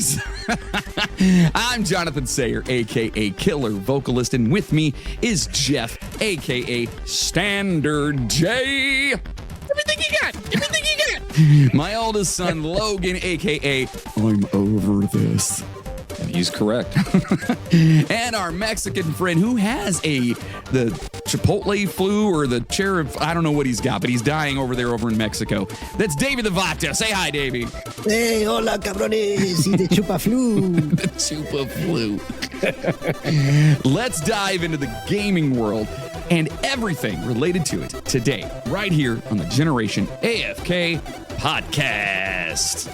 gamers. I'm Jonathan Sayre, a.k.a. KillerVocalist, and with me is Jeff, a.k.a. Standard J. Everything you got. My oldest son, Logan, a.k.a. I'm over this. He's correct. And our Mexican friend who has the Chipotle flu or the chair of, I don't know what he's got, but he's dying over there over in Mexico. That's Davey the Vato. Say hi, Davey. Hey, hola, cabrones. Y the chupa flu. The chupa flu. Let's dive into the gaming world and everything related to it today, right here on the Generation AFK podcast.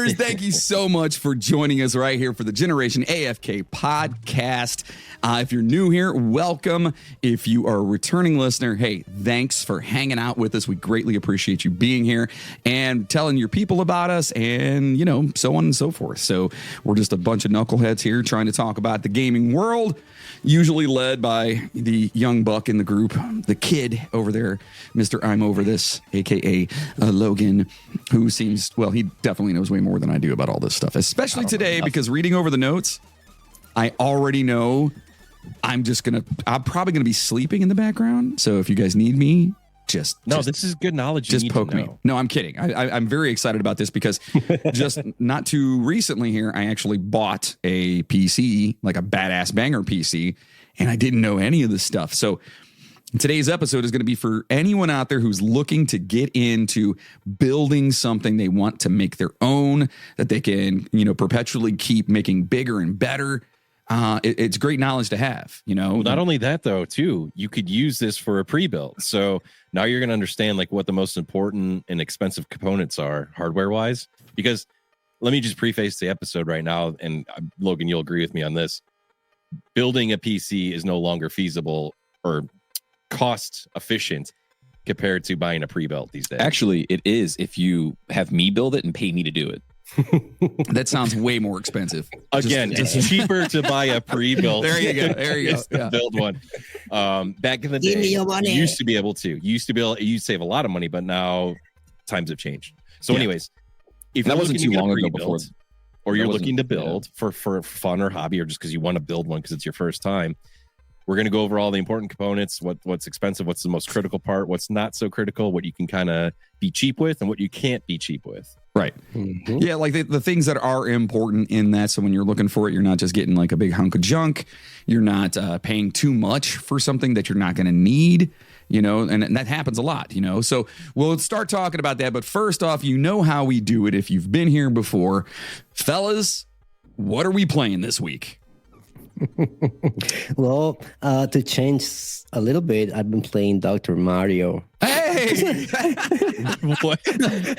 Thank you so much for joining us right here for the Generation AFK podcast. If you're new here, welcome. If you are a returning listener, hey, thanks for hanging out with us. We greatly appreciate you being here and telling your people about us and, so on and so forth. So we're just a bunch of knuckleheads here trying to talk about the gaming world, usually led by the young buck in the group, the kid over there, Mr. I'm Over This, a.k.a. Logan, who seems, well, he definitely knows way more than I do about all this stuff, especially today, because reading over the notes, I already know I'm probably going to be sleeping in the background. So if you guys need me, this is good knowledge. Just poke me. No, I'm kidding. I'm very excited about this because just not too recently here, I actually bought a PC, like a badass banger PC, and I didn't know any of this stuff. So today's episode is going to be for anyone out there who's looking to get into building something they want to make their own, that they can, perpetually keep making bigger and better. It's great knowledge to have, Well, not only that, though, too, you could use this for a pre-build. So now you're going to understand what the most important and expensive components are hardware wise, because let me just preface the episode right now. And Logan, you'll agree with me on this. Building a PC is no longer feasible or cost efficient compared to buying a pre-built these days. Actually, it is if you have me build it and pay me to do it. That sounds way more expensive. Again, it's cheaper to buy a pre-built. There you go. Yeah. Build one. Back in the day, you used to be able to. You save a lot of money, but now times have changed. So, anyways, if that wasn't too long ago before, or you're looking to build for fun or hobby, or just because you want to build one because it's your first time, we're going to go over all the important components, what's expensive, what's the most critical part, what's not so critical, what you can kind of be cheap with, and what you can't be cheap with. Right. Mm-hmm. Yeah, like the things that are important in that. So when you're looking for it, you're not just getting like a big hunk of junk. You're not paying too much for something that you're not going to need, and that happens a lot, So we'll start talking about that. But first off, how we do it if you've been here before. Fellas, what are we playing this week? Well, to change a little bit, I've been playing Dr. Mario. Hey! What?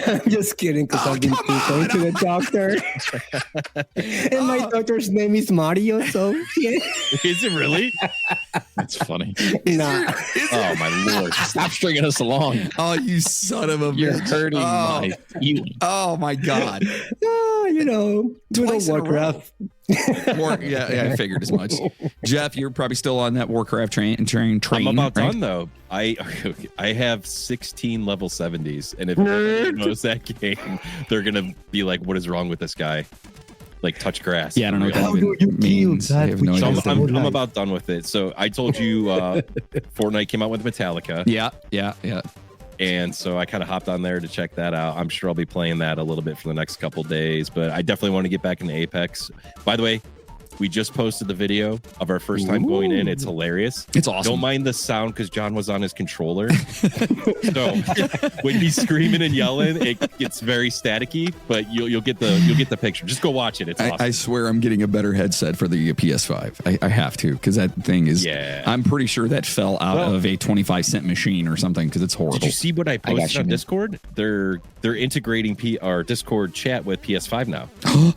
I'm just kidding, because I've been going to the doctor. And my doctor's name is Mario, so yeah. Is it really? That's funny. Nah. Oh, my Lord. Stop stringing us along. Oh, you son of a bitch. You're hurting my feelings. Oh, my God. Twice Warcraft. I figured as much. Jeff, you're probably still on that Warcraft train. I'm about done, though. I have 16 level 70s, and if anyone knows that game, they're gonna be like, "What is wrong with this guy?" Like touch grass. Yeah, I don't know what that means. I'm about done with it. So I told you, Fortnite came out with Metallica. Yeah. And so I kind of hopped on there to check that out. I'm sure I'll be playing that a little bit for the next couple days, but I definitely want to get back into Apex. By the way, We just posted the video of our first time going in. It's hilarious. It's awesome. Don't mind the sound because John was on his controller. So when he's screaming and yelling, it gets very staticky. But you'll get the picture. Just go watch it. It's awesome. I swear I'm getting a better headset for the PS5. I have to, because that thing is. Yeah. I'm pretty sure that fell out of a 25-cent machine or something, because it's horrible. Did you see what I posted on Discord? They're integrating our Discord chat with PS5 now.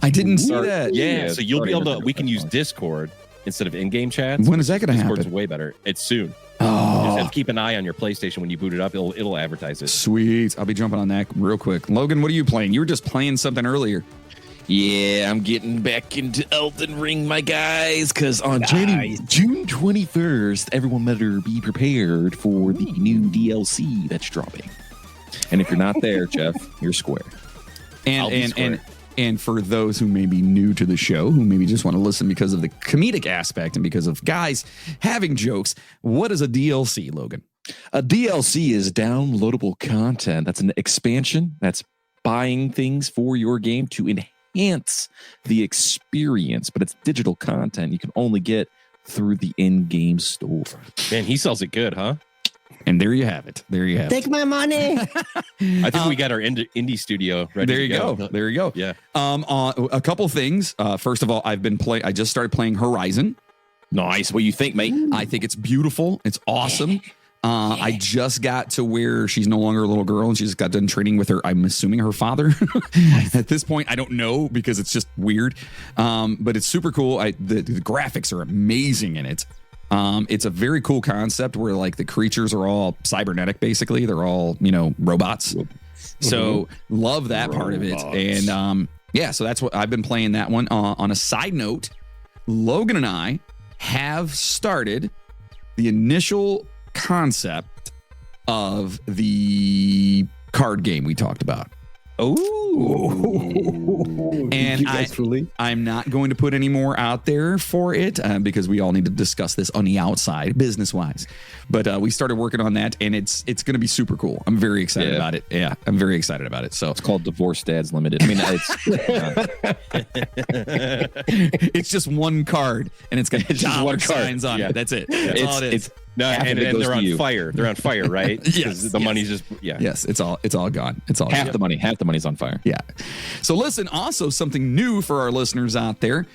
I didn't see that. Yeah, so you'll be able to. We can use Discord instead of in-game chats. When is that going to happen? Discord's way better. It's soon. Oh. Just have to keep an eye on your PlayStation when you boot it up. It'll advertise it. Sweet. I'll be jumping on that real quick. Logan, what are you playing? You were just playing something earlier. Yeah, I'm getting back into Elden Ring, my guys, because on June 21st, everyone better be prepared for the new DLC that's dropping. And if you're not there, Jeff, you're square. And for those who may be new to the show, who maybe just want to listen because of the comedic aspect and because of guys having jokes, what is a DLC, Logan? A DLC is downloadable content. That's an expansion. That's buying things for your game to enhance the experience, but it's digital content you can only get through the in-game store. Man, he sells it good, huh? And there you have it. There you have Take my money. I think we got our indie studio ready. There you go. There you go. Yeah. A couple things. First of all, I just started playing Horizon. Nice. What do you think, mate? I think it's beautiful. It's awesome. I just got to where she's no longer a little girl and she just got done training with her, I'm assuming her father. At this point, I don't know because it's just weird. But it's super cool. The graphics are amazing in it. It's a very cool concept where like the creatures are all cybernetic, basically. They're all, robots. So love that part of it. And so that's what I've been playing that one. On a side note, Logan and I have started the initial concept of the card game we talked about. And I'm not going to put any more out there for it because we all need to discuss this on the outside, business-wise. But we started working on that, and it's going to be super cool. I'm very excited about it. Yeah, I'm very excited about it. So it's called Divorce Dads Limited. I mean, it's just one card, and it's got dollar signs on it. That's it. That's all it is. And they're on fire. They're on fire, right? Yes. The money's just Yes, it's all gone. It's all half the money's on fire. Yeah. So listen, also something new for our listeners out there.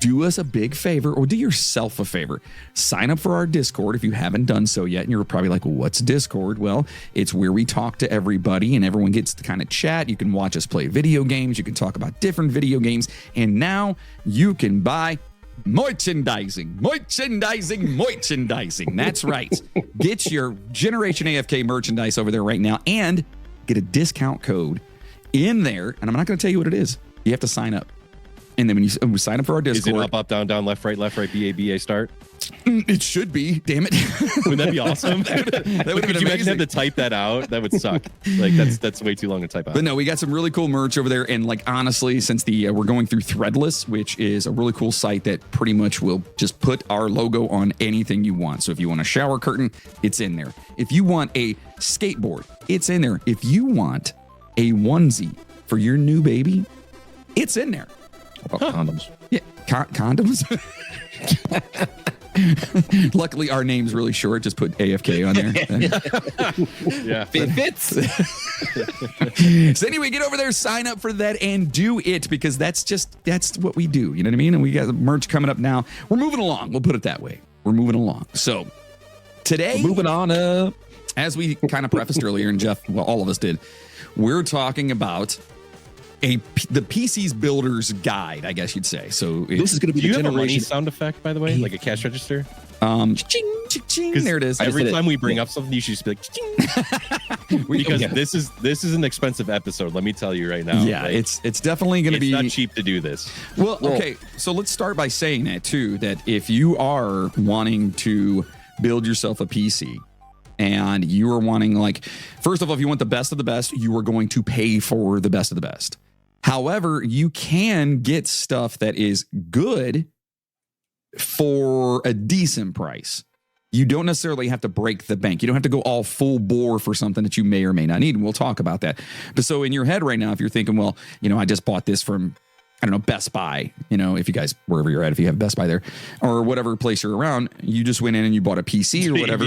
Do us a big favor, or do yourself a favor. Sign up for our Discord if you haven't done so yet. And you're probably like, well, what's Discord? Well, it's where we talk to everybody and everyone gets to kind of chat. You can watch us play video games. You can talk about different video games. And now you can buy merchandising. That's right. Get your Generation AFK merchandise over there right now and get a discount code in there. And I'm not going to tell you what it is. You have to sign up. And then when you sign up for our Discord. Is it up, down, down, left, right, BA, start? It should be. Damn it. Wouldn't that be awesome? That would Could you imagine have to type that out? That would suck. Like that's way too long to type out. But no, we got some really cool merch over there. And like, honestly, since we're going through Threadless, which is a really cool site that pretty much will just put our logo on anything you want. So if you want a shower curtain, it's in there. If you want a skateboard, it's in there. If you want a onesie for your new baby, it's in there. What about condoms? Yeah, condoms. Luckily, our name's really short. Just put AFK on there. Yeah, it fits. So anyway, get over there, sign up for that, and do it because that's what we do. You know what I mean? And we got merch coming up now. We're moving along. We'll put it that way. We're moving along. So today, moving on up. As we kind of prefaced earlier, and Jeff, well, all of us did, we're talking about the PC's builder's guide, I guess you'd say. So this is going to be the generation. Have a money sound effect, by the way, like a cash register. Ching, ching, there it is. Every time we bring up something, you should just be like, because this is an expensive episode. Let me tell you right now. Yeah, it's definitely going to be not cheap to do this. Well, okay. So let's start by saying that too. That if you are wanting to build yourself a PC. And you are wanting, like, first of all, if you want the best of the best, you are going to pay for the best of the best. However, you can get stuff that is good for a decent price. You don't necessarily have to break the bank. You don't have to go all full bore for something that you may or may not need. And we'll talk about that. But so in your head right now, if you're thinking, well, I just bought this from I don't know, Best Buy, if you guys, wherever you're at, if you have Best Buy there or whatever place you're around, you just went in and you bought a PC or whatever.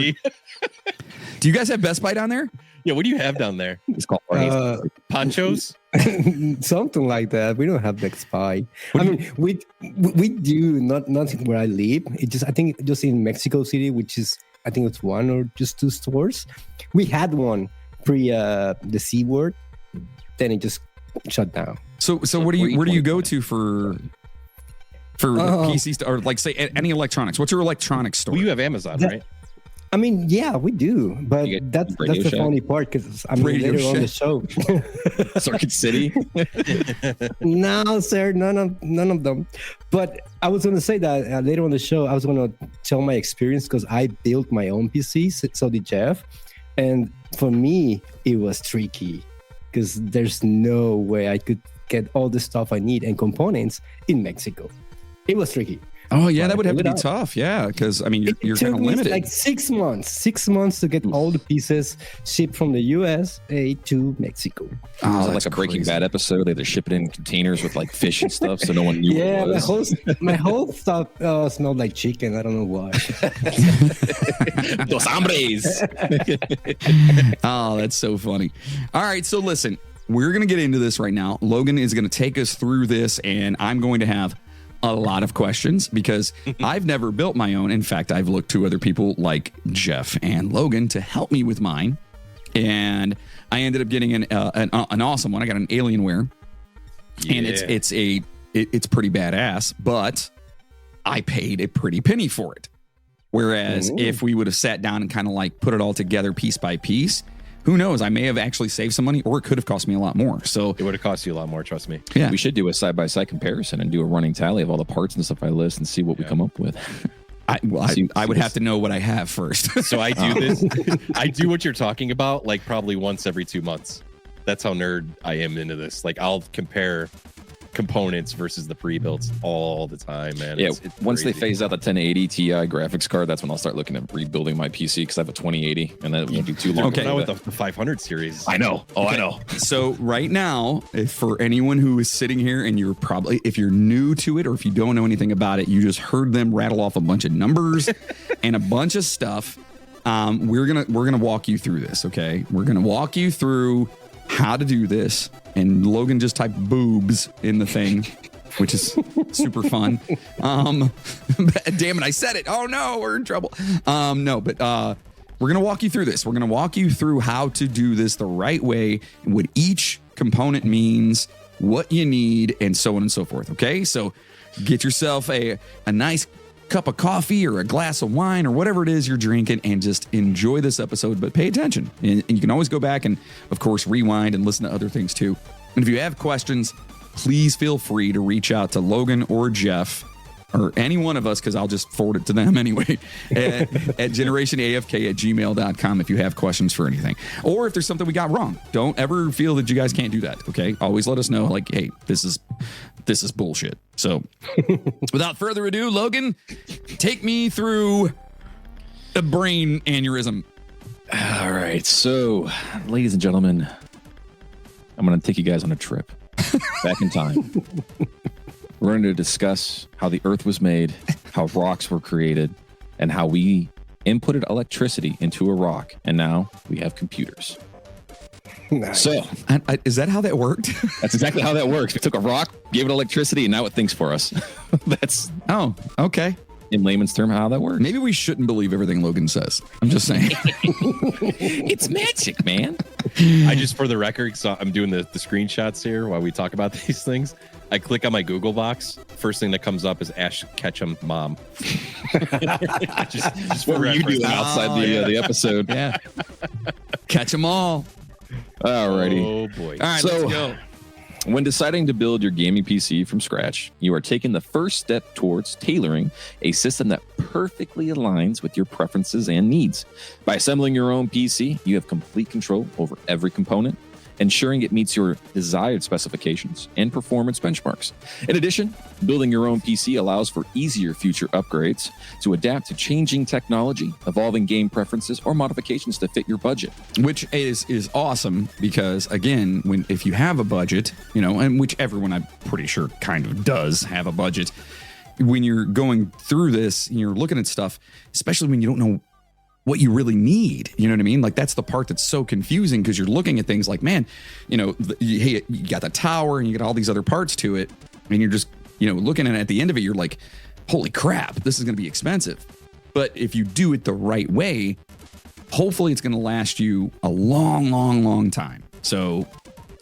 Do you guys have Best Buy down there? Yeah. What do you have down there? It's called ponchos. Something like that. We don't have Best Buy. We do nothing where I live. I think just in Mexico City, which is, I think it's one or just two stores. We had one pre the C word, then it just shut down. So where do you go to for PCs or like say any electronics? What's your electronics store? Well, you have Amazon, right? I mean, yeah, we do, but that's the funny part because I'm later on the show. Circuit City. No, sir, none of them. But I was going to say that later on the show, I was going to tell my experience because I built my own PC. So did Jeff, and for me, it was tricky because there's no way I could get all the stuff I need and components in Mexico. It was tricky. Oh yeah, that would have to be tough. Yeah, because I mean you're kind of limited. Like 6 months. 6 months to get all the pieces shipped from the USA to Mexico. Oh, that's like a Breaking Bad episode. They had to ship it in containers with like fish and stuff, so no one knew. Yeah, what it was. my whole stuff smelled like chicken. I don't know why. Dos hombres. Oh, that's so funny. All right, so listen, we're gonna get into this right now. Logan is gonna take us through this, and I'm going to have a lot of questions because I've never built my own. In fact, I've looked to other people like Jeff and Logan to help me with mine. And I ended up getting an awesome one. I got an Alienware, and it's pretty badass, but I paid a pretty penny for it. Whereas if we would have sat down and kind of like put it all together piece by piece, who knows? I may have actually saved some money, or it could have cost me a lot more. So it would have cost you a lot more, trust me. Yeah, we should do a side-by-side comparison and do a running tally of all the parts and stuff I list and see what we come up with. I would have to know what I have first. So I do this. I do what you're talking about, like probably once every 2 months. That's how nerd I am into this. Like I'll compare components versus the pre-builts all the time, man. Yeah, it's once crazy. they phase out the 1080 Ti graphics card, that's when I'll start looking at rebuilding my PC because I have a 2080, and that won't be too long. Okay, not with the 500 series. I know. Oh, I know. So right now, for anyone who is sitting here and you're probably, if you're new to it or if you don't know anything about it, you just heard them rattle off a bunch of numbers and a bunch of stuff. We're gonna walk you through this. Okay, we're gonna walk you through how to do this. And Logan just typed boobs in the thing, which is super fun. Damn it, I said it. Oh no, we're in trouble. But we're going to walk you through this. We're going to walk you through how to do this the right way, what each component means, what you need, and so on and so forth. Okay, so get yourself a nice cup of coffee or a glass of wine or whatever it is you're drinking and just enjoy this episode, but pay attention. And you can always go back and, of course, rewind and listen to other things too. And if you have questions, please feel free to reach out to Logan or Jeff or any one of us, because I'll just forward it to them anyway, at generationafk@gmail.com if you have questions for anything. Or if there's something we got wrong. Don't ever feel that you guys can't do that, okay? Always let us know, like, hey, this is bullshit. So without further ado, Logan, take me through a brain aneurysm. All right. So, ladies and gentlemen, I'm going to take you guys on a trip back in time. We're going to discuss how the earth was made, how rocks were created, and how we inputted electricity into a rock. And now we have computers. Nice. So, is that how that worked? That's exactly how that works. We took a rock, gave it electricity, and now it thinks for us. That's, okay. in layman's term, how that works. Maybe we shouldn't believe everything Logan says. I'm just saying. It's magic, man. I just, for the record, so I'm doing the screenshots here while we talk about these things. I click on my Google box. First thing that comes up is Ash Ketchum mom. just what were you doing outside the episode? Yeah. Catch them all. Alrighty. Oh boy. All right, let's go. When deciding to build your gaming PC from scratch, you are taking the first step towards tailoring a system that perfectly aligns with your preferences and needs. By assembling your own PC, you have complete control over every component, ensuring it meets your desired specifications and performance benchmarks. In addition, building your own PC allows for easier future upgrades to adapt to changing technology, evolving game preferences, or modifications to fit your budget. Which is awesome because, again, if you have a budget, and which everyone I'm pretty sure kind of does have a budget, when you're going through this and you're looking at stuff, especially when you don't know what you really need, you know what I mean? Like, that's the part that's so confusing because you're looking at things like, man, you got the tower and you got all these other parts to it, and you're just, looking at it at the end of it, you're like, holy crap, this is going to be expensive. But if you do it the right way, hopefully it's going to last you a long, long, long time. So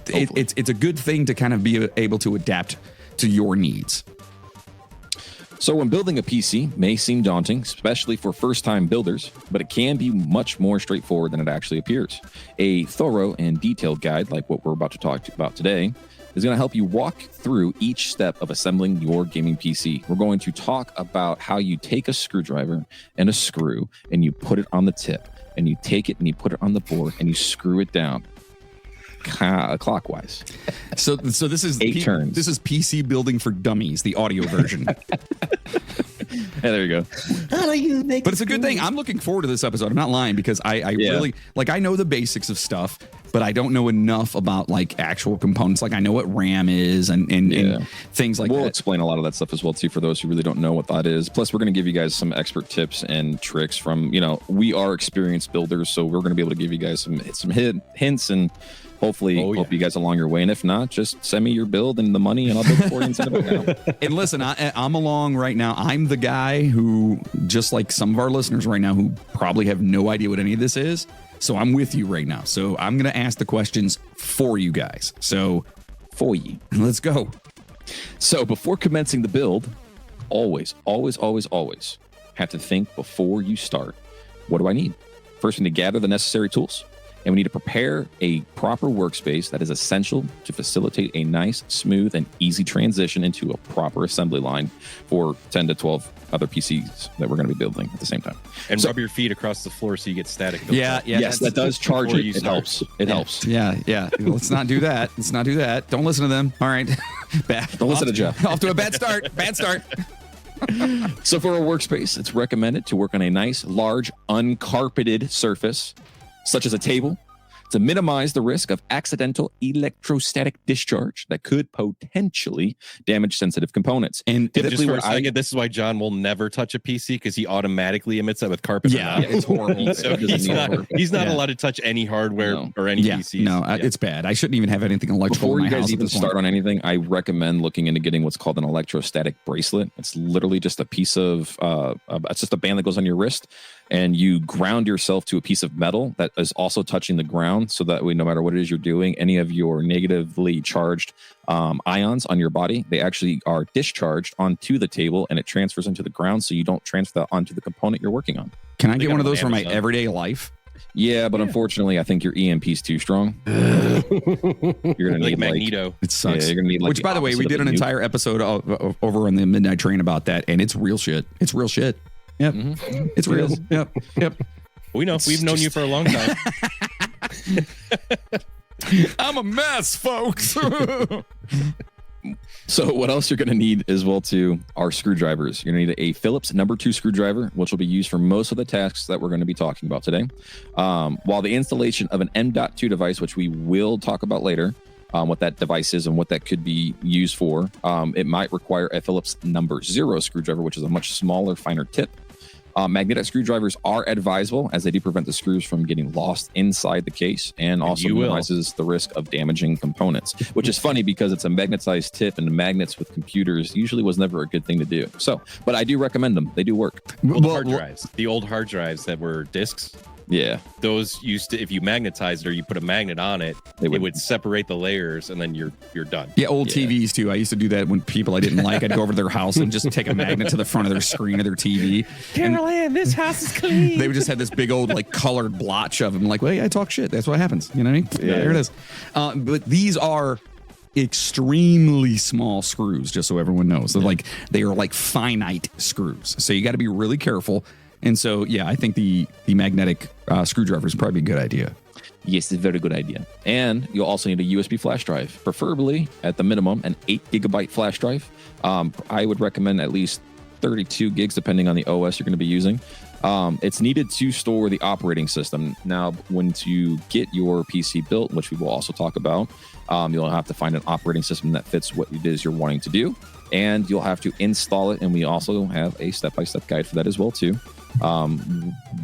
it's a good thing to kind of be able to adapt to your needs. So when building a PC may seem daunting, especially for first-time builders, but it can be much more straightforward than it actually appears. A thorough and detailed guide, like what we're about to talk about today, is going to help you walk through each step of assembling your gaming PC. We're going to talk about how you take a screwdriver and a screw, and you put it on the tip, and you take it and you put it on the board, and you screw it down clockwise. So this is 8 turns. This is PC building for dummies, the audio version. Yeah, there you go. How do you make But it's a good thing. I'm looking forward to this episode. I'm not lying because I really, like, I know the basics of stuff, but I don't know enough about like actual components. Like, I know what RAM is and things like that. We'll explain a lot of that stuff as well too for those who really don't know what that is. Plus, we're going to give you guys some expert tips and tricks from, we are experienced builders, so we're going to be able to give you guys some hints and hopefully help you guys along your way. And if not, just send me your build and the money and I'll build it for you and send it back out. And listen, I'm along right now. I'm the guy who, just like some of our listeners right now, who probably have no idea what any of this is. So I'm with you right now. So I'm going to ask the questions for you guys. So for you. Let's go. So before commencing the build, always have to think before you start. What do I need? First, we need to gather the necessary tools. And we need to prepare a proper workspace that is essential to facilitate a nice, smooth, and easy transition into a proper assembly line for 10 to 12 other PCs that we're going to be building at the same time. And rub your feet across the floor so you get static. Yes, that does charge it. It helps. It helps. Yeah. Let's not do that. Don't listen to them. All right. Don't listen to Jeff. Off to a bad start. So for a workspace, it's recommended to work on a nice, large, uncarpeted surface, such as a table, to minimize the risk of accidental electrostatic discharge that could potentially damage sensitive components. And typically, this is why John will never touch a PC, because he automatically emits that with carpet. Yeah, it's horrible. So he's not allowed to touch any hardware or any PCs. No, it's bad. I shouldn't even have anything electrical. Before you guys even start on anything, I recommend looking into getting what's called an electrostatic bracelet. It's literally just a piece of, it's just a band that goes on your wrist, and you ground yourself to a piece of metal that is also touching the ground, so that way, no matter what it is you're doing, any of your negatively charged ions on your body, they actually are discharged onto the table, and it transfers into the ground, so you don't transfer that onto the component you're working on. Can I get one of those for my everyday life? Yeah, but unfortunately, I think your EMP's too strong. You're gonna need Magneto. It sucks. Yeah, you're gonna need which, by the way, we did an entire episode over on the Midnight Train about that, and it's real shit. Yep. Mm-hmm. It's real. Yep. We know. We've known you for a long time. I'm a mess, folks. So what else you're going to need as well too are screwdrivers. You're going to need a Phillips number 2 screwdriver, which will be used for most of the tasks that we're going to be talking about today. While the installation of an M.2 device, which we will talk about later, what that device is and what that could be used for, it might require a Phillips number 0 screwdriver, which is a much smaller, finer tip. Magnetic screwdrivers are advisable, as they do prevent the screws from getting lost inside the case, and also minimizes the risk of damaging components, which is funny because it's a magnetized tip, and magnets with computers usually was never a good thing to do. So, but I do recommend them. They do work. The old hard drives that were discs. Yeah, those used to, if you magnetized it or you put a magnet on it, it would separate the layers, and then you're done. Yeah, old TVs too. I used to do that when people I didn't like. I'd go over to their house and just take a magnet to the front of their screen of their TV. Caroline, this house is clean. They would just have this big old like colored blotch of them. Like, well, yeah, I talk shit. That's what happens. You know what I mean? Yeah, there it is. But these are extremely small screws, just so everyone knows. They're they are like finite screws. So you got to be really careful. And so, yeah, I think the magnetic screwdriver is probably a good idea. Yes, it's a very good idea. And you'll also need a USB flash drive, preferably at the minimum an 8 GB flash drive. I would recommend at least 32 gigs, depending on the OS you're going to be using. It's needed to store the operating system. Now, when you get your PC built, which we will also talk about, you'll have to find an operating system that fits what it is you're wanting to do, and you'll have to install it. And we also have a step-by-step guide for that as well too.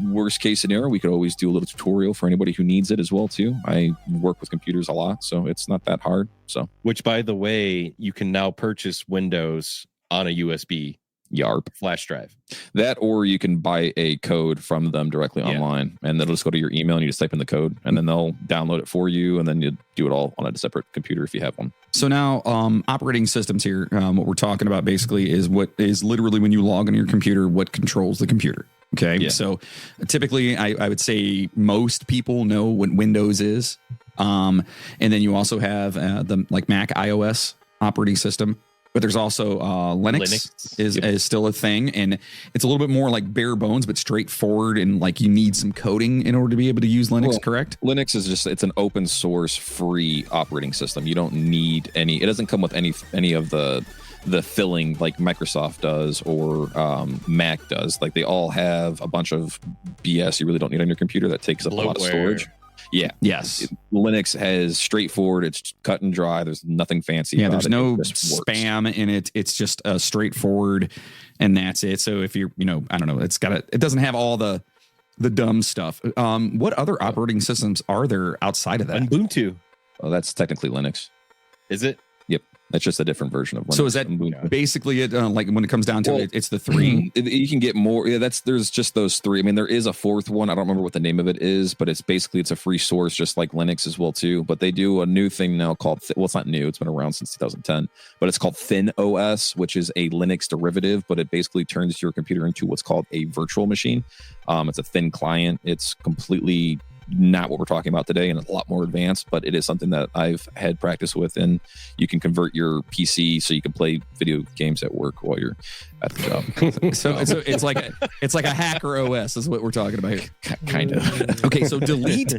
Worst case scenario, we could always do a little tutorial for anybody who needs it as well too. I work with computers a lot, so it's not that hard. So, which, by the way, you can now purchase Windows on a USB YARP flash drive. That, or you can buy a code from them directly online, and they'll just go to your email and you just type in the code, and then they'll download it for you, and then you do it all on a separate computer if you have one. So now operating systems here, what we're talking about basically is what is literally when you log into your computer, what controls the computer. Okay. Yeah. So typically I would say most people know what Windows is. And then you also have the like Mac iOS operating system. But there's also Linux is still a thing, and it's a little bit more like bare bones, but straightforward, and like you need some coding in order to be able to use Linux, correct? Linux is just, it's an open source free operating system. You don't need any, it doesn't come with any of the filling like Microsoft does or Mac does. Like they all have a bunch of BS you really don't need on your computer that takes up a lot of storage. Yeah. Yes. Linux has straightforward. It's cut and dry. There's nothing fancy. Yeah. There's no spam in it. It's just straightforward, and that's it. So if you're, I don't know, it doesn't have all the dumb stuff. What other operating systems are there outside of that? Ubuntu. Oh, that's technically Linux. Is it? Yep. That's just a different version of Linux. So is that basically it? Like when it comes down to it, it's the three. You can get more. Yeah, there's just those three. I mean, there is a fourth one. I don't remember what the name of it is, but it's a free source, just like Linux as well too. But they do a new thing now called, well, it's not new. It's been around since 2010, but it's called ThinOS, which is a Linux derivative, but it basically turns your computer into what's called a virtual machine. It's a thin client. It's completely not what we're talking about today, and it's a lot more advanced, but it is something that I've had practice with, and you can convert your PC so you can play video games at work while you're at the job. so it's like a hacker OS is what we're talking about here. Kind of. Okay, so delete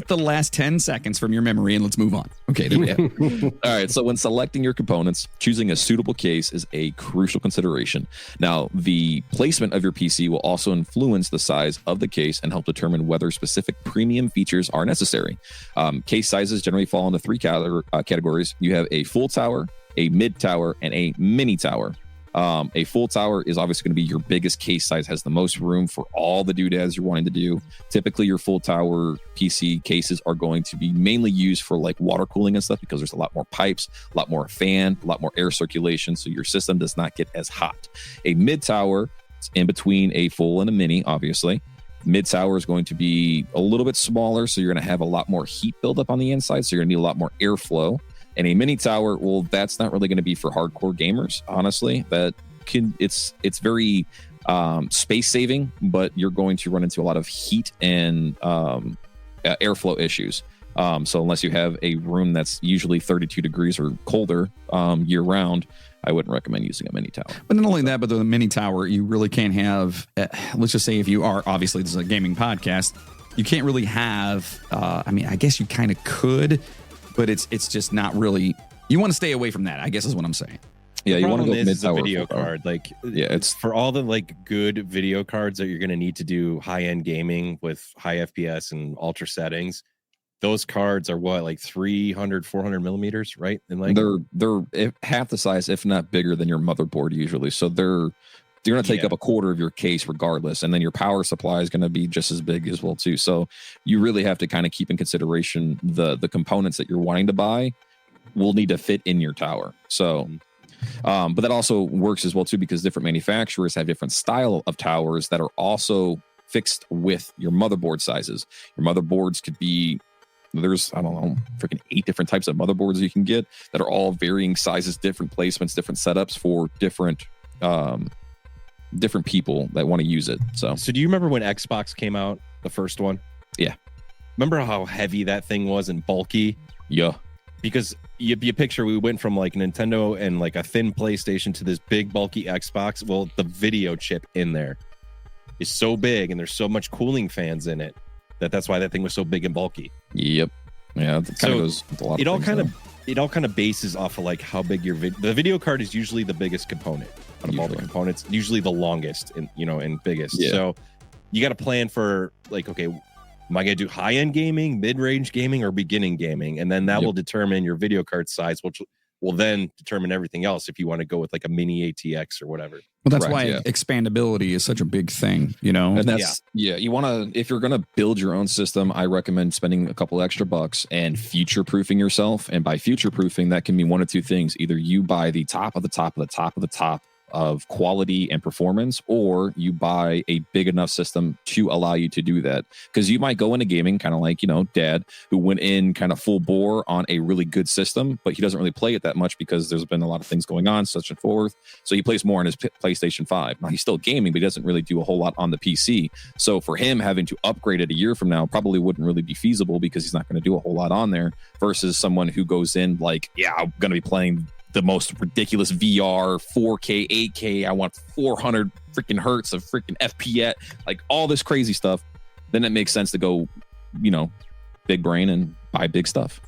the last 10 seconds from your memory and let's move on. Okay, there we go. All right, so when selecting your components, choosing a suitable case is a crucial consideration. Now, the placement of your PC will also influence the size of the case and help determine whether specific premium features are necessary. Case sizes generally fall into three categories. You have a full tower, a mid tower, and a mini tower. A full tower is obviously going to be your biggest case size, has the most room for all the doodads you're wanting to do. Typically, your full tower PC cases are going to be mainly used for like water cooling and stuff, because there's a lot more pipes, a lot more fan, a lot more air circulation, so your system does not get as hot. A mid tower is in between a full and a mini, obviously. Mid tower is going to be a little bit smaller, so you're going to have a lot more heat buildup on the inside, so you're going to need a lot more airflow. And a mini tower, well, that's not really going to be for hardcore gamers, honestly. It's very space saving, but you're going to run into a lot of heat and airflow issues. So unless you have a room that's usually 32 degrees or colder year round, I wouldn't recommend using a mini tower. But not only that, but the mini tower, you really can't have, let's just say if you are, obviously this is a gaming podcast, you can't really have, I guess you kind of could, but it's just not really, you want to stay away from that, I guess is what I'm saying. Yeah, you want to go mid tower. Video card, like, yeah, it's for all the like good video cards that you're going to need to do high end gaming with high FPS and ultra settings. Those cards are what, like 300, 400 millimeters, right? And like they're half the size, if not bigger, than your motherboard usually. So they're going to take up a quarter of your case regardless, and then your power supply is going to be just as big as well too. So you really have to kind of keep in consideration the components that you're wanting to buy will need to fit in your tower. So. But that also works as well too, because different manufacturers have different style of towers that are also fixed with your motherboard sizes. Your motherboards could be, there's, I don't know, freaking 8 different types of motherboards you can get that are all varying sizes, different placements, different setups for different people that want to use it. So do you remember when Xbox came out, the first one? Yeah. Remember how heavy that thing was and bulky? Yeah. Because you picture, we went from like Nintendo and like a thin PlayStation to this big bulky Xbox. Well, the video chip in there is so big and there's so much cooling fans in it That's why that thing was so big and bulky. Yep. Yeah. That kind of goes with a lot it all kind of bases off of like how big the video card is usually the biggest component out of all the components, usually the longest and biggest. Yeah. So you got to plan for like, okay, am I going to do high-end gaming, mid-range gaming, or beginning gaming? And then that will determine your video card size, which will then determine everything else if you want to go with like a mini ATX or whatever. Well, that's why expandability is such a big thing, And that's, you want to, if you're going to build your own system, I recommend spending a couple extra bucks and future-proofing yourself. And by future-proofing, that can mean one of two things. Either you buy the top of the top of the top of the top of quality and performance, or you buy a big enough system to allow you to do that. Because you might go into gaming kind of like, Dad, who went in kind of full bore on a really good system, but he doesn't really play it that much because there's been a lot of things going on, such and forth. So he plays more on his PlayStation 5. Now he's still gaming, but he doesn't really do a whole lot on the PC. So for him, having to upgrade it a year from now probably wouldn't really be feasible because he's not going to do a whole lot on there versus someone who goes in like, I'm going to be playing the most ridiculous VR, 4K, 8K. I want 400 freaking hertz of freaking FPS, like all this crazy stuff. Then it makes sense to go, big brain and buy big stuff.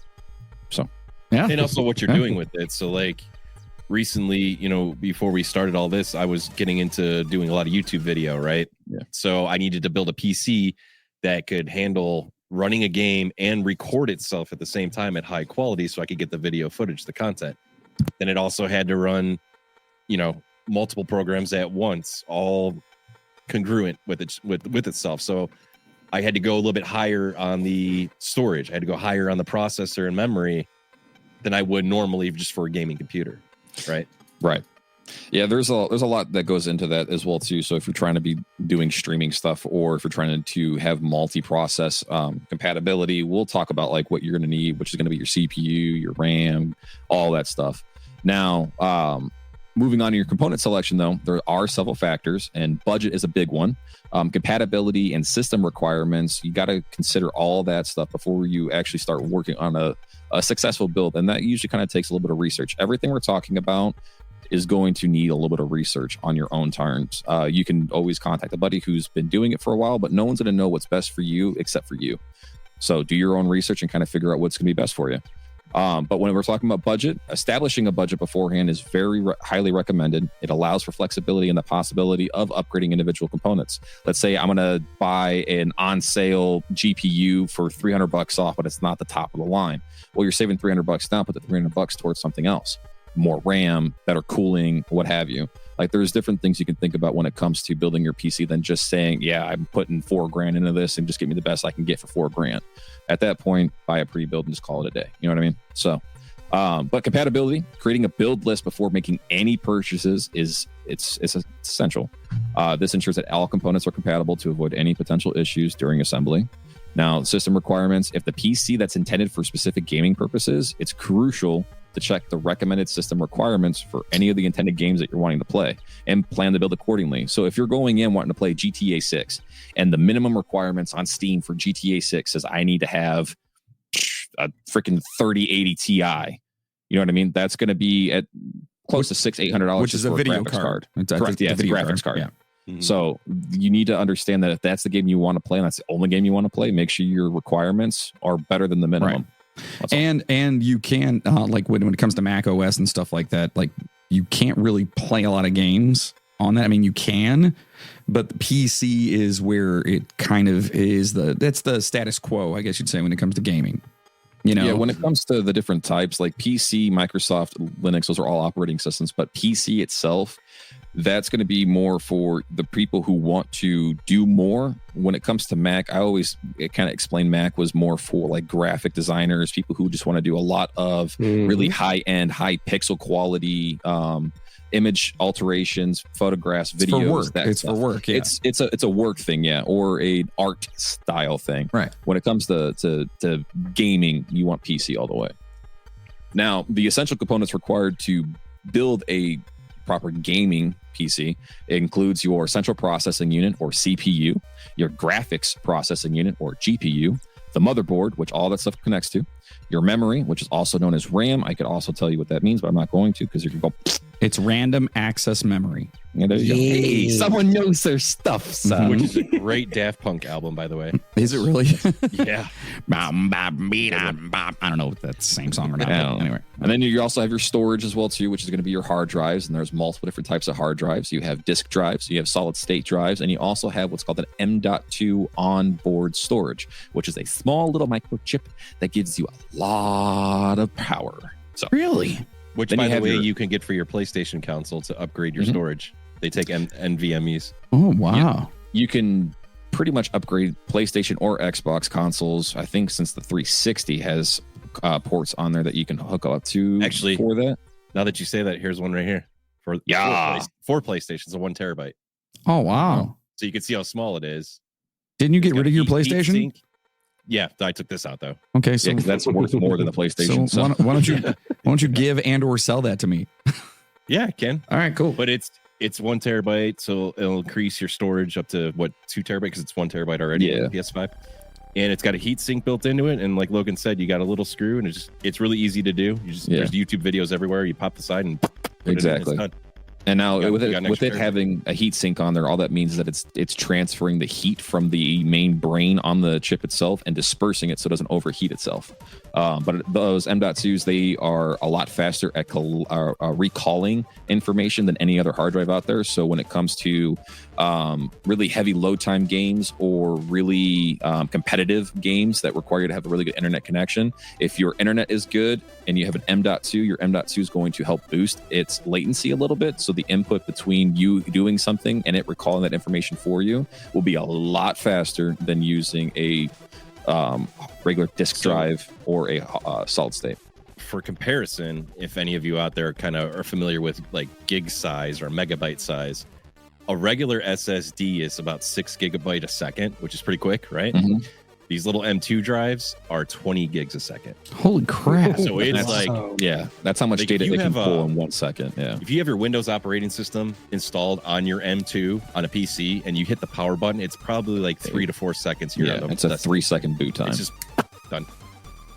So, yeah. And also what you're doing with it. So like recently, before we started all this, I was getting into doing a lot of YouTube video, right? Yeah. So I needed to build a PC that could handle running a game and record itself at the same time at high quality so I could get the video footage, the content. Then it also had to run, multiple programs at once, all congruent with itself. So I had to go a little bit higher on the storage. I had to go higher on the processor and memory than I would normally just for a gaming computer. Right. Right. Yeah, there's a lot that goes into that as well too. So if you're trying to be doing streaming stuff, or if you're trying to have multi-process compatibility, we'll talk about like what you're going to need, which is going to be your CPU, your RAM, all that stuff. Now, moving on to your component selection, though, there are several factors, and budget is a big one. Compatibility and system requirements, you got to consider all that stuff before you actually start working on a successful build, and that usually kind of takes a little bit of research. Everything we're talking about is going to need a little bit of research on your own terms. You can always contact a buddy who's been doing it for a while, but no one's going to know what's best for you except for you. So do your own research and kind of figure out what's going to be best for you. But when we're talking about budget, establishing a budget beforehand is very highly recommended. It allows for flexibility and the possibility of upgrading individual components. Let's say I'm going to buy an on sale GPU for $300 off, but it's not the top of the line. Well, you're saving $300 now, put the $300 towards something else. More RAM, better cooling, what have you. Like there's different things you can think about when it comes to building your PC than just saying, I'm putting $4,000 into this and just get me the best I can get for $4,000. At that point, buy a pre-build and just call it a day. You know what I mean? So, but compatibility, creating a build list before making any purchases it's essential. This ensures that all components are compatible to avoid any potential issues during assembly. Now, system requirements, if the PC that's intended for specific gaming purposes, it's crucial to check the recommended system requirements for any of the intended games that you're wanting to play and plan to build accordingly. So if you're going in wanting to play GTA 6 and the minimum requirements on Steam for GTA 6 says I need to have a freaking 3080 Ti, you know what I mean? That's going to be at close to $600-800, which is a video card. Correct. Yeah, it's a graphics card. Yeah. Mm-hmm. So you need to understand that if that's the game you want to play and that's the only game you want to play, make sure your requirements are better than the minimum. Right. And you can like when it comes to Mac OS and stuff like that, like you can't really play a lot of games on that. I mean, you can, but the PC is where it kind of is that's the status quo, I guess you'd say, when it comes to gaming. Yeah, when it comes to the different types, like PC, Microsoft, Linux, those are all operating systems, but PC itself, that's going to be more for the people who want to do more. When it comes to Mac, I always kind of explain Mac was more for like graphic designers, people who just want to do a lot of really high-end, high pixel quality image alterations, photographs, videos. For work. It's for work. Yeah. It's a work thing, yeah, or a art style thing. Right. When it comes to gaming, you want PC all the way. Now, the essential components required to build a proper gaming PC includes your central processing unit or CPU, your graphics processing unit or GPU, the motherboard, which all that stuff connects to, your memory, which is also known as RAM. I could also tell you what that means, but I'm not going to because you can go It's random access memory. Yeah, there you go. Hey, someone knows their stuff, son. Which is a great Daft Punk album, by the way. Is it really? Yeah. I don't know if that's the same song or not. Anyway. And then you also have your storage as well, too, which is going to be your hard drives. And there's multiple different types of hard drives. You have disk drives, you have solid state drives, and you also have what's called an M.2 onboard storage, which is a small little microchip that gives you a lot of power. So Really? Which, by the way, you can get for your PlayStation console to upgrade your storage. They take NVMe's. Oh, wow. You can pretty much upgrade PlayStation or Xbox consoles. I think since the 360 has ports on there that you can hook up to. Actually, for that. Now that you say that, here's one right here. For PlayStations, a 1 terabyte. Oh, wow. So you can see how small it is. Didn't you get rid of your PlayStation? Yeah, I took this out though. Okay, so that's worth more than the PlayStation. So why don't you give and or sell that to me? Yeah, I can. All right, cool. But it's 1 terabyte, so it'll increase your storage up to 2 terabyte because it's 1 terabyte already on the PS5. And it's got a heat sink built into it, and like Logan said, you got a little screw, and it's really easy to do. There's YouTube videos everywhere. You pop the side and exactly. It in, and now with it having a heat sink on there, all that means is that it's transferring the heat from the main brain on the chip itself and dispersing it so it doesn't overheat itself. But those M.2s, they are a lot faster at recalling information than any other hard drive out there. So when it comes to really heavy load time games or really competitive games that require you to have a really good internet connection, if your internet is good and you have an M.2, your M.2 is going to help boost its latency a little bit. So the input between you doing something and it recalling that information for you will be a lot faster than using a regular disk drive or a solid state. For comparison, if any of you out there kind of are familiar with like gig size or megabyte size, a regular SSD is about 6 gigabyte a second, which is pretty quick, right? Mm-hmm. These little M.2 drives are 20 gigs a second. Holy crap. So it's that's how much data it can pull in 1 second. Yeah. If you have your Windows operating system installed on your M.2 on a PC and you hit the power button, it's probably like 3 to 4 seconds. It's a 3-second boot time. It's just done.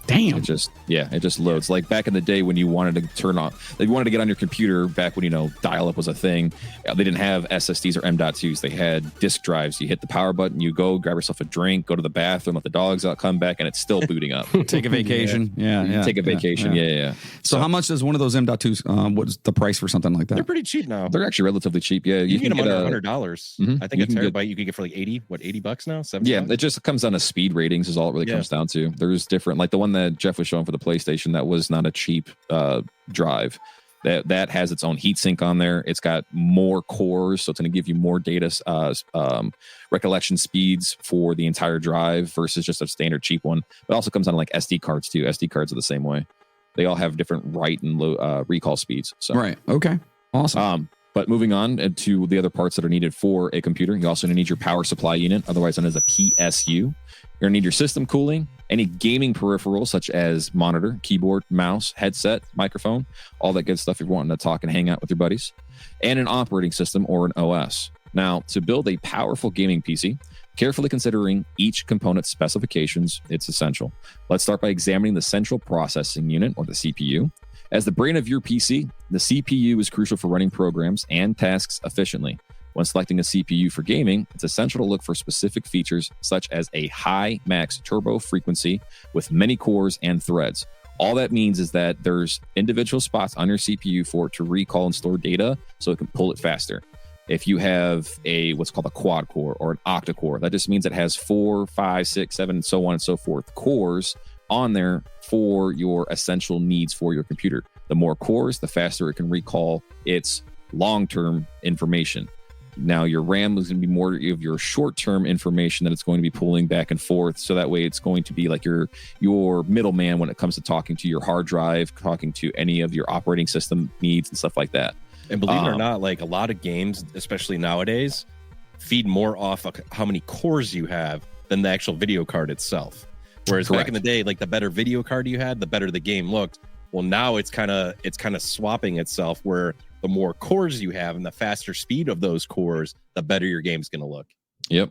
Damn. It just loads. Like back in the day when you wanted to turn on, they wanted to get on your computer back when, dial-up was a thing. They didn't have SSDs or M.2s. They had disk drives. You hit the power button, you go grab yourself a drink, go to the bathroom, let the dogs out, come back, and it's still booting up. Take a vacation. Yeah. Take a vacation. Yeah. So how much does one of those M.2s, what's the price for something like that? They're pretty cheap now. They're actually relatively cheap. Yeah. You can get them under $100. Mm-hmm. I think a terabyte you can get for like $80 bucks now? $70? Yeah, it just comes down to speed ratings is all it really comes down to. There's different, like the one that Jeff was showing for the PlayStation, that was not a cheap drive. That has its own heatsink on there. It's got more cores, so it's going to give you more data recollection speeds for the entire drive versus just a standard cheap one. But it also comes on like SD cards too. SD cards are the same way. They all have different write and recall speeds. So. Right. Okay. Awesome. But moving on to the other parts that are needed for a computer, you also need your power supply unit, otherwise known as a PSU. You're going to need your system cooling, any gaming peripherals such as monitor, keyboard, mouse, headset, microphone, all that good stuff if you're wanting to talk and hang out with your buddies, and an operating system or an OS. Now, to build a powerful gaming PC, carefully considering each component's specifications, it's essential. Let's start by examining the central processing unit, or the CPU. As the brain of your PC, the CPU is crucial for running programs and tasks efficiently. When selecting a CPU for gaming, it's essential to look for specific features such as a high max turbo frequency with many cores and threads. All that means is that there's individual spots on your CPU for it to recall and store data so it can pull it faster. If you have what's called a quad core or an octa core, that just means it has 4, 5, 6, 7, and so on and so forth cores on there for your essential needs for your computer. The more cores, the faster it can recall its long-term information. Now, your RAM is going to be more of your short-term information that it's going to be pulling back and forth. So that way it's going to be like your middleman when it comes to talking to your hard drive, talking to any of your operating system needs and stuff like that. And believe it or not, like a lot of games, especially nowadays, feed more off of how many cores you have than the actual video card itself. Whereas back in the day, like the better video card you had, the better the game looked. Well, now it's kind of swapping itself, where the more cores you have and the faster speed of those cores, the better your game's going to look. Yep.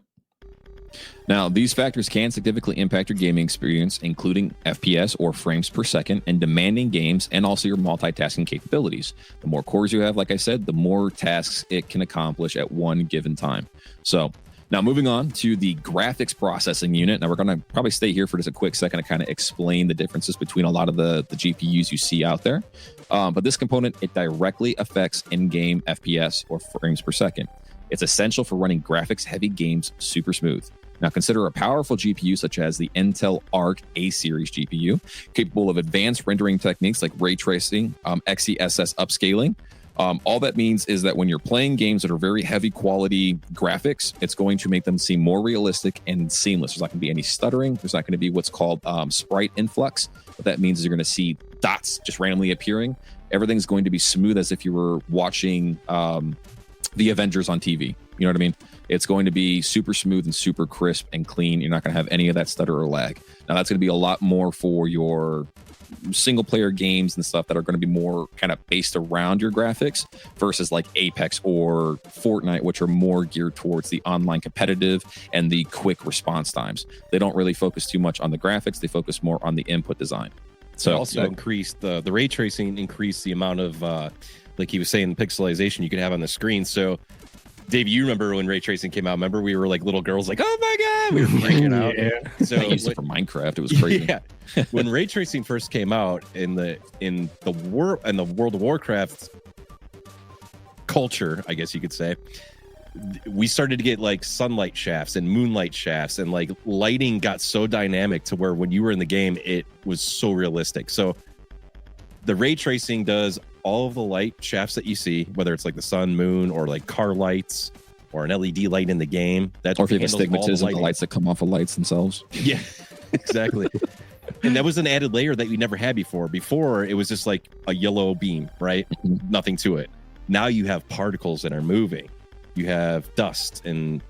Now, these factors can significantly impact your gaming experience, including FPS or frames per second, and demanding games, and also your multitasking capabilities. The more cores you have, like I said, the more tasks it can accomplish at one given time. So now moving on to the graphics processing unit. Now we're going to probably stay here for just a quick second to kind of explain the differences between a lot of the GPUs you see out there. But this component, it directly affects in-game FPS or frames per second. It's essential for running graphics-heavy games super smooth. Now consider a powerful GPU such as the Intel Arc A-series GPU, capable of advanced rendering techniques like ray tracing, XeSS upscaling. All that means is that when you're playing games that are very heavy quality graphics, it's going to make them seem more realistic and seamless. There's not going to be any stuttering. There's not going to be what's called sprite influx. What that means is you're going to see dots just randomly appearing. Everything's going to be smooth as if you were watching the Avengers on TV. You know what I mean? It's going to be super smooth and super crisp and clean. You're not going to have any of that stutter or lag. Now, that's going to be a lot more for your single player games and stuff that are going to be more kind of based around your graphics versus like Apex or Fortnite, which are more geared towards the online competitive and the quick response times. They don't really focus too much on the graphics. They focus more on the input design. So also increased the ray tracing, increased the amount of like he was saying, the pixelization you could have on the screen. So Dave, you remember when ray tracing came out? Remember we were like little girls, like, oh my god, we were freaking out. Yeah. So I used it for Minecraft. It was crazy. Yeah. When ray tracing first came out in the World of Warcraft culture, I guess you could say, we started to get like sunlight shafts and moonlight shafts, and like lighting got so dynamic to where when you were in the game, it was so realistic. So the ray tracing does all of the light shafts that you see, whether it's like the sun, moon, or like car lights or an LED light in the game. That or if you have astigmatism, the lights that come off of lights themselves. Yeah, exactly. And that was an added layer that we never had before. Before, it was just like a yellow beam, right? Mm-hmm. Nothing to it. Now you have particles that are moving. You have dust and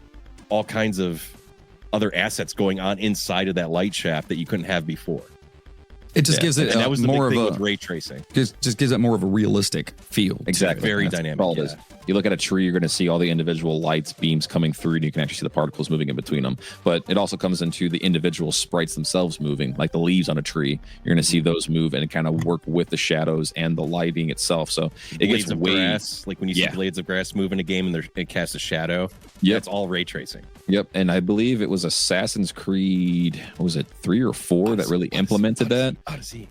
all kinds of other assets going on inside of that light shaft that you couldn't have before. It just gives it that was the more big thing of a with ray tracing. Just gives it more of a realistic feel. Exactly. Very dynamic. Yeah. You look at a tree, you're going to see all the individual lights, beams coming through, and you can actually see the particles moving in between them. But it also comes into the individual sprites themselves moving, like the leaves on a tree. You're going to see those move and kind of work with the shadows and the lighting itself. So it blades gets of grass, like when you see blades of grass move in a game and it casts a shadow. Yeah, that's all ray tracing. Yep, and I believe it was Assassin's Creed. What was it, 3 or 4 that really implemented that? Odyssey.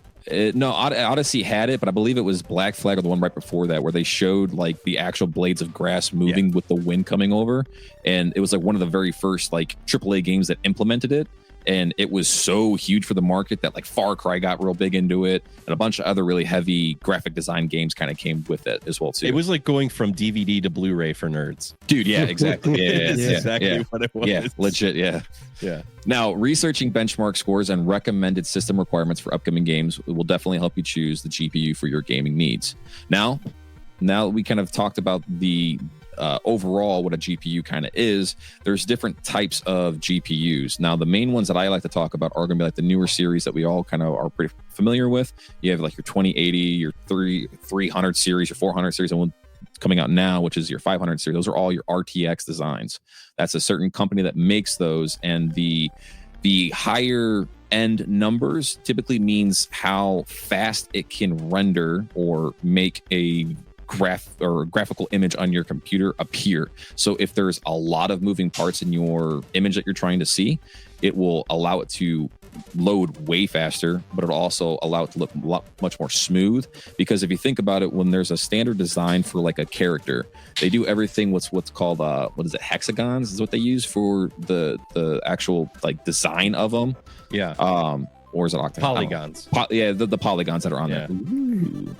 No, Odyssey had it, but I believe it was Black Flag or the one right before that, where they showed like the actual blades of grass moving with the wind coming over, and it was like one of the very first like AAA games that implemented it, and it was so huge for the market that like Far Cry got real big into it, and a bunch of other really heavy graphic design games kind of came with it as well too. It was like going from DVD to Blu-ray for nerds, dude. Yeah, exactly. Yeah, exactly what it was. Yeah, legit. Yeah. Now, researching benchmark scores and recommended system requirements for upcoming games will definitely help you choose the GPU for your gaming needs. Now we kind of talked about the overall what a GPU kind of is. There's different types of GPUs. Now, the main ones that I like to talk about are going to be like the newer series that we all kind of are pretty familiar with. You have like your 2080, your 300 series, your 400 series, and one coming out now, which is your 500 series. Those are all your RTX designs. That's a certain company that makes those, and the higher end numbers typically means how fast it can render or make a graphical image on your computer appear. So if there's a lot of moving parts in your image that you're trying to see, it will allow it to load way faster, but it'll also allow it to look much more smooth. Because if you think about it, when there's a standard design for like a character, they do everything what's called hexagons is what they use for the actual like design of them. Yeah. Or is it octagons? Polygons. The polygons that are on there. Ooh.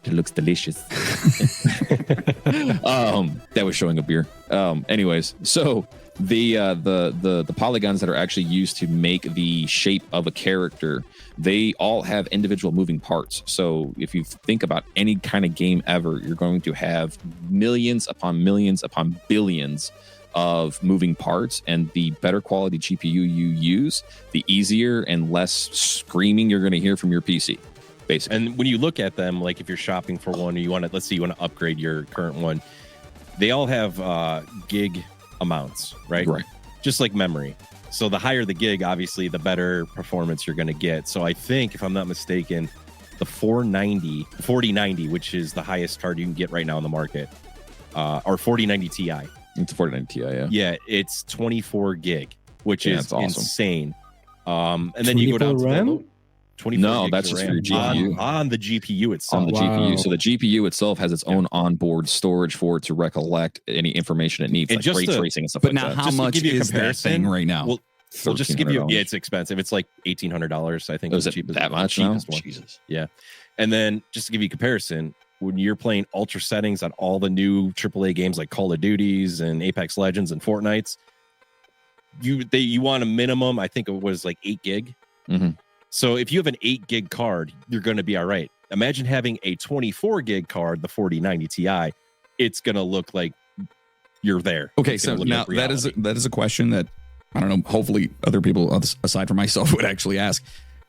It looks delicious. That was showing a beer. Anyways, so the polygons that are actually used to make the shape of a character, they all have individual moving parts. So if you think about any kind of game ever, you're going to have millions upon billions of moving parts, and the better quality GPU you use, the easier and less screaming you're going to hear from your PC. Basically. And when you look at them, like if you're shopping for one, or you want to upgrade your current one, they all have gig amounts, right? Right. just like memory. So the higher the gig, obviously, the better performance you're going to get. So I think, if I'm not mistaken, the 4090, which is the highest card you can get right now in the market, or 4090 Ti. It's 4090 Ti, yeah. Yeah, it's 24 gig, which is awesome. Insane. And then you go down to RAM? 24 no, that's just for your GPU. On the GPU itself. On the GPU. So the GPU itself has its own onboard storage for it to recollect any information it needs, like ray tracing and stuff like that. But now, how much is that thing right now? Well, just to give you, it's expensive. It's like $1,800, I think. Is it that much now? Jesus. Yeah. And then just to give you a comparison, when you're playing ultra settings on all the new AAA games like Call of Duties and Apex Legends and Fortnites, you want a minimum, I think it was like 8 gig. Mm-hmm. So if you have an 8 gig card, you're going to be all right. Imagine having a 24 gig card, the 4090 Ti. It's going to look like you're there. Okay, so now that is a question that, I don't know, hopefully other people aside from myself would actually ask.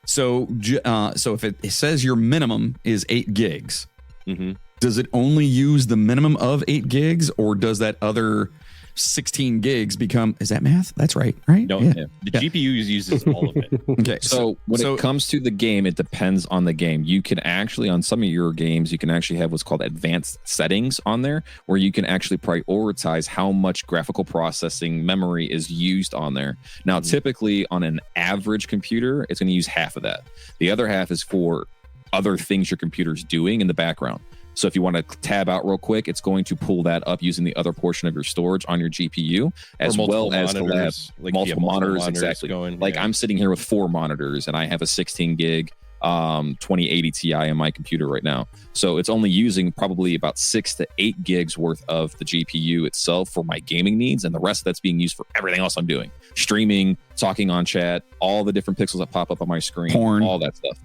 So if it says your minimum is 8 gigs, mm-hmm. does it only use the minimum of 8 gigs, or does that other 16 gigs become, is that math? That's right? No, yeah. The GPU uses all of it. Okay. So when it comes to the game, it depends on the game. You can actually, on some of your games, you can actually have what's called advanced settings on there, where you can actually prioritize how much graphical processing memory is used on there. Now, typically on an average computer, it's going to use half of that. The other half is for other things your computer's doing in the background. So if you want to tab out real quick, it's going to pull that up using the other portion of your storage on your GPU, as well as the lab, like multiple monitors exactly. I'm sitting here with 4 monitors, and I have a 16 gig 2080 Ti in my computer right now. So it's only using probably about 6 to 8 gigs worth of the GPU itself for my gaming needs, and the rest of that's being used for everything else I'm doing: streaming, talking on chat, all the different pixels that pop up on my screen, porn, all that stuff.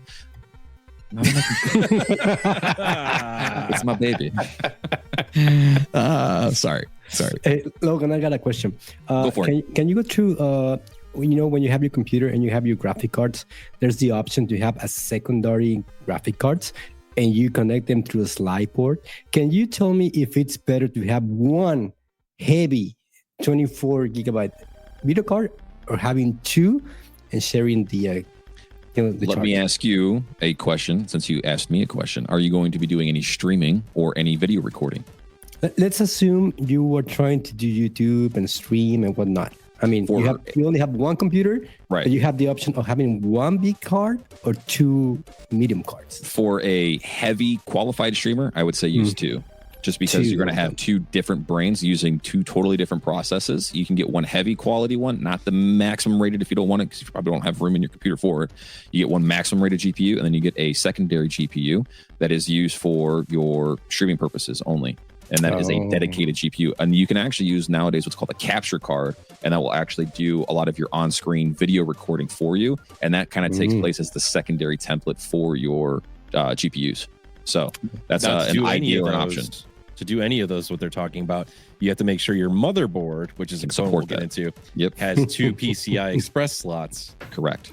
It's my baby. Sorry. Hey, Logan, I got a question. Go for it. Can you go through, when you have your computer and you have your graphic cards, there's the option to have a secondary graphic cards, and you connect them through a slide port. Can you tell me if it's better to have one heavy 24 gigabyte video card, or having 2 and sharing the Let me ask you a question, since you asked me a question. Are you going to be doing any streaming or any video recording? Let's assume you were trying to do YouTube and stream and whatnot. I mean, you only have one computer, right? But you have the option of having one big card or 2 medium cards. For a heavy qualified streamer, I would say use 2. Just because you're going to have 2 different brains using 2 totally different processes. You can get one heavy quality one, not the maximum rated if you don't want it, because you probably don't have room in your computer for it. You get one maximum rated GPU, and then you get a secondary GPU that is used for your streaming purposes only. And that is a dedicated GPU. And you can actually use nowadays what's called a capture card, and that will actually do a lot of your on-screen video recording for you. And that kind of takes place as the secondary template for your GPUs. So that's an idea or an option. To do any of those, what they're talking about, you have to make sure your motherboard, which is a component we'll get into, has 2 PCI Express slots. Correct.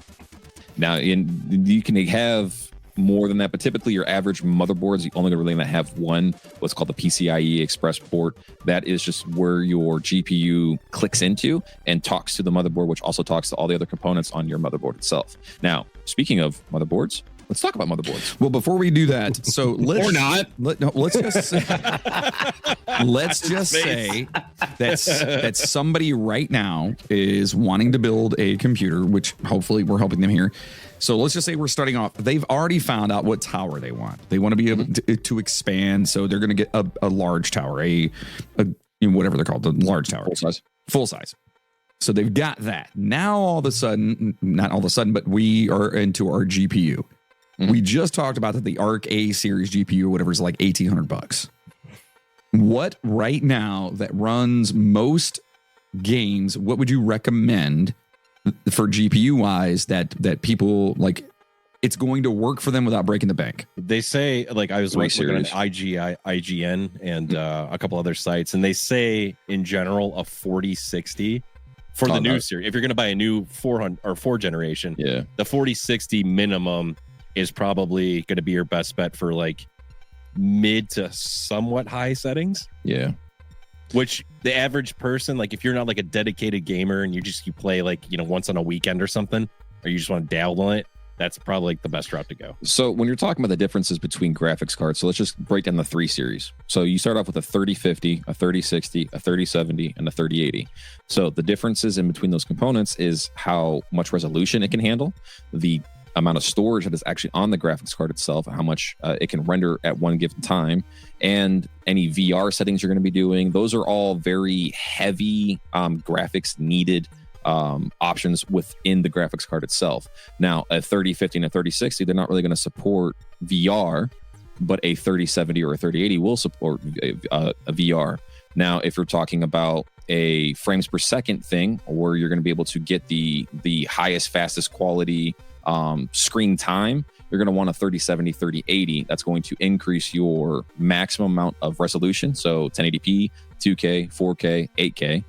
Now, you can have more than that, but typically your average motherboards, you only really going to have one, what's called the PCIe Express port. That is just where your GPU clicks into and talks to the motherboard, which also talks to all the other components on your motherboard itself. Now, speaking of motherboards, let's talk about motherboards. Well, before we do that, so let's just say that somebody right now is wanting to build a computer, which hopefully we're helping them here. So let's just say we're starting off. They've already found out what tower they want. They want to be able to expand, so they're going to get a large tower, a whatever they're called, the large tower, full size. So they've got that. Now all of a sudden, not all of a sudden, but we are into our GPU. Mm-hmm. We just talked about that the Arc A series GPU or whatever is like $1,800. What right now that runs most games, what would you recommend for GPU wise that people like it's going to work for them without breaking the bank? They say, like, I was looking at IGN and a couple other sites, and they say in general a 4060 for the new series. If you're going to buy a new 400 or 4 generation, the 4060 minimum is probably going to be your best bet for like mid to somewhat high settings. Yeah. Which the average person, like if you're not like a dedicated gamer and you play like, once on a weekend or something, or you just want to dabble on it, that's probably like the best route to go. So when you're talking about the differences between graphics cards, so let's just break down the 3 series. So you start off with a 3050, a 3060, a 3070, and a 3080. So the differences in between those components is how much resolution it can handle, the amount of storage that is actually on the graphics card itself, how much it can render at one given time, and any VR settings you're going to be doing. Those are all very heavy graphics needed options within the graphics card itself. Now, a 3050 and a 3060, they're not really going to support VR, but a 3070 or a 3080 will support a VR. Now, if you're talking about a frames per second thing, where you're going to be able to get the highest, fastest quality screen time, you're going to want a 3070, 3080. That's going to increase your maximum amount of resolution. So 1080p, 2K, 4K, 8K.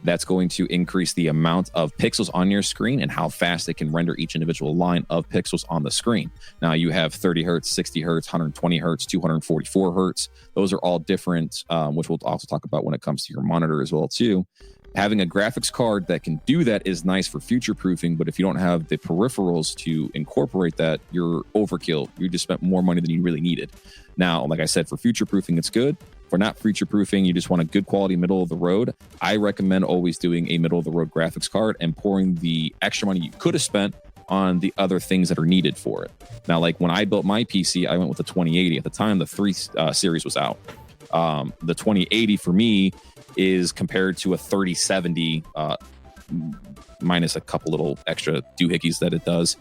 That's going to increase the amount of pixels on your screen and how fast it can render each individual line of pixels on the screen. Now you have 30 hertz, 60 hertz, 120 hertz, 244 hertz. Those are all different, which we'll also talk about when it comes to your monitor as well too. Having a graphics card that can do that is nice for future proofing, but if you don't have the peripherals to incorporate that, you're overkill. You just spent more money than you really needed. Now, like I said, for future proofing, it's good. For not future proofing, you just want a good quality middle of the road. I recommend always doing a middle of the road graphics card and pouring the extra money you could have spent on the other things that are needed for it. Now, like when I built my PC, I went with the 2080. At the time, the 3 series was out. The 2080 for me is compared to a 3070 minus a couple little extra doohickeys that it does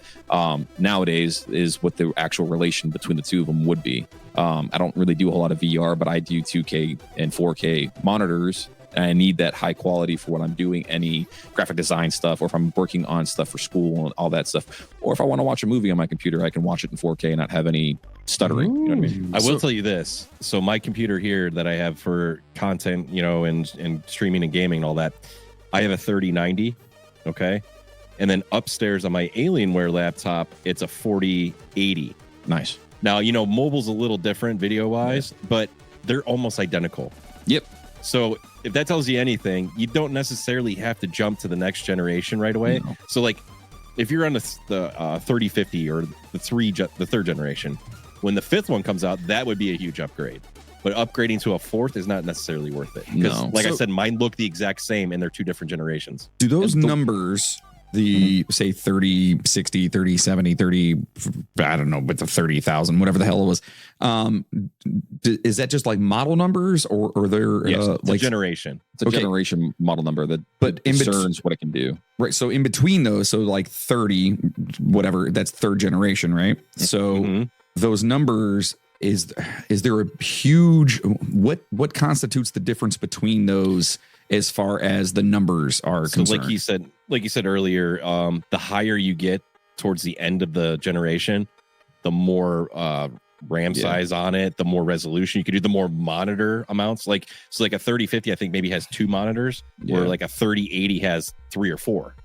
nowadays is what the actual relation between the two of them would be. I don't really do a whole lot of VR, but I do 2K and 4K monitors, and I need that high quality for what I'm doing, any graphic design stuff, or if I'm working on stuff for school and all that stuff, or if I want to watch a movie on my computer, I can watch it in 4K and not have any stuttering. You know what I mean? I will tell you this. So my computer here that I have for content, and streaming and gaming and all that, I have a 3090. Okay. And then upstairs on my Alienware laptop, it's a 4080. Nice. Now, mobile's a little different video wise, but they're almost identical. Yep. So if that tells you anything, you don't necessarily have to jump to the next generation right away. No. So like if you're on the 3050 or the third generation, when the 5th one comes out, that would be a huge upgrade. But upgrading to a 4th is not necessarily worth it. Because I said, mine look the exact same and they're 2 different generations. Do those numbers, say 30, 60, 30, 70, 30, I don't know, but the 30,000, whatever the hell it was. Is that just like model numbers or they're like generation? It's a generation model number that discerns what it can do. Right. So in between those, so like 30, whatever, that's 3rd generation, right? So those numbers, is there a huge, what constitutes the difference between those as far as the numbers are concerned? Like you said earlier, the higher you get towards the end of the generation, the more RAM size on it, the more resolution you can do, the more monitor amounts. Like a 3050, I think maybe has 2 monitors, where like a 3080 has 3 or 4.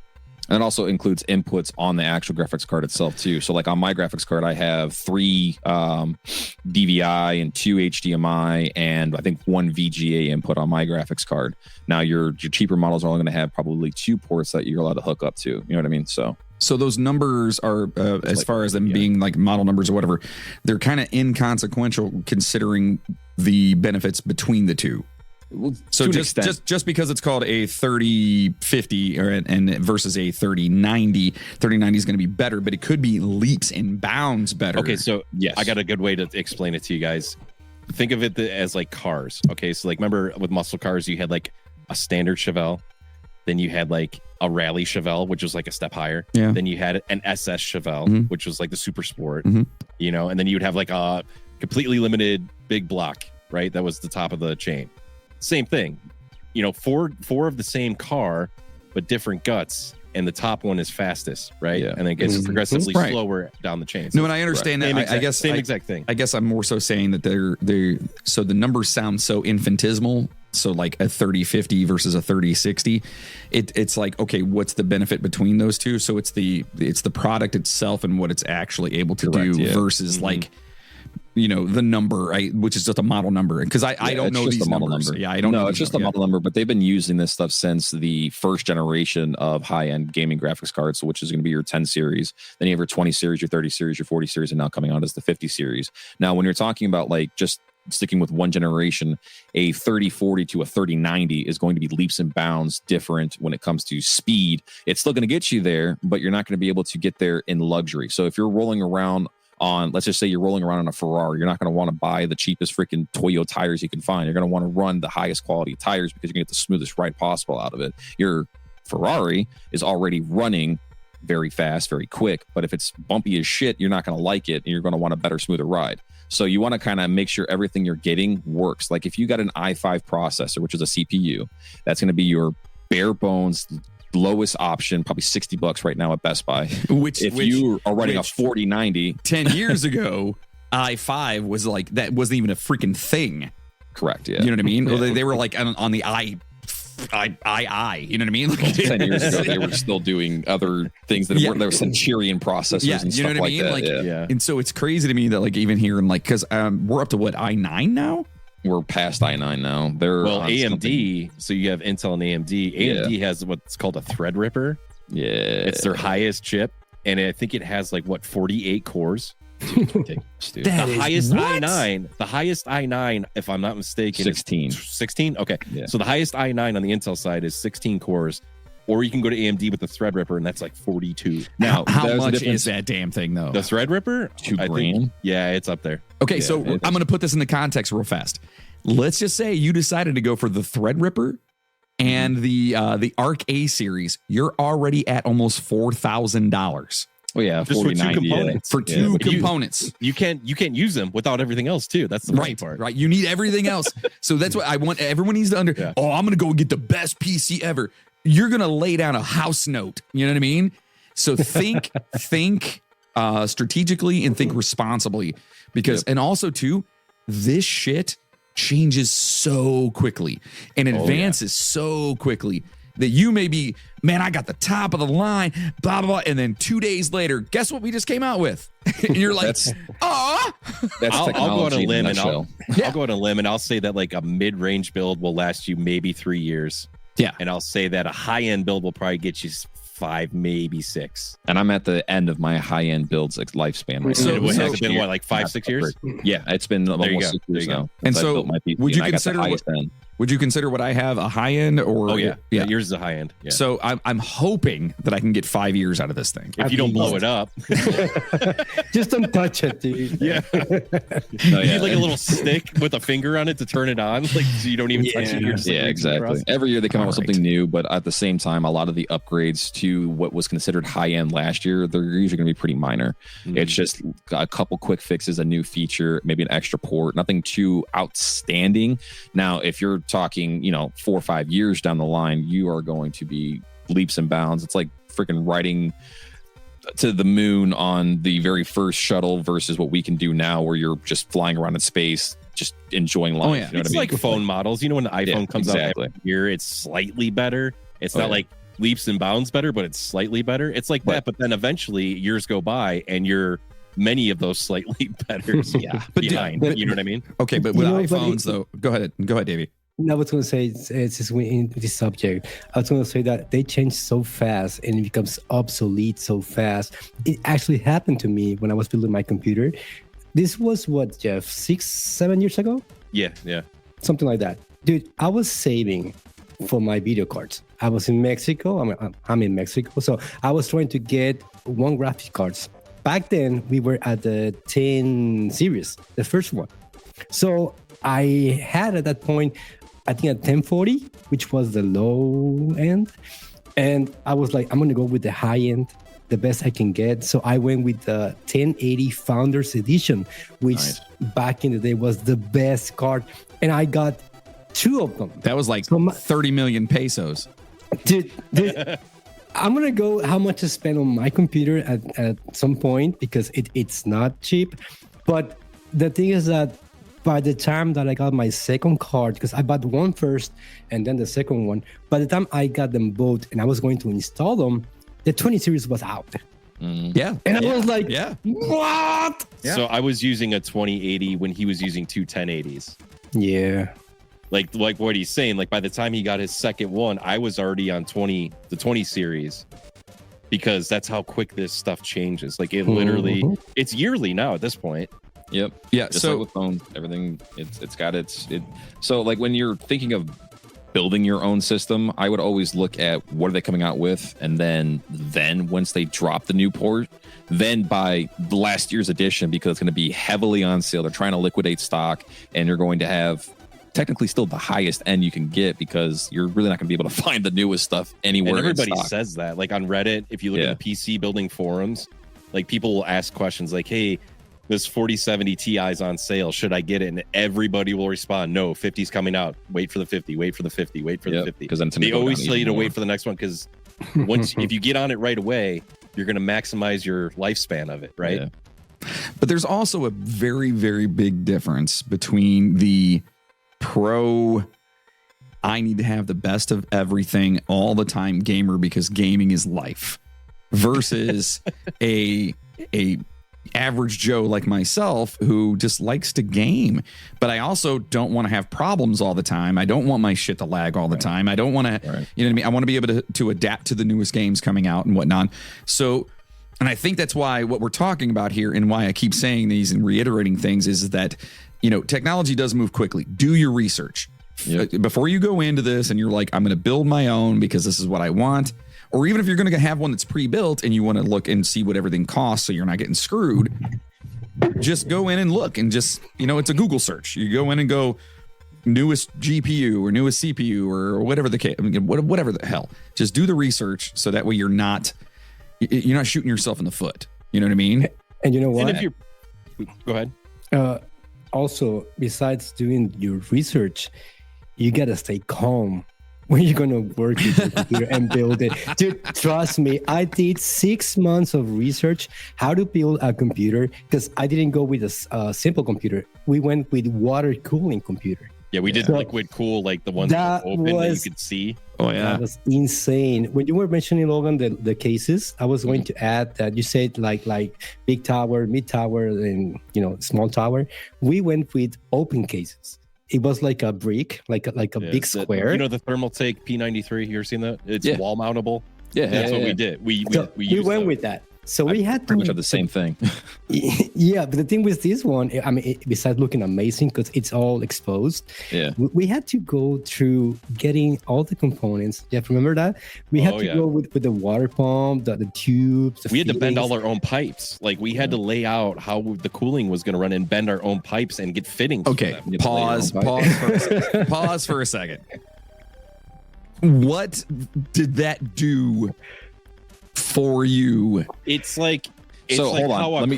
And it also includes inputs on the actual graphics card itself too. So like on my graphics card, I have 3 DVI and 2 HDMI and I think 1 VGA input on my graphics card. Now your cheaper models are only going to have probably 2 ports that you're allowed to hook up to. You know what I mean? So those numbers are, as far as them being like model numbers or whatever, they're kind of inconsequential considering the benefits between the two. So just because it's called a 3050 and versus a 3090, 3090 is going to be better, but it could be leaps and bounds better. Okay, so yes, I got a good way to explain it to you guys. Think of it as like cars. Okay, so like remember with muscle cars, you had like a standard Chevelle, then you had like a rally Chevelle, which was like a step higher. Yeah. Then you had an SS Chevelle, which was like the super sport. And then you would have like a completely limited big block, right? That was the top of the chain. Same thing, 4 of the same car, but different guts, and the top one is fastest, right? Yeah. And then it gets progressively slower down the chain. No, and I understand that. I guess same exact thing. I guess I'm more so saying that they're so the numbers sound so infinitesimal. So like a 3050 versus a 3060, it's like, okay, what's the benefit between those two? So it's the product itself and what it's actually able to do versus like the number, which is just a model number, because I don't know these numbers. Number. Yeah, I don't know. No, it's just a model number, but they've been using this stuff since the first generation of high-end gaming graphics cards, which is going to be your 10 series. Then you have your 20 series, your 30 series, your 40 series, and now coming out as the 50 series. Now, when you're talking about like just sticking with one generation, a 3040 to a 3090 is going to be leaps and bounds different when it comes to speed. It's still going to get you there, but you're not going to be able to get there in luxury. So if you're rolling around on, let's just say you're rolling around on a Ferrari, you're not going to want to buy the cheapest freaking Toyo tires you can find. You're going to want to run the highest quality tires because you're going to get the smoothest ride possible out of it. Your Ferrari is already running very fast, very quick, but if it's bumpy as shit, you're not going to like it, and you're going to want a better, smoother ride. So you want to kind of make sure everything you're getting works. Like if you got an i5 processor, which is a CPU, that's going to be your bare bones lowest option, probably $60 right now at Best Buy. Which you are running a 4090, 10 years ago, i5 was like, that wasn't even a freaking thing. Correct. Yeah. You know what I mean? Yeah. They were like on the I, you know what I mean? Like 10 years ago, they were still doing other things that weren't their Centurion processors and stuff like that. Like, and so it's crazy to me that like even here and like, because we're up to what, i9 now? We're past i9 now. They're AMD. Something. So you have Intel and AMD. AMD has what's called a Threadripper. Yeah, it's their highest chip, and I think it has like 48 cores. The highest i9, if I'm not mistaken, 16. Okay, so the highest i9 on the Intel side is 16 cores. Or you can go to AMD with the Threadripper, and that's like 42. Now, how much is that damn thing, though? The Threadripper? $2,000. Yeah, it's up there. Okay, so I'm going to put this into context real fast. Let's just say you decided to go for the Threadripper and the Arc A series. You're already at almost $4,000. Oh yeah, just for two components. For two components, you can't use them without everything else too. That's the right part. Right, you need everything else. So that's what I want. Everyone needs to Oh, I'm going to go and get the best PC ever. You're going to lay down a house note. You know what I mean? So think strategically and think responsibly, because and also too, this shit changes so quickly and advances so quickly that you may be, man, I got the top of the line, blah, blah, blah. And then 2 days later, guess what we just came out with? And you're like, I'll go on a limb and I'll go on a limb and I'll say that like a mid-range build will last you maybe 3 years. Yeah. And I'll say that a high-end build will probably get you 5, maybe 6. And I'm at the end of my high-end build's lifespan right now. So it has been what, like 5-6 years? Yeah, it's been almost 6 years now. And so would you consider what I have a high end or? Oh yeah. Yours is a high end. Yeah. So I'm hoping that I can get 5 years out of this thing. If you don't blow it up. Just don't touch it, dude. Yeah. You need like a little stick with a finger on it to turn it on, like so you don't even touch it. Yeah, exactly. Every year they come out with something new, but at the same time, a lot of the upgrades to what was considered high end last year, they're usually going to be pretty minor. It's just a couple quick fixes, a new feature, maybe an extra port, nothing too outstanding. Now, if you're talking 4 or 5 years down the line, you are going to be leaps and bounds. It's like freaking riding to the moon on the very first shuttle versus what we can do now, where you're just flying around in space, just enjoying life. Oh, yeah. You know it's like phone models. When the iPhone comes out every year, it's slightly better. It's not like leaps and bounds better, but it's slightly better. It's like that, but then eventually years go by and you're many of those slightly better behind. You know what I mean? Okay, but with iPhones though, go ahead, Davey. I was going to say, it's in this subject, I was going to say that they change so fast and it becomes obsolete so fast. It actually happened to me when I was building my computer. This was what, Jeff, 6-7 years ago? Yeah. Something like that. Dude, I was saving for my video cards. I was in Mexico. I'm in Mexico. So I was trying to get one graphic cards. Back then, we were at the 10 series, the first one. So I had at that point, I think a 1040, which was the low end. And I was like, I'm going to go with the high end, the best I can get. So I went with the 1080 Founders Edition, which back in the day was the best card. And I got 2 of them. That was like 30 million pesos. Dude, I'm going to go how much I spent on my computer at some point, because it's not cheap. But the thing is that by the time that I got my second card, because I bought one first and then the second one, by the time I got them both and I was going to install them, the 20 series was out. Yeah. And I was like, what? Yeah. So I was using a 2080 when he was using two 1080s. Yeah. Like what he's saying, like by the time he got his second one, I was already on the 20 series, because that's how quick this stuff changes. Like it literally, it's yearly now at this point. Yep. Yeah. Just so like with phones, everything it's got so like when you're thinking of building your own system, I would always look at what are they coming out with, and then once they drop the new port, then buy last year's edition, because it's going to be heavily on sale. They're trying to liquidate stock, and you're going to have technically still the highest end you can get, because you're really not going to be able to find the newest stuff anywhere. And everybody says that, like on Reddit, if you look at the PC building forums, like people will ask questions like, hey, this 4070 Ti is on sale, should I get it? And everybody will respond, no, 50's coming out, wait for the 50, wait for the 50, wait for the 50, because they always tell you to wait for the next one, because once if you get on it right away, you're going to maximize your lifespan of it, right? But there's also a very, very big difference between the pro I need to have the best of everything all the time gamer, because gaming is life, versus a average Joe like myself who just likes to game, but I also don't want to have problems all the time. I don't want my shit to lag all the time. I don't want to, you know what I mean? I want to be able to adapt to the newest games coming out and whatnot. So, and I think that's why what we're talking about here, and why I keep saying these and reiterating things, is that, you know, technology does move quickly. Do your research before you go into this and you're like, I'm going to build my own because this is what I want. Or even if you're going to have one that's pre-built and you want to look and see what everything costs so you're not getting screwed, just go in and look, and just, you know, it's a Google search. You go in and go newest GPU or newest CPU or whatever the case, whatever the hell. Just do the research, so that way you're not shooting yourself in the foot. You know what I mean? And you know what? And if go ahead. Also, besides doing your research, you got to stay calm when you're going to work with your computer and build it. Dude, trust me, I did 6 months of research how to build a computer, because I didn't go with a simple computer. We went with water cooling computer. Yeah, we did liquid cool, like the ones that were open that you could see. Oh, yeah. That was insane. When you were mentioning, Logan, the cases, I was going to add that you said like big tower, mid tower, and, you know, small tower. We went with open cases. It was like a brick, like a big square. You know the Thermaltake P93? You ever seen that? It's wall mountable. Yeah, that's what we did. We went with that. So we had pretty much have the same thing. Yeah, but the thing with this one, I mean, besides looking amazing because it's all exposed, we had to go through getting all the components. You have to remember that? We had to go with the water pump, the tubes. We had to bend all our own pipes. Like we had to lay out how the cooling was going to run and bend our own pipes and get fittings. Okay, pause for a second. What did that do for you? It's like how a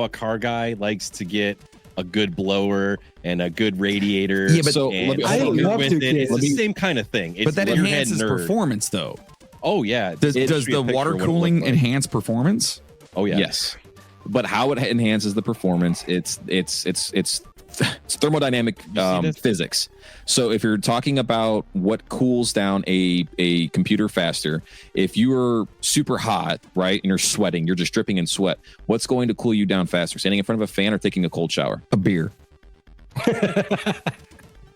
car guy likes to get a good blower and a good radiator. Yeah, but it's the same kind of thing. But that enhances performance, though. Oh yeah. Does the water cooling enhance performance? Oh yeah. Yes. But how it enhances the performance, it's thermodynamic physics. So if you're talking about what cools down a computer faster, if you're super hot, right, and you're sweating, you're just dripping in sweat, what's going to cool you down faster? Standing in front of a fan or taking a cold shower? A beer.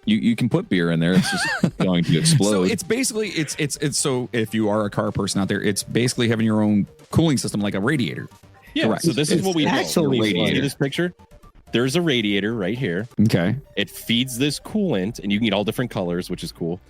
You can put beer in there. It's just going to explode. So it's basically it's so if you are a car person out there, it's basically having your own cooling system like a radiator. Yeah. Correct. So this is what we actually see this picture. There's a radiator right here. Okay. It feeds this coolant, and you can get all different colors, which is cool.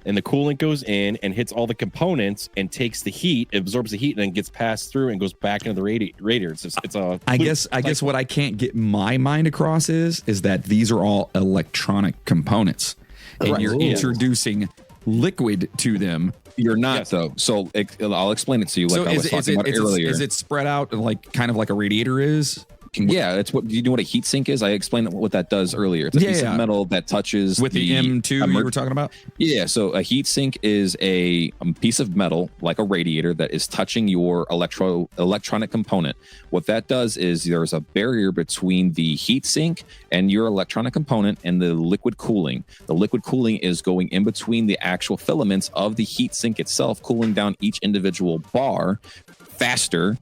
And the coolant goes in and hits all the components and takes the heat, absorbs the heat, and then gets passed through and goes back into the radiator. It's a. I guess what I can't get my mind across is that these are all electronic components, and you're introducing liquid to them. You're not though. So I'll explain it to you. Like I was talking about earlier. Is it spread out like kind of like a radiator is? Yeah, it's what you know what a heat sink is. I explained what that does earlier. It's a piece of metal that touches with the M2 you were talking about. Yeah, so a heat sink is a piece of metal like a radiator that is touching your electronic component. What that does is there's a barrier between the heat sink and your electronic component and the liquid cooling. The liquid cooling is going in between the actual filaments of the heat sink itself, cooling down each individual bar faster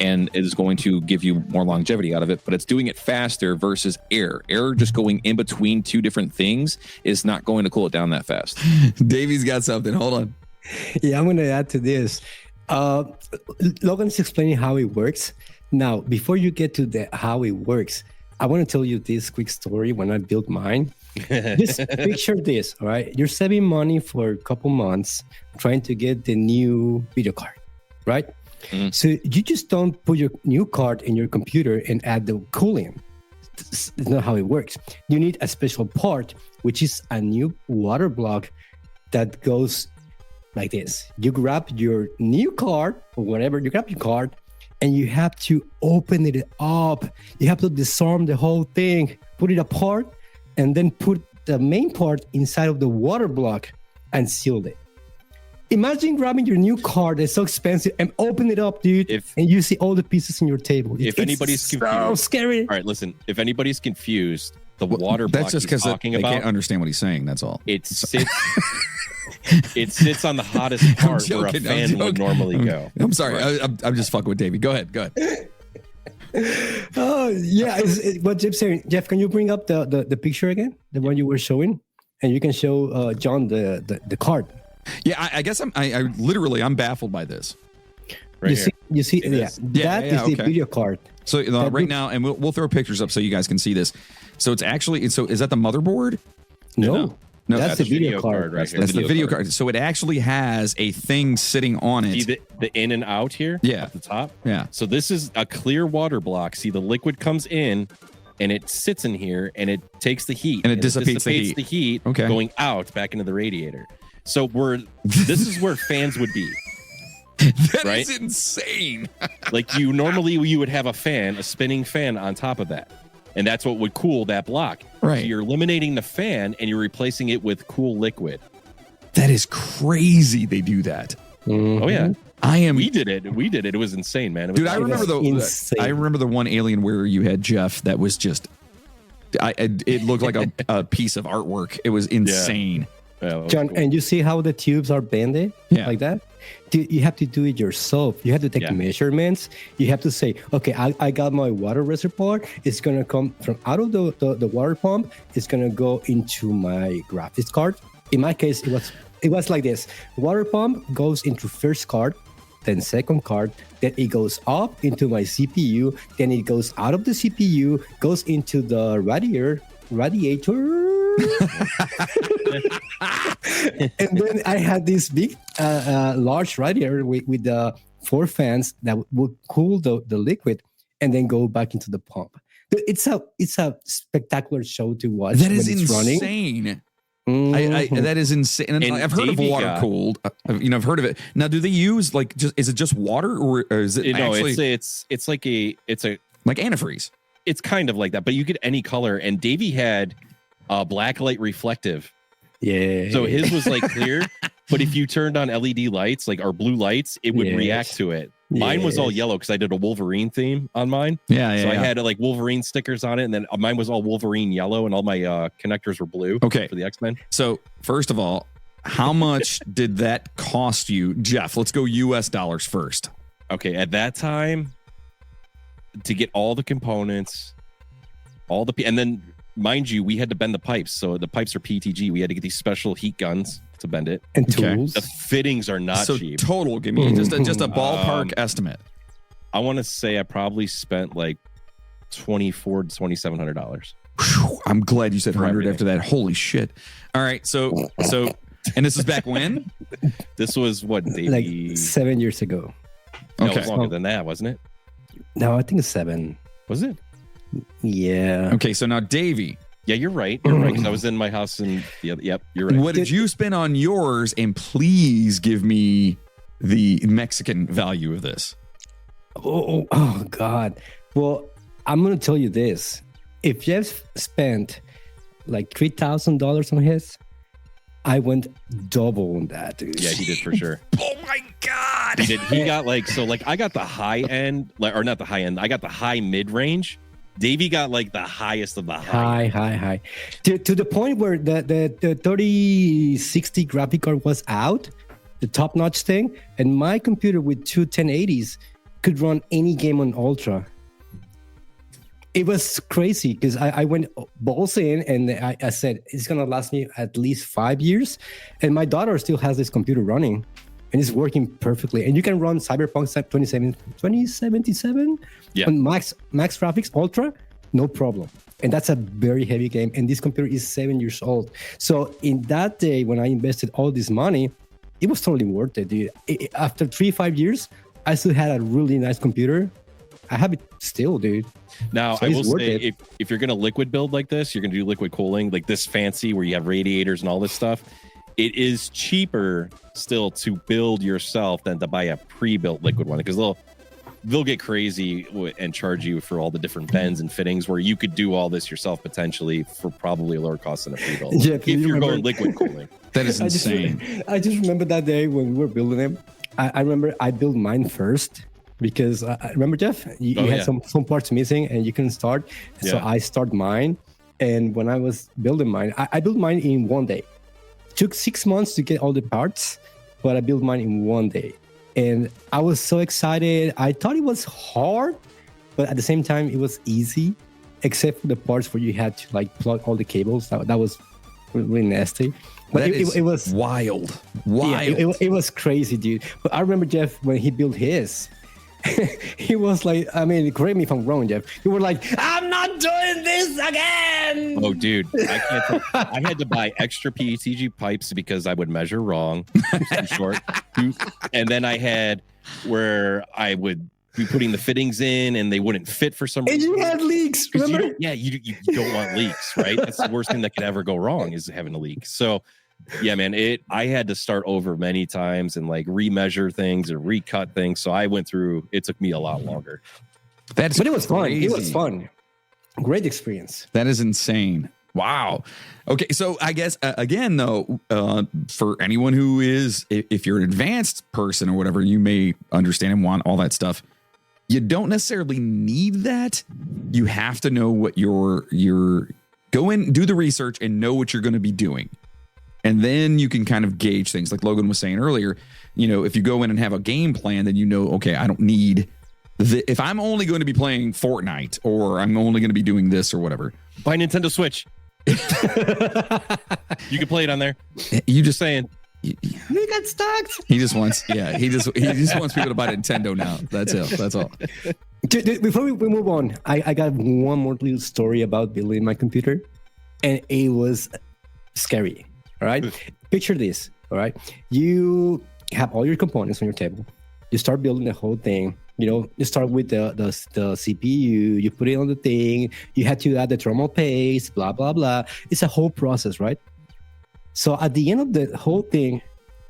and it is going to give you more longevity out of it, but it's doing it faster versus air. Air just going in between two different things is not going to cool it down that fast. Davey's got something. Hold on. Yeah, I'm going to add to this. Logan's explaining how it works. Now, before you get to how it works, I want to tell you this quick story when I built mine. Just picture this, all right? You're saving money for a couple months trying to get the new video card, right? So you just don't put your new card in your computer and add the cooling. It's not how it works. You need a special part, which is a new water block that goes like this. You grab your new card or whatever, you grab your card and you have to open it up. You have to disarm the whole thing, put it apart, and then put the main part inside of the water block and seal it. Imagine grabbing your new card that's so expensive and open it up, dude, and you see all the pieces in your table. If anybody's confused, so scary. All right, listen. If anybody's confused, the water block that's just he's talking about, they can't understand what he's saying. That's all. It sits. It sits on the hottest part where a fan would normally go. I'm sorry. Right. I'm just fucking with Davey. Go ahead. Oh yeah, what Jeff's saying. Jeff, can you bring up the picture again, the one you were showing, and you can show John the card. Yeah, I guess I'm baffled by this. Right you see, that is the video card. So right now, and we'll throw pictures up so you guys can see this. So it's actually, is that the motherboard? No, that's the video card. Right here. That's the video card. So it actually has a thing sitting on it. See the in and out here? Yeah. At the top? Yeah. So this is a clear water block. See, the liquid comes in and it sits in here and it takes the heat. And it dissipates the heat going out back into the radiator. So this is where fans would be. That right? is insane. Like you would have a spinning fan on top of that. And that's what would cool that block. Right. So you're eliminating the fan and you're replacing it with cool liquid. That is crazy. They do that. Mm-hmm. Oh yeah. We did it. It was insane, man. Dude, I remember the one Alienware you had, Jeff, that was just it looked like a piece of artwork. It was insane. Yeah, John, cool. and you see how the tubes are bended like that? You have to do it yourself. You have to take measurements. You have to say, okay, I got my water reservoir. It's going to come from out of the water pump. It's going to go into my graphics card. In my case, it was like this. Water pump goes into first card, then second card, then it goes up into my CPU, then it goes out of the CPU, goes into the radiator. And then I had this big, large radiator with the 4 fans that would cool the liquid and then go back into the pump. It's a spectacular show to watch. That is insane. Mm-hmm. That is insane. And I've heard of water cooled. I've heard of it. Now, do they use is it just water or is it? No, it's like like antifreeze. It's kind of like that, but you get any color. And Davey had black light reflective. Yeah. So his was like clear, but if you turned on LED lights, like our blue lights, it would react to it. Mine was all yellow because I did a Wolverine theme on mine. Yeah. So I had like Wolverine stickers on it, and then mine was all Wolverine yellow, and all my connectors were blue. Okay. For the X-Men. So first of all, how much did that cost you, Jeff? Let's go US dollars first. Okay, at that time, to get all the components, and then mind you, we had to bend the pipes. So the pipes are PTG. We had to get these special heat guns to bend it. And tools. The fittings are not cheap. Total, give me just a ballpark estimate. I want to say I probably spent like $2,400 to $2,700. I'm glad you said 100 after that. Holy shit. All right. So, and this is back when? This was what, Davey? Like 7 years ago. No, it was longer than that, wasn't it? No, I think it's 7. Was it? Yeah. Okay, so now Davey. Yeah, you're right. You're right. Because I was in my house and yep, you're right. What did you spend on yours? And please give me the Mexican value of this. Oh God. Well, I'm gonna tell you this. If Jeff spent like $3,000 on his, I went double on that, dude. Yeah, he did for sure. Oh my God. He did. He got like, so like I got the high end, or not the high end. I got the high mid range. Davey got like the highest of the high. To the point where the 3060 graphic card was out, the top notch thing, and my computer with two 1080s could run any game on Ultra. It was crazy because I went balls in, and I said it's gonna last me at least 5 years, and my daughter still has this computer running, and it's working perfectly. And you can run Cyberpunk 2077 on max graphics Ultra, no problem. And that's a very heavy game, and this computer is 7 years old. So in that day when I invested all this money, it was totally worth it, dude. After 3-5 years, I still had a really nice computer. I have it still, dude. Now, so I will say, if you're going to liquid build like this, you're going to do liquid cooling, like this fancy where you have radiators and all this stuff. It is cheaper still to build yourself than to buy a pre-built liquid one, because they'll get crazy and charge you for all the different bends and fittings where you could do all this yourself potentially for probably a lower cost than a pre-built. Yeah, if you're going liquid cooling. That is insane. I just remember that day when we were building it. I remember I built mine first. Because remember, Jeff, you had some parts missing and you couldn't start. So I started mine. And when I was building mine, I built mine in 1 day. It took 6 months to get all the parts, but I built mine in 1 day. And I was so excited. I thought it was hard, but at the same time, it was easy, except for the parts where you had to like plug all the cables. That was really nasty. But it was wild. Yeah, it was crazy, dude. But I remember Jeff when he built his. He was like, I mean, correct me if I'm wrong, Jeff. You were like, I'm not doing this again. Oh, dude, I can't. I had to buy extra PETG pipes because I would measure wrong. Too short. And then I had where I would be putting the fittings in and they wouldn't fit for some reason. And you had leaks, remember? You don't want leaks, right? That's the worst thing that could ever go wrong is having a leak. So yeah, man, I had to start over many times and like remeasure things and recut things. So I went through, it took me a lot longer. But it was fun. It was fun. Great experience. That is insane. Wow. Okay. So I guess, again, though, for anyone who is, if you're an advanced person or whatever, you may understand and want all that stuff. You don't necessarily need that. You have to know what you're go in, do the research and know what you're going to be doing. And then you can kind of gauge things like Logan was saying earlier. You know, if you go in and have a game plan, then you know, okay, I don't need if I'm only going to be playing Fortnite or I'm only going to be doing this or whatever. Buy Nintendo Switch. You can play it on there. You just saying. We got stocks. He just wants people to buy Nintendo now. That's it. That's all. Before we move on, I got one more little story about building my computer, and it was scary. All right. Picture this. All right. You have all your components on your table. You start building the whole thing. You know, you start with the CPU. You put it on the thing. You had to add the thermal paste. Blah blah blah. It's a whole process, right? So at the end of the whole thing,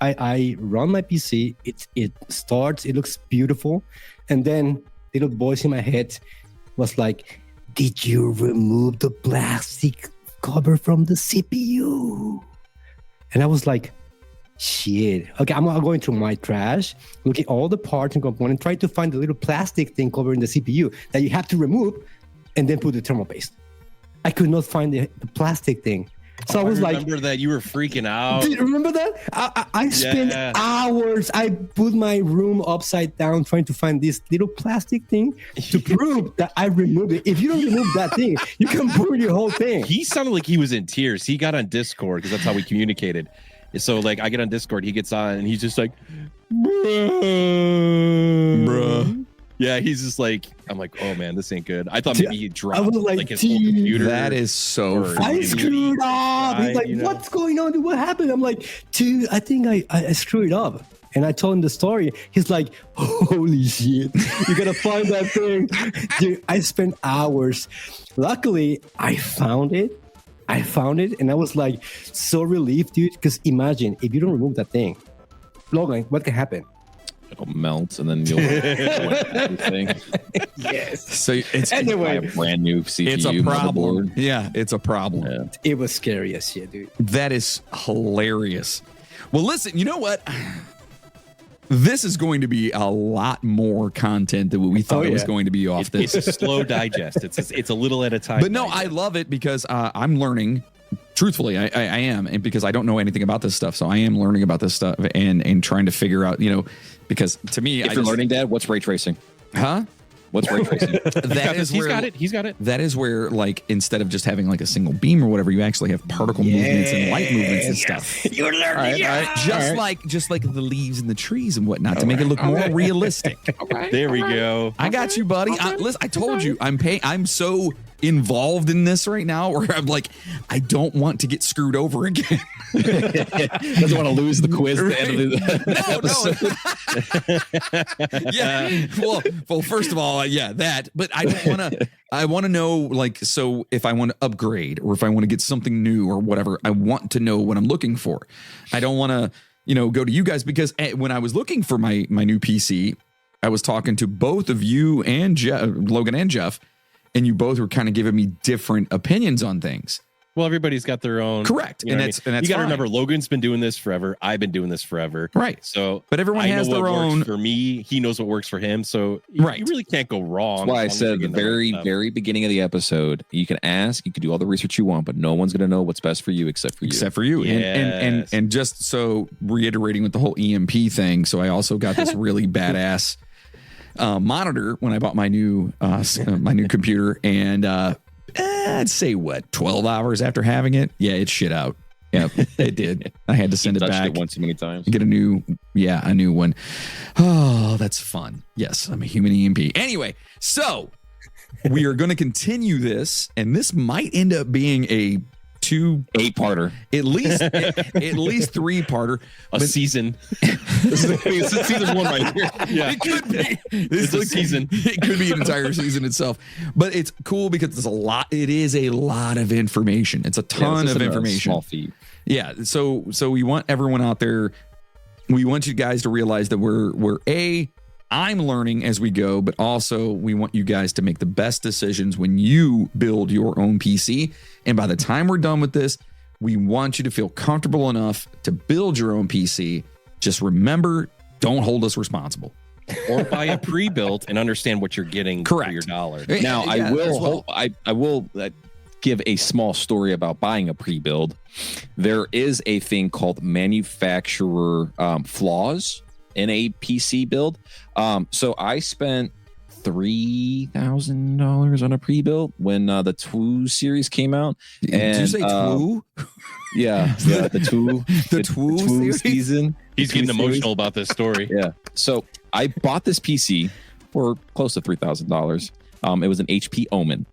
I run my PC. It starts. It looks beautiful, and then little voice in my head was like, "Did you remove the plastic cover from the CPU?" And I was like, shit. Okay, I'm going through my trash, looking at all the parts and components, trying to find the little plastic thing covering the CPU that you have to remove and then put the thermal paste. I could not find the plastic thing. So I was like, remember that you were freaking out. Do you remember that? I spent hours. I put my room upside down trying to find this little plastic thing to prove that I removed it. If you don't remove that thing, you can burn your whole thing. He sounded like he was in tears. He got on Discord because that's how we communicated. So like I get on Discord, he gets on and he's just like, bruh. Yeah, he's just like, I'm like, oh man, this ain't good. I thought maybe he dropped like his whole computer. That is so funny. I screwed up. He's like, what's going on? Dude, what happened? I'm like, dude, I think I screwed up. And I told him the story. He's like, holy shit, you gotta find that thing. Dude, I spent hours. Luckily, I found it. And I was like so relieved, dude, because imagine if you don't remove that thing, Logan, what can happen? It'll melt and then you'll everything. Yes. So it's anyway, a brand new CPU. It's a problem. Yeah, it's a problem. Yeah. It was scary as shit, dude. That is hilarious. Well, listen, you know what? This is going to be a lot more content than what we thought it was going to be off this. It's a slow digest. It's a little at a time. But no, I love it because I'm learning. Truthfully, I am, and because I don't know anything about this stuff, so I am learning about this stuff and trying to figure out, you know, because to me, if you're learning, Dad, what's ray tracing? Huh? What's ray tracing? He's got it. That is where, like, instead of just having like a single beam or whatever, you actually have particle movements and light movements and stuff. You're learning. All right. Just like the leaves and the trees and whatnot to make it look more realistic. There we go. I got you, buddy. Listen, I told you, I'm so involved in this right now where I'm like, I don't want to get screwed over again. Doesn't want to lose the quiz at the end of the episode. Yeah. Well, first of all, that. But I don't want to. I want to know, like, so if I want to upgrade or if I want to get something new or whatever, I want to know what I'm looking for. I don't want to, go to you guys because when I was looking for my new PC, I was talking to both of you and Logan and Jeff. And you both were kind of giving me different opinions on things. Well, everybody's got their own. Correct. And that's you got to remember, Logan's been doing this forever. I've been doing this forever. Right. So, but everyone has their own. For me, he knows what works for him. So you really can't go wrong. That's why I said at the very beginning of the episode, you can ask, you can do all the research you want, but no one's going to know what's best for you except for you. Except for you. Yes. And just so reiterating with the whole EMP thing. So I also got this really badass monitor when I bought my new computer, and I'd say 12 hours after having it, it shit out. Yeah, it did. I had to send it back it once too many times. Get a new one. Oh, that's fun. Yes, I'm a human EMP. Anyway, so we are going to continue this, and this might end up being a 8-parter, at least 3-parter, a season. This is season 1 right here. Yeah, it could be. This is a season. It could be an entire season itself, but it's cool because it's a lot. It is a lot of information. It's a ton of information. Small feed. Yeah. So we want everyone out there. We want you guys to realize that I'm learning as we go, but also we want you guys to make the best decisions when you build your own PC. And by the time we're done with this, we want you to feel comfortable enough to build your own PC. Just remember, don't hold us responsible. Or buy a pre-built and understand what you're getting for your dollar. Now, I will give a small story about buying a pre-build. There is a thing called manufacturer flaws in a PC build. So I spent $3,000 on a pre-built when the 2 series came out. Did you say 2? Yeah, the 2 season. He's getting emotional about this story. Yeah. So I bought this PC for close to $3,000. It was an HP Omen.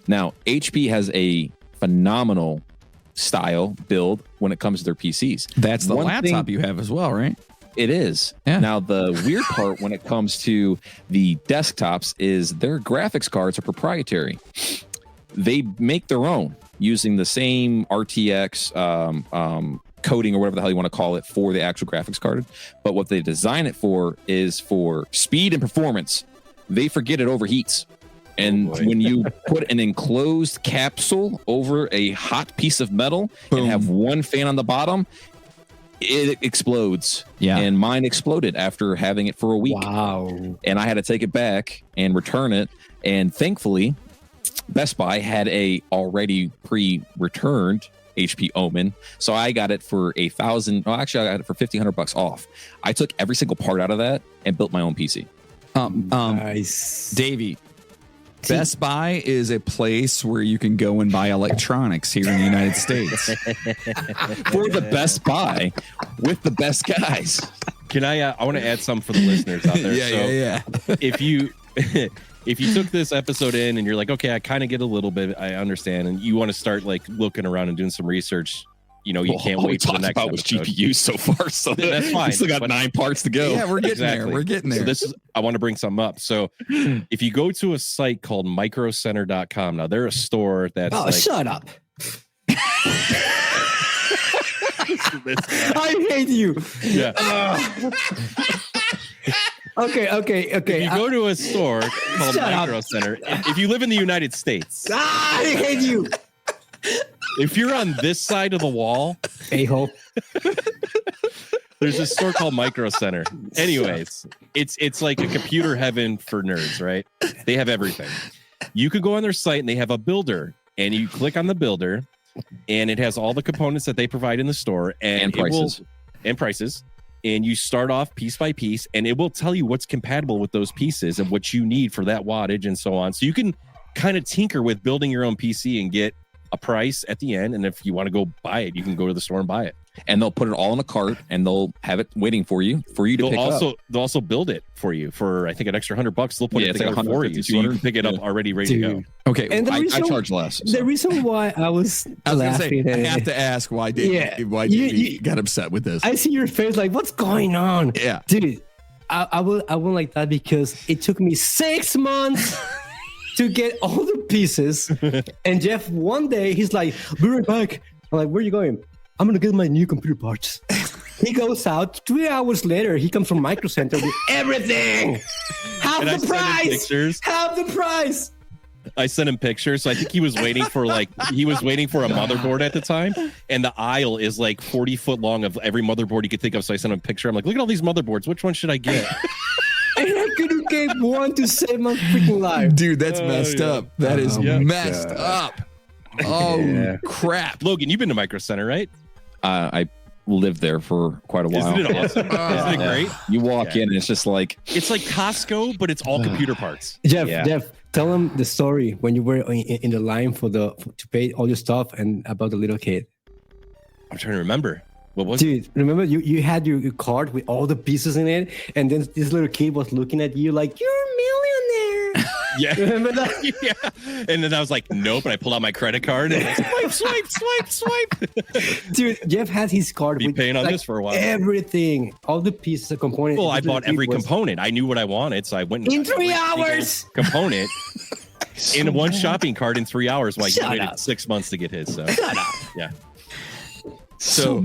Now, HP has a phenomenal style build when it comes to their PCs. That's the laptop you have as well, right? It is. Yeah. Now, the weird part when it comes to the desktops is their graphics cards are proprietary. They make their own using the same RTX coding or whatever the hell you want to call it for the actual graphics card. But what they design it for is for speed and performance. They forget it overheats. And when you put an enclosed capsule over a hot piece of metal and have one fan on the bottom, it explodes. Yeah. And mine exploded after having it for a week. Wow. And I had to take it back and return it. And thankfully, Best Buy had a already pre-returned HP Omen. So I got it for $1,000. Well, actually, I got it for $1,500 off. I took every single part out of that and built my own PC. Nice. Davey, Best Buy is a place where you can go and buy electronics here in the United States. For the Best Buy with the best guys. Can I want to add something for the listeners out there. Yeah. If you took this episode in and you're like, okay, I kind of get a little bit, I understand, and you want to start like looking around and doing some research, you can't wait for the next episode. Was GPUs so far, so that's fine. We still got 9 parts to go. Yeah, we're getting there. We're getting there. So I want to bring something up. So if you go to a site called microcenter.com, now they're a store that's shut up. I hate you. Yeah. Okay. If you go to a store called Micro Center, if you live in the United States, I hate you. If you're on this side of the wall, a-hole, there's a store called Micro Center. Anyways, it's like a computer heaven for nerds, right? They have everything. You could go on their site and they have a builder, and you click on the builder, and it has all the components that they provide in the store and prices. And prices. and you start off piece by piece, and it will tell you what's compatible with those pieces and what you need for that wattage and so on. So you can kind of tinker with building your own PC and get a price at the end. And if you want to go buy it, you can go to the store and buy it. And they'll put it all in a cart and they'll have it waiting for you to pick up. They'll also build it for you for, I think, an extra $100. They'll put it together for you, so you can pick it up already ready to go. Okay, and I charge less. So. The reason why I was laughing, I have to ask why you got upset with this. I see your face like, what's going on? Yeah, dude, I won't like that because it took me 6 months to get all the pieces. And Jeff, one day he's like, "Be right back." I'm like, "Where are you going?" "I'm gonna get my new computer parts." He goes out. 3 hours later, he comes from Micro Center with everything. Half the price. I sent him pictures. So I think he was waiting for a motherboard at the time, and the aisle is like 40 foot long of every motherboard he could think of. So I sent him a picture. I'm like, "Look at all these motherboards. Which one should I get?" And I couldn't get one to save my freaking life. Dude, that's messed up. That is messed up. Oh, crap. Logan, you've been to Micro Center, right? I lived there for quite a while. Isn't it awesome? Isn't it great? You walk in and it's just like... It's like Costco, but it's all computer parts. Jeff, tell them the story when you were in the line to pay all your stuff and about the little kid. I'm trying to remember. What was Dude, remember you had your card with all the pieces in it, and then this little kid was looking at you like, "You're a millionaire." Yeah. Remember that? Yeah. And then I was like, "Nope," and I pulled out my credit card and I swipe. Dude, Jeff had his card with paying on this for a while. Everything, all the pieces of components. Well, I bought every component. I knew what I wanted, so I went in 3 hours. Component in one shopping cart in 3 hours. While he waited 6 months to get his. So shut up. Yeah. So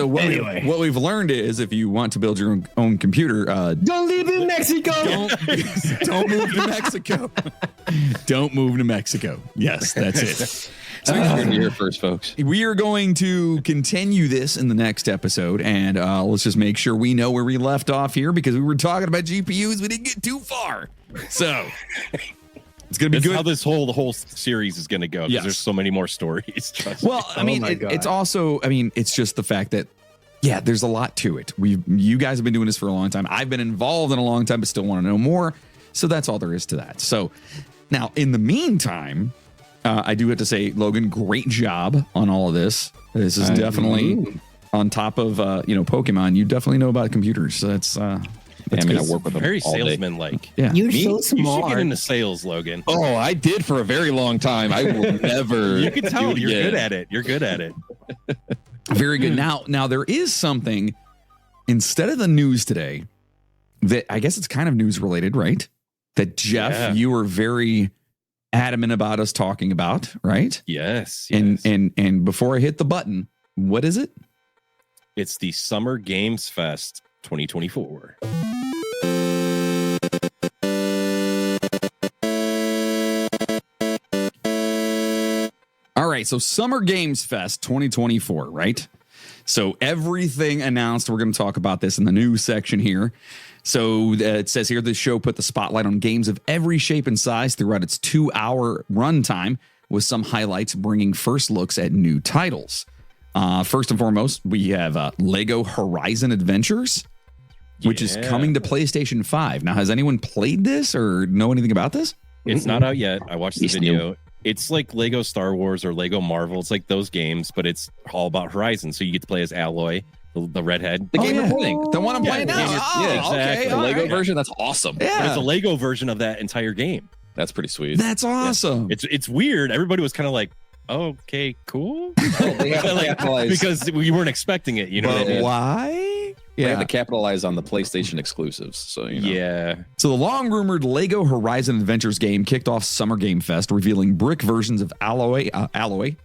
what we've learned is if you want to build your own computer, don't live in Mexico. Don't move to Mexico. Don't move to Mexico. Yes, that's it. So you're going to hear it first, folks. We are going to continue this in the next episode, and let's just make sure we know where we left off here because we were talking about GPUs. We didn't get too far. So it's going to be good. How the whole series is going to go because there's so many more stories. Well, I mean, it's also, it's just the fact that, there's a lot to it. You guys have been doing this for a long time. I've been involved in a long time, but still want to know more. So that's all there is to that. So now, in the meantime, I do have to say, Logan, great job on all of this. This is definitely on top of, Pokemon. You definitely know about computers. So that's I work with them very all salesman-like. Yeah. You're so smart. You should get into sales, Logan. Oh, I did for a very long time. I will never. You can tell you're good at it. You're good at it. Very good. Now there is something instead of the news today that I guess it's kind of news related, right? That Jeff, you were very adamant about us talking about, right? Yes. And before I hit the button, what is it? It's the Summer Games Fest 2024. All right, so Summer Games Fest 2024, right? So everything announced, we're going to talk about this in the news section here. So it says here, the show put the spotlight on games of every shape and size throughout its 2-hour runtime, with some highlights bringing first looks at new titles. First and foremost, we have Lego Horizon Adventures, which is coming to PlayStation 5. Now, has anyone played this or know anything about this? It's not out yet. I watched the video. It's like Lego Star Wars or Lego Marvel. It's like those games, but it's all about Horizon. So you get to play as Alloy, the redhead. The game we're playing. The one I'm playing now. Exactly. Okay, the Lego version. That's awesome. Yeah. But it's a Lego version of that entire game. That's pretty sweet. That's awesome. Yeah. It's weird. Everybody was kind of like, okay, cool. Like, because we weren't expecting it, But why? They had to capitalize on the PlayStation exclusives. So, So the long-rumored Lego Horizon Adventures game kicked off Summer Game Fest, revealing brick versions of Alloy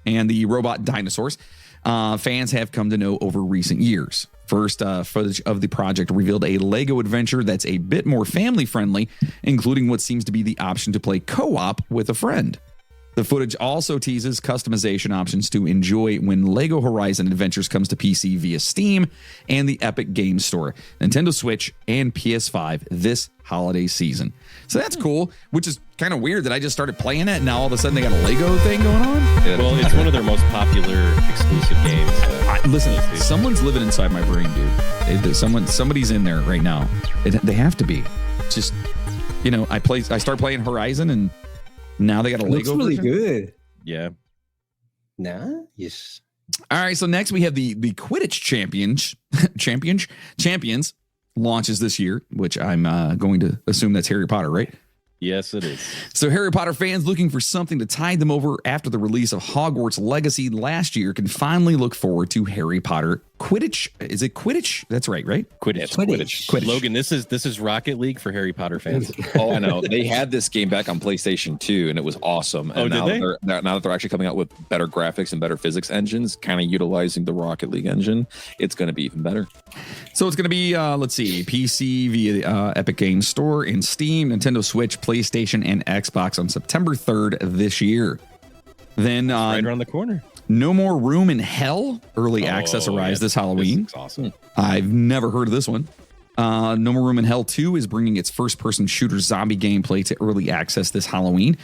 and the robot dinosaurs fans have come to know over recent years. First footage of the project revealed a Lego adventure that's a bit more family-friendly, including what seems to be the option to play co-op with a friend. The footage also teases customization options to enjoy when LEGO Horizon Adventures comes to PC via Steam and the Epic Games Store, Nintendo Switch, and PS5 this holiday season. So that's cool, which is kind of weird that I just started playing it and now all of a sudden they got a LEGO thing going on. Well, it's one of their most popular exclusive games. Listen, someone's living inside my brain, dude. Somebody's in there right now. They have to be. Just, I start playing Horizon and now they got a LEGO really version. Good. Yeah. Yes. All right, so next we have the Quidditch Champions launches this year, which I'm going to assume that's Harry Potter, right? Yes, it is. So Harry Potter fans looking for something to tide them over after the release of Hogwarts Legacy last year can finally look forward to Harry Potter Quidditch. Is it Quidditch? That's right? Quidditch. Logan, this is Rocket League for Harry Potter fans. Oh, I know. They had this game back on PlayStation 2, and it was awesome. And now that they're actually coming out with better graphics and better physics engines, kind of utilizing the Rocket League engine, it's going to be even better. So it's going to be, PC via the Epic Games Store and Steam, Nintendo Switch, PlayStation, and Xbox on September 3rd this year. Then right around the corner. No More Room in Hell early access arrives this Halloween. This is awesome. I've never heard of this one. No More Room in Hell 2 is bringing its first-person shooter zombie gameplay to early access this Halloween.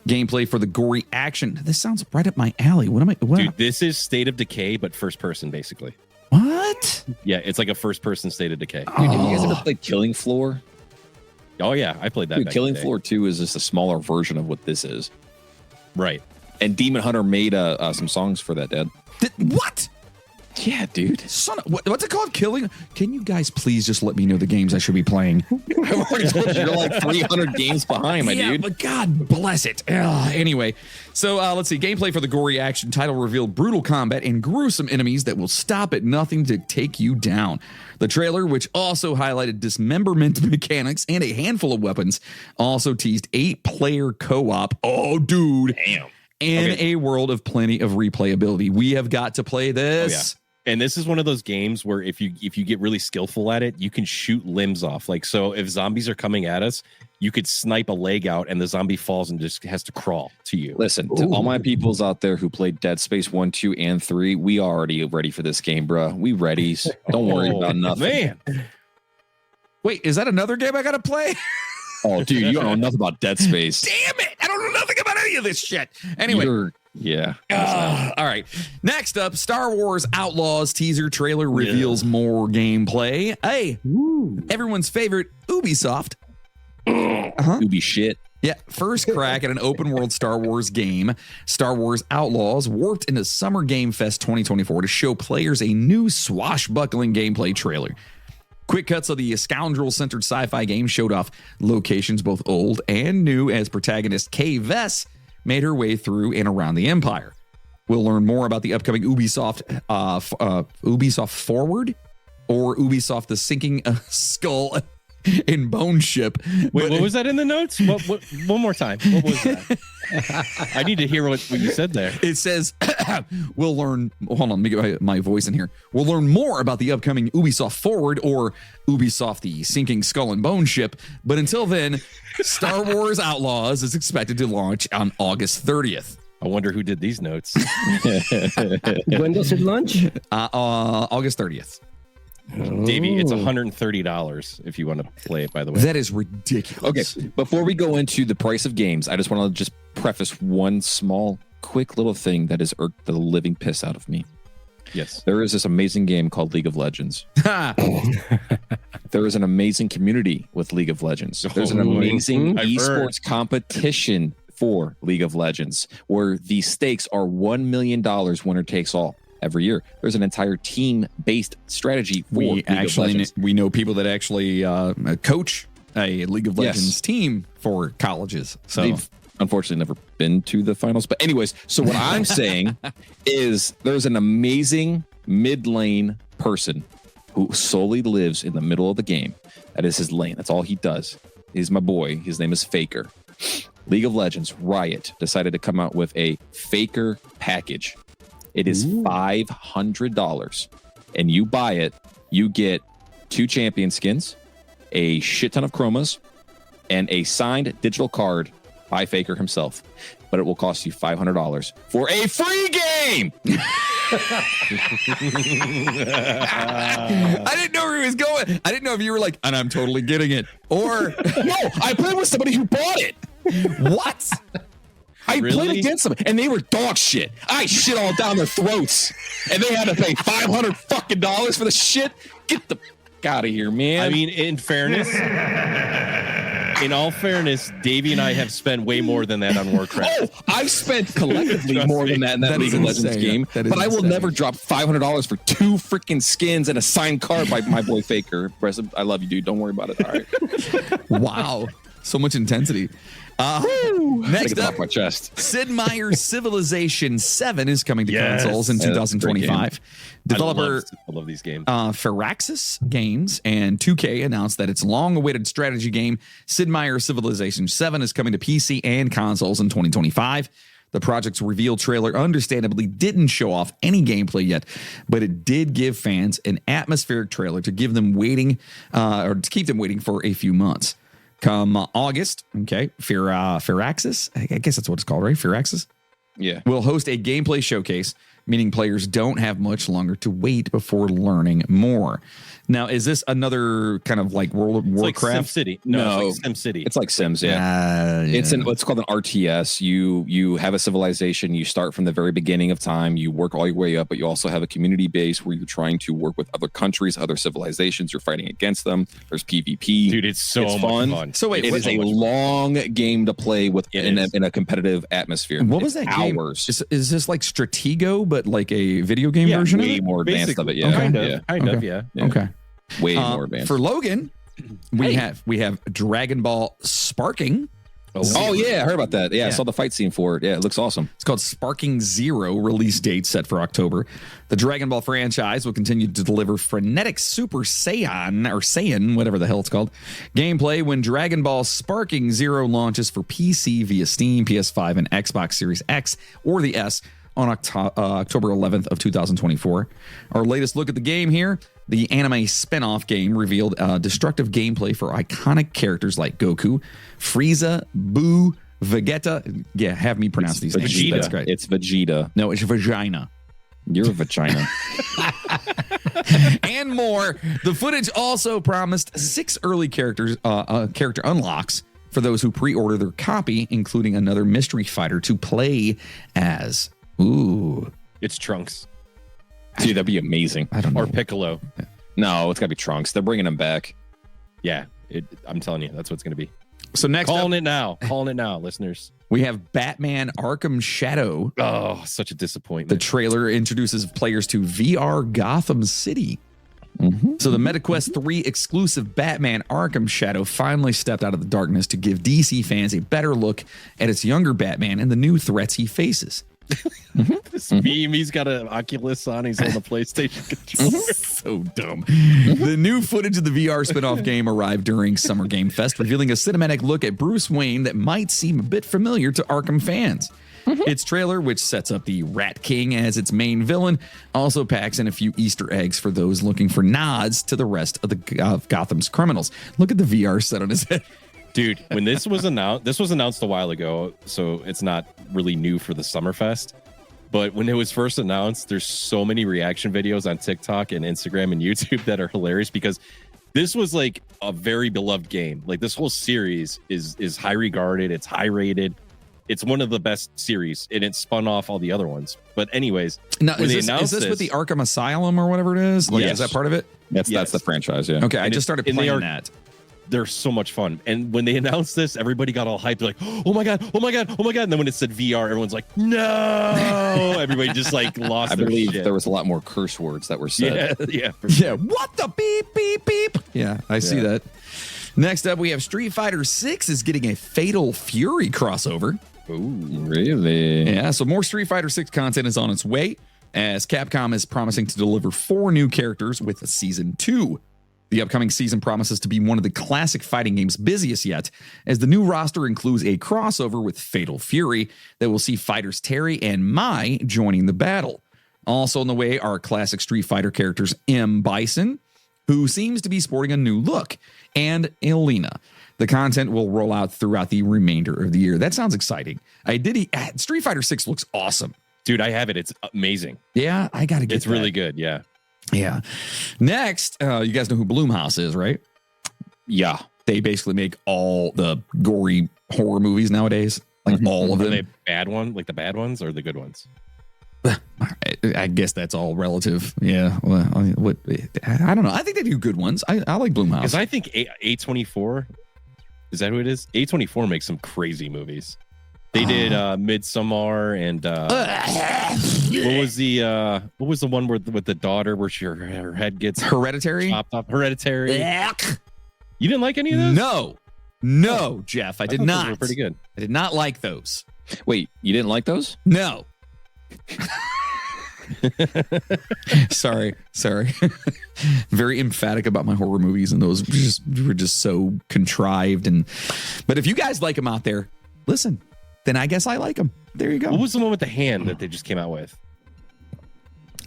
Gameplay for the gory action. This sounds right up my alley. Dude, this is State of Decay, but first person, basically. What? Yeah, it's like a first-person State of Decay. Dude, have you guys ever played Killing Floor? Oh, yeah, I played that. Dude, Killing Floor 2 is just a smaller version of what this is. Right. And Demon Hunter made some songs for that, Dad. What? Yeah, dude. What's it called? Killing? Can you guys please just let me know the games I should be playing? I've already told you, you're like 300 games behind, my dude. But God bless it. Anyway, so let's see. Gameplay for the gory action title revealed brutal combat and gruesome enemies that will stop at nothing to take you down. The trailer, which also highlighted dismemberment mechanics and a handful of weapons, also teased 8-player co-op. Oh, dude. Damn. And a world of plenty of replayability. We have got to play this. Oh, yeah. And this is one of those games where if you get really skillful at it, you can shoot limbs off. Like, so if zombies are coming at us, you could snipe a leg out and the zombie falls and just has to crawl to you. Listen, to all my peoples out there who played Dead Space 1, 2, and 3, we already ready for this game, bro. We ready. Don't worry about nothing. Man. Wait, is that another game I got to play? Oh, dude, you don't know nothing about Dead Space. Damn it. I don't know nothing about any of this shit. Anyway. All right. Next up, Star Wars Outlaws teaser trailer reveals more gameplay. Hey, everyone's favorite Ubisoft. Ubi shit. Yeah, first crack at an open world Star Wars game. Star Wars Outlaws warped into Summer Game Fest 2024 to show players a new swashbuckling gameplay trailer. Quick cuts of the scoundrel-centered sci-fi game showed off locations both old and new as protagonist Kay Vess made her way through and around the Empire. We'll learn more about the upcoming Ubisoft Forward or Ubisoft The Sinking Skull and Bone Ship. Wait, what was that in the notes? What, one more time. What was that? I need to hear what you said there. It says, we'll learn, hold on, let me get my voice in here. We'll learn more about the upcoming Ubisoft Forward or Ubisoft The Sinking Skull and Bone Ship. But until then, Star Wars Outlaws is expected to launch on August 30th. I wonder who did these notes. When does it launch? August 30th. Davey, it's $130 if you want to play it, by the way. That is ridiculous. Okay, before we go into the price of games, I just want to just preface one small, quick little thing that has irked the living piss out of me. Yes. There is this amazing game called League of Legends. There is an amazing community with League of Legends. There's an amazing esports competition for League of Legends where the stakes are $1 million winner takes all. Every year, there's an entire team-based strategy for League of Legends. We know people that actually coach a League of Legends team for colleges. So they've unfortunately never been to the finals. But anyways, so what I'm saying is there's an amazing mid-lane person who solely lives in the middle of the game. That is his lane. That's all he does. He's my boy. His name is Faker. League of Legends, Riot, decided to come out with a Faker package. It is $500, and you buy it, you get 2 champion skins, a shit ton of chromas, and a signed digital card by Faker himself. but it will cost you $500 for a free game. I didn't know where he was going. I didn't know if you were like, and I'm totally getting it. Or no, I played with somebody who bought it. What? I played against them, and they were dog shit. I shit all down their throats, and they had to pay $500 fucking for the shit. Get the fuck out of here, man. I mean, in all fairness, Davey and I have spent way more than that on Warcraft. Oh, I've spent collectively more than that in that League of Legends game, but I will never drop $500 for 2 freaking skins and a signed card by my boy Faker. I love you, dude. Don't worry about it. All right. Wow. So much intensity. Next up, off my chest. Sid Meier's Civilization 7 is coming to consoles in 2025. Developer I love these games. Firaxis Games and 2K announced that its long-awaited strategy game, Sid Meier's Civilization 7, is coming to PC and consoles in 2025. The project's reveal trailer understandably didn't show off any gameplay yet, but it did give fans an atmospheric trailer to give them waiting, or to keep them waiting for a few months. Come August, okay, Firaxis, I guess that's what it's called, right? Firaxis? Yeah. Will host a gameplay showcase, meaning players don't have much longer to wait before learning more. Now, is this another kind of like World of Warcraft? Like SimCity. No, it's like SimCity. It's like Sims, yeah. It's called an RTS. You have a civilization. You start from the very beginning of time. You work all your way up, but you also have a community base where you're trying to work with other countries, other civilizations. You're fighting against them. There's PvP. Dude, it's much fun. So wait, it is a long game to play with in a competitive atmosphere. What was that game? Hours. Is this like Stratego, but like a video game version? Way more advanced of it. Yeah, kind of. Yeah. Okay. Way more advanced. For Logan, we have Dragon Ball Sparking. Oh yeah, I heard about that. Yeah, I saw the fight scene for it. Yeah, it looks awesome. It's called Sparking Zero, release date set for October. The Dragon Ball franchise will continue to deliver frenetic Super Saiyan, whatever the hell it's called, gameplay when Dragon Ball Sparking Zero launches for PC via Steam, PS5, and Xbox Series X or the S on October 11th of 2024. Our latest look at the game here. The anime spin-off game revealed destructive gameplay for iconic characters like Goku, Frieza, Boo, Vegeta. Yeah, have me pronounce these names. That's great. It's Vegeta. No, it's Vagina. You're a vagina. And more. The footage also promised 6 early character unlocks for those who pre-order their copy, including another mystery fighter to play as. Ooh. It's Trunks. Dude, that'd be amazing. I don't know. Or Piccolo. No, it's got to be Trunks. They're bringing him back. Yeah, I'm telling you, that's what it's going to be. So next Calling it now, listeners. We have Batman Arkham Shadow. Oh, such a disappointment. The trailer introduces players to VR Gotham City. Mm-hmm. So the MetaQuest 3 exclusive Batman Arkham Shadow finally stepped out of the darkness to give DC fans a better look at its younger Batman and the new threats he faces. This meme, he's got an Oculus on, he's on the PlayStation controller. So dumb. The new footage of the VR spin-off game arrived during Summer Game Fest, revealing a cinematic look at Bruce Wayne that might seem a bit familiar to Arkham fans. Its trailer, which sets up the Rat King as its main villain, also packs in a few Easter eggs for those looking for nods to the rest of Gotham's criminals. Look at the VR set on his head. Dude, when this was announced a while ago, so it's not really new for the Summerfest. But when it was first announced, there's so many reaction videos on TikTok and Instagram and YouTube that are hilarious because this was like a very beloved game. Like this whole series is high regarded, it's high rated. It's one of the best series, and it spun off all the other ones. But anyways, now, is this with the Arkham Asylum or whatever it is? Like, Is that part of it? That's the franchise, yeah. Okay, I just started playing that. They're so much fun. And when they announced this, everybody got all hyped. They're like, oh my God. And then when it said VR, everyone's like, no. Everybody just like lost their shit. I believe there was a lot more curse words that were said. Yeah. Yeah. What the beep, beep, beep. Yeah, I see that. Next up, we have Street Fighter 6 is getting a Fatal Fury crossover. Ooh, really? Yeah, so more Street Fighter 6 content is on its way, as Capcom is promising to deliver 4 new characters with a Season 2. The upcoming season promises to be one of the classic fighting games' busiest yet, as the new roster includes a crossover with Fatal Fury that will see fighters Terry and Mai joining the battle. Also on the way are classic Street Fighter characters M. Bison, who seems to be sporting a new look, and Elena. The content will roll out throughout the remainder of the year. That sounds exciting. Street Fighter 6 looks awesome. Dude, I have it. It's amazing. Yeah, I got to get It's really good. Yeah. Yeah. Next, you guys know who Blumhouse is, right? Yeah. They basically make all the gory horror movies nowadays. Like all of them. Are they bad ones, like the bad ones or the good ones? I guess that's all relative. Yeah. Well, I don't know. I think they do good ones. I like Blumhouse. Because I think A24, is that who it is? A24 makes some crazy movies. They did Midsommar and what was the one with the daughter where her head gets Hereditary? chopped off? Hereditary. You didn't like any of those? No, Jeff, I did not. Those were pretty good. I did not like those. Wait, you didn't like those? No. Sorry. Very emphatic about my horror movies, and those were just so contrived. But if you guys like them out there, listen, then I guess I like them. There you go. What was the one with the hand that they just came out with?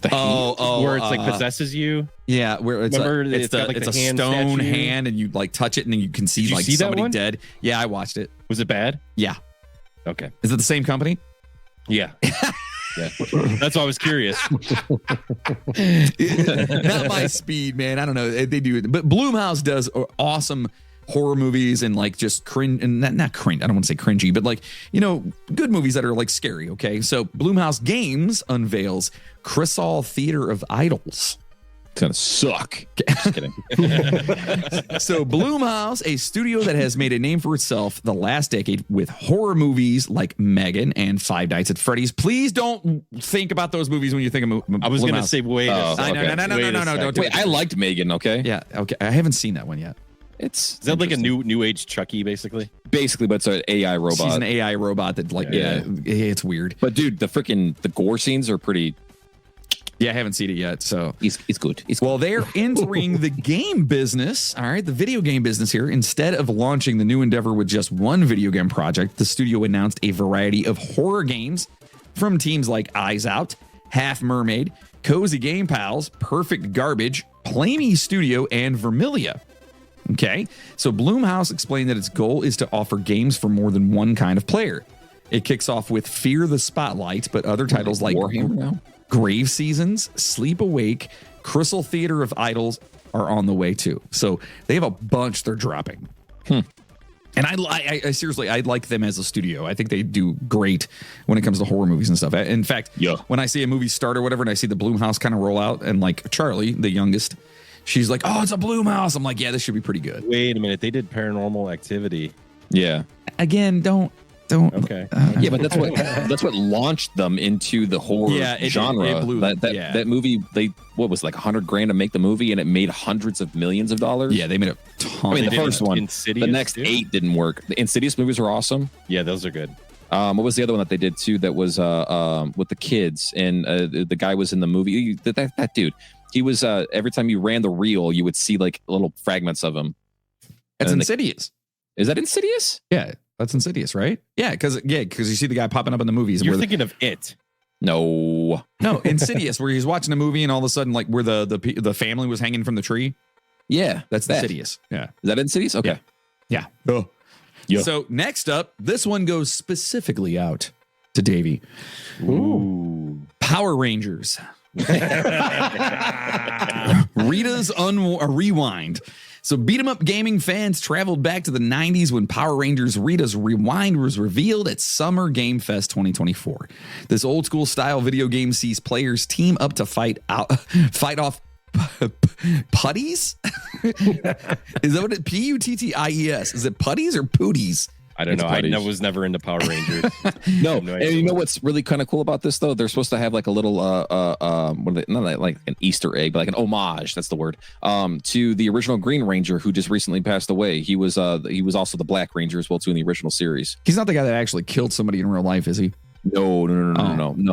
Where it's like possesses you. Yeah, where it's it's a stone hand, and you like touch it, and then you can see like somebody dead. Yeah, I watched it. Was it bad? Yeah. Okay. Is it the same company? Yeah. Yeah. That's why I was curious. Not my speed, man. I don't know. They do it, but Blumhouse does awesome horror movies and like just cringe and not cringe. I don't want to say cringy, but like, good movies that are like scary. Okay. So Blumhouse Games unveils Chrysal Theater of Idols. It's gonna suck. Just kidding. So Blumhouse, a studio that has made a name for itself the last decade with horror movies like Megan and Five Nights at Freddy's. Please don't think about those movies when you think of I was going to say, wait. No. Don't wait, I liked Megan. Okay. Yeah. Okay. I haven't seen that one yet. Is that like a new age Chucky, basically? Basically, but it's an AI robot. She's an AI robot that it's weird. But dude, the gore scenes are pretty. Yeah, I haven't seen it yet, so it's good. Well, they're entering the game business. All right, the video game business here. Instead of launching the new endeavor with just one video game project, the studio announced a variety of horror games from teams like Eyes Out, Half Mermaid, Cozy Game Pals, Perfect Garbage, Play Me Studio, and Vermilia. Okay, so Blumhouse explained that its goal is to offer games for more than one kind of player. It kicks off with Fear the Spotlight, but other titles like Warhammer now? Grave Seasons, Sleep Awake, Chrysal Theater of Idols are on the way too. So they have a bunch they're dropping. And I seriously, I like them as a studio. I think they do great when it comes to horror movies and stuff. In fact, when I see a movie start or whatever, and I see the Blumhouse kind of roll out, and like Charlie, the youngest, she's like, "Oh, it's a Blumhouse." I'm like, "Yeah, this should be pretty good." Wait a minute, they did Paranormal Activity. Yeah. Again, don't. Okay. Yeah, but that's what launched them into the horror genre. It blew that movie, what was it, like $100,000 to make the movie, and it made hundreds of millions of dollars. Yeah, they made a ton. I mean, the first one, Insidious, the next 8 didn't work. The Insidious movies were awesome. Yeah, those are good. What was the other one that they did too? That was with the kids, and the guy was in the movie. That dude, he was every time you ran the reel, you would see like little fragments of him. That's Insidious. Is that Insidious? Yeah. That's Insidious, right? Yeah, because you see the guy popping up in the movies. You're thinking of It. No, Insidious, where he's watching a movie and all of a sudden, like where the family was hanging from the tree. Yeah, that's Insidious. Yeah, is that Insidious? Okay, yeah. So next up, this one goes specifically out to Davey. Ooh, Power Rangers. Rita's Rewind. So beat 'em up gaming fans traveled back to the 90s when Power Rangers Rita's Rewind was revealed at Summer Game Fest 2024. This old school style video game sees players team up to fight off putties? Is that what it? Putties? Is it putties or pooties? I don't know. I was never into Power Rangers. No, and you know what's really kind of cool about this though? They're supposed to have like a little not like an Easter egg, but like an homage. That's the word. To the original Green Ranger who just recently passed away. He was also the Black Ranger as well too in the original series. He's not the guy that actually killed somebody in real life, is he? No.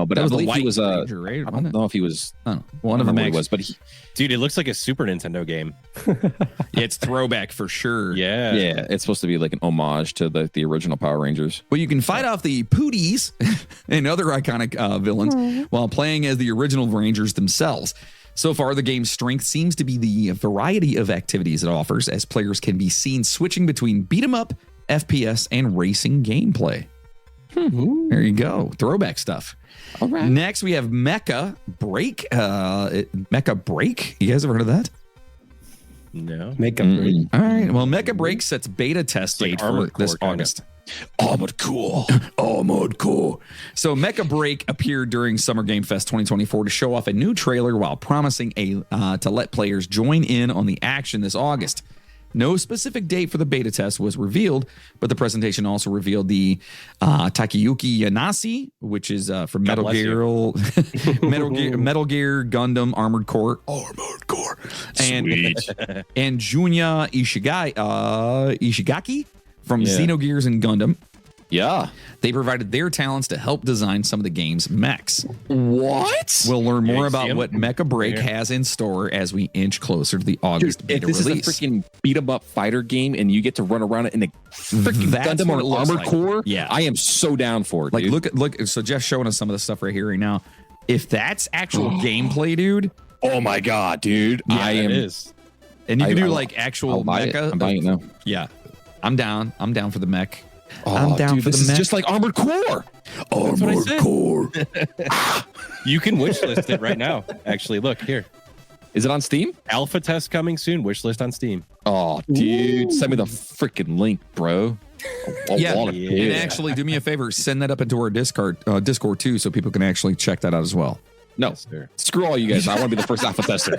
But I believe he was Ranger, right? I don't know if he was one of them. He was, but dude, it looks like a Super Nintendo game. It's throwback for sure. Yeah, it's supposed to be like an homage to the original Power Rangers. Well, you can fight off the Pooties and other iconic villains while playing as the original Rangers themselves. So far, the game's strength seems to be the variety of activities it offers, as players can be seen switching between beat-em-up, FPS, and racing gameplay. There you go. Throwback stuff. All right. Next, we have Mecha Break. Mecha Break. You guys ever heard of that? No. Mecha Break. All right. Well, Mecha Break sets beta test date for this August. Armored Core. Armored Core. So Mecha Break appeared during Summer Game Fest 2024 to show off a new trailer while promising to let players join in on the action this August. No specific date for the beta test was revealed, but the presentation also revealed the Takayuki Yanase, which is from Metal Gear, Gundam Armored Core, and Junya Ishigaki from Xenogears and Gundam. Yeah. They provided their talents to help design some of the game's mechs. What? We'll learn more about what Mecha Break has in store as we inch closer to the August beta release. If this is a freaking beat-em-up fighter game and you get to run around it in a freaking Gundam or Armored Core, I am so down for it, like, dude. Look. So Jeff's showing us some of the stuff right here right now. If that's actual gameplay, dude. Oh my God, dude. Yeah, it is. And you can do like actual mecha. I'm buying it now. Yeah. I'm down. I'm down for the mech. Oh, I'm down dude, for this the is mech. just like Armored Core. Armored Core. You can wishlist it right now. Actually, look here. Is it on Steam? Alpha test coming soon. Wishlist on Steam. Oh, dude. Send me the freaking link, bro. And actually, do me a favor. Send that up into our Discord too, so people can actually check that out as well. No, screw all you guys. I want to be the first alpha tester.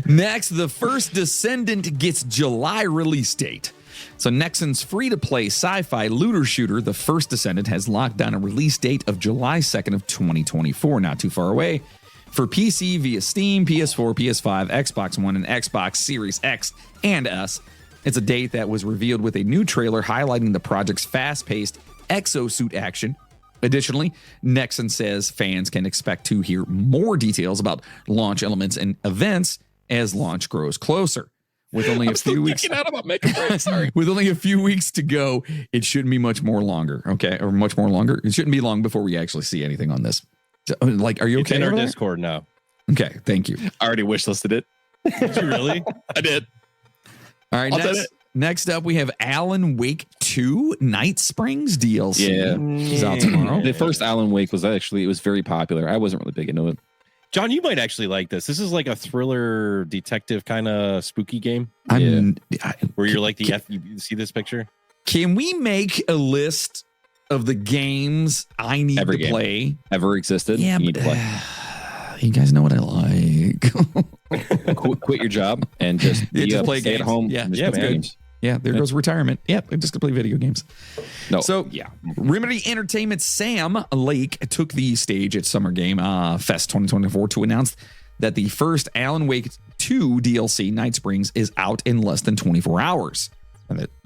Next, the first Descendant gets July release date. So Nexon's free-to-play sci-fi looter shooter, The First Descendant, has locked down a release date of July 2nd of 2024, not too far away, for PC via Steam, PS4, PS5, Xbox One, and Xbox Series X and S. It's a date that was revealed with a new trailer highlighting the project's fast-paced exosuit action. Additionally, Nexon says fans can expect to hear more details about launch elements and events as launch grows closer. With only a few weeks with only a few weeks to go, it shouldn't be much more longer. Okay, or much more longer. It shouldn't be long before we actually see anything on this. So, like, are you okay? It's in our Discord now. Okay, thank you. I already wishlisted it. Did you really? I did. All right, next up, we have Alan Wake 2 Night Springs DLC. Yeah. It's out tomorrow. The first Alan Wake was it was very popular. I wasn't really big into it. John, you might actually like this. This is like a thriller detective kind of spooky game. Where you're like you see this picture? Can we make a list of the games I need to play? Ever existed? Yeah, you need to play. You guys know what I like. Quit your job and just play stay games. at home. Yeah, just play games. Yeah, there goes retirement. Yep, I'm just gonna play video games. No. So Remedy Entertainment Sam Lake took the stage at Summer Game Fest 2024 to announce that the first Alan Wake 2 DLC, Night Springs, is out in less than 24 hours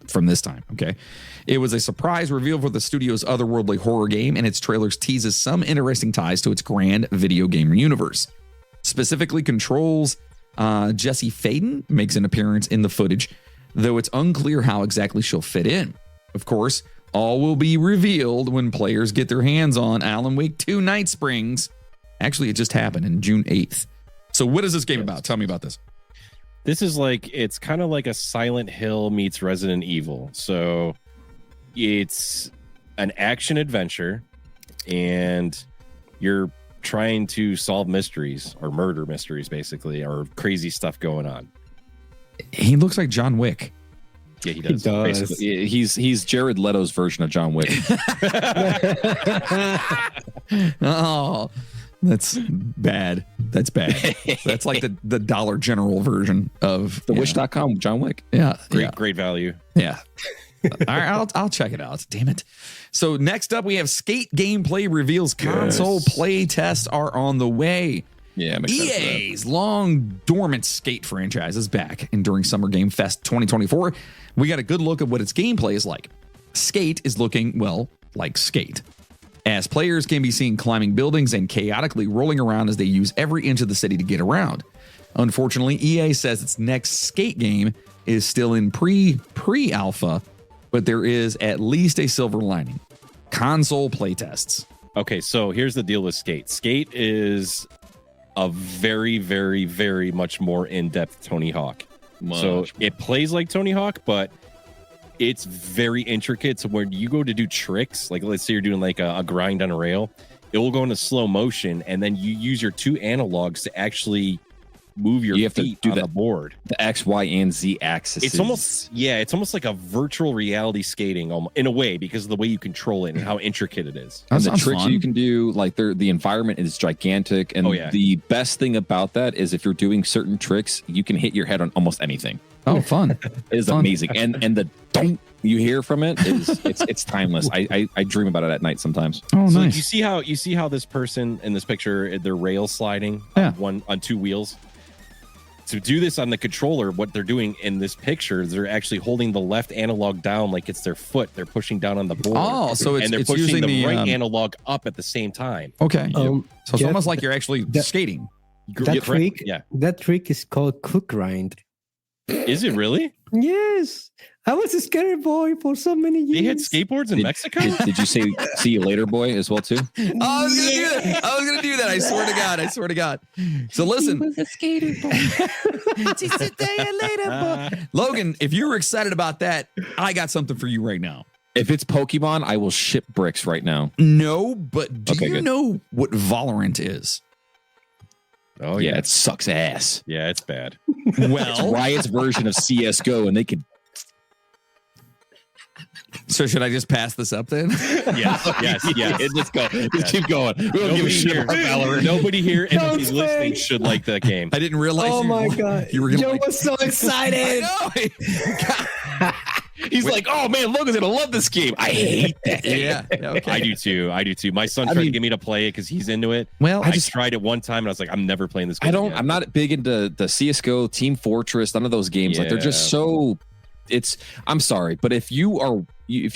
from this time. Okay, it was a surprise reveal for the studio's otherworldly horror game, and its trailers teases some interesting ties to its grand video game universe. Specifically, Control's Jesse Faden makes an appearance in the footage, though it's unclear how exactly she'll fit in. Of course, all will be revealed when players get their hands on Alan Wake 2 Night Springs. Actually, it just happened on June 8th. So what is this game about? Tell me about this. This is it's kind of like a Silent Hill meets Resident Evil. So it's an action adventure and you're trying to solve mysteries or murder mysteries, basically, or crazy stuff going on. He looks like John Wick. Yeah, he does. Basically, he's Jared Leto's version of John Wick. Oh, that's bad. That's bad. That's like the Dollar General version of the Wish.com John Wick. Yeah, great value. Yeah. All right, I'll check it out. Damn it. So next up, we have Skate gameplay reveals. Console play tests are on the way. Yeah, EA's long dormant Skate franchise is back, and during Summer Game Fest 2024, we got a good look at what its gameplay is like. Skate is looking, well, like Skate, as players can be seen climbing buildings and chaotically rolling around as they use every inch of the city to get around. Unfortunately, EA says its next Skate game is still in pre-alpha, but there is at least a silver lining: console playtests. Okay, so here's the deal with Skate. Skate is a very, very, very much more in-depth Tony Hawk. So it plays like Tony Hawk, but it's very intricate. So when you go to do tricks, like let's say you're doing like a grind on a rail, it will go into slow motion, and then you use your two analogs to actually move your feet on the board. The X, Y, and Z axis. It's almost like a virtual reality skating in a way, because of the way you control it and how intricate it is. And the tricks you can do, like the environment is gigantic. And the best thing about that is if you're doing certain tricks, you can hit your head on almost anything. Oh, fun. It is amazing. And the don't you hear from it is it's timeless. I dream about it at night sometimes. Oh, so nice. You see how this person in this picture, they're rail sliding on two wheels. To do this on the controller, what they're doing in this picture is they're actually holding the left analog down like it's their foot. They're pushing down on the board. Oh, so they're pushing using the right analog up at the same time. Okay. So it's almost like you're actually skating. That trick is called cook grind. Is it really? Yes. I was a skater boy for so many years. They had skateboards in Mexico? Did you say see you later, boy, as well, too? I was going to do that. I was going to do that. I swear to God. So listen. He was a skater boy. See you later, boy. Logan, if you were excited about that, I got something for you right now. If it's Pokemon, I will ship bricks right now. No, but do you know what Valorant is? Oh, yeah, it sucks ass. Yeah, it's bad. Well, it's Riot's version of CSGO, and they could. So should I just pass this up then? Yes. Let's go. Just keep going. We don't give a shit about Valorant. Nobody here and nobody's listening should like that game. I didn't realize. Oh my God! You were gonna Joe was so excited. He's like, oh man, Logan's gonna love this game. I hate that game. Yeah, okay. I do too. My son tried to get me to play it because he's into it. Well, I just tried it one time and I was like, I'm never playing this game. I'm not big into the CSGO, Team Fortress, none of those games. Like they're just so. I'm sorry, but if you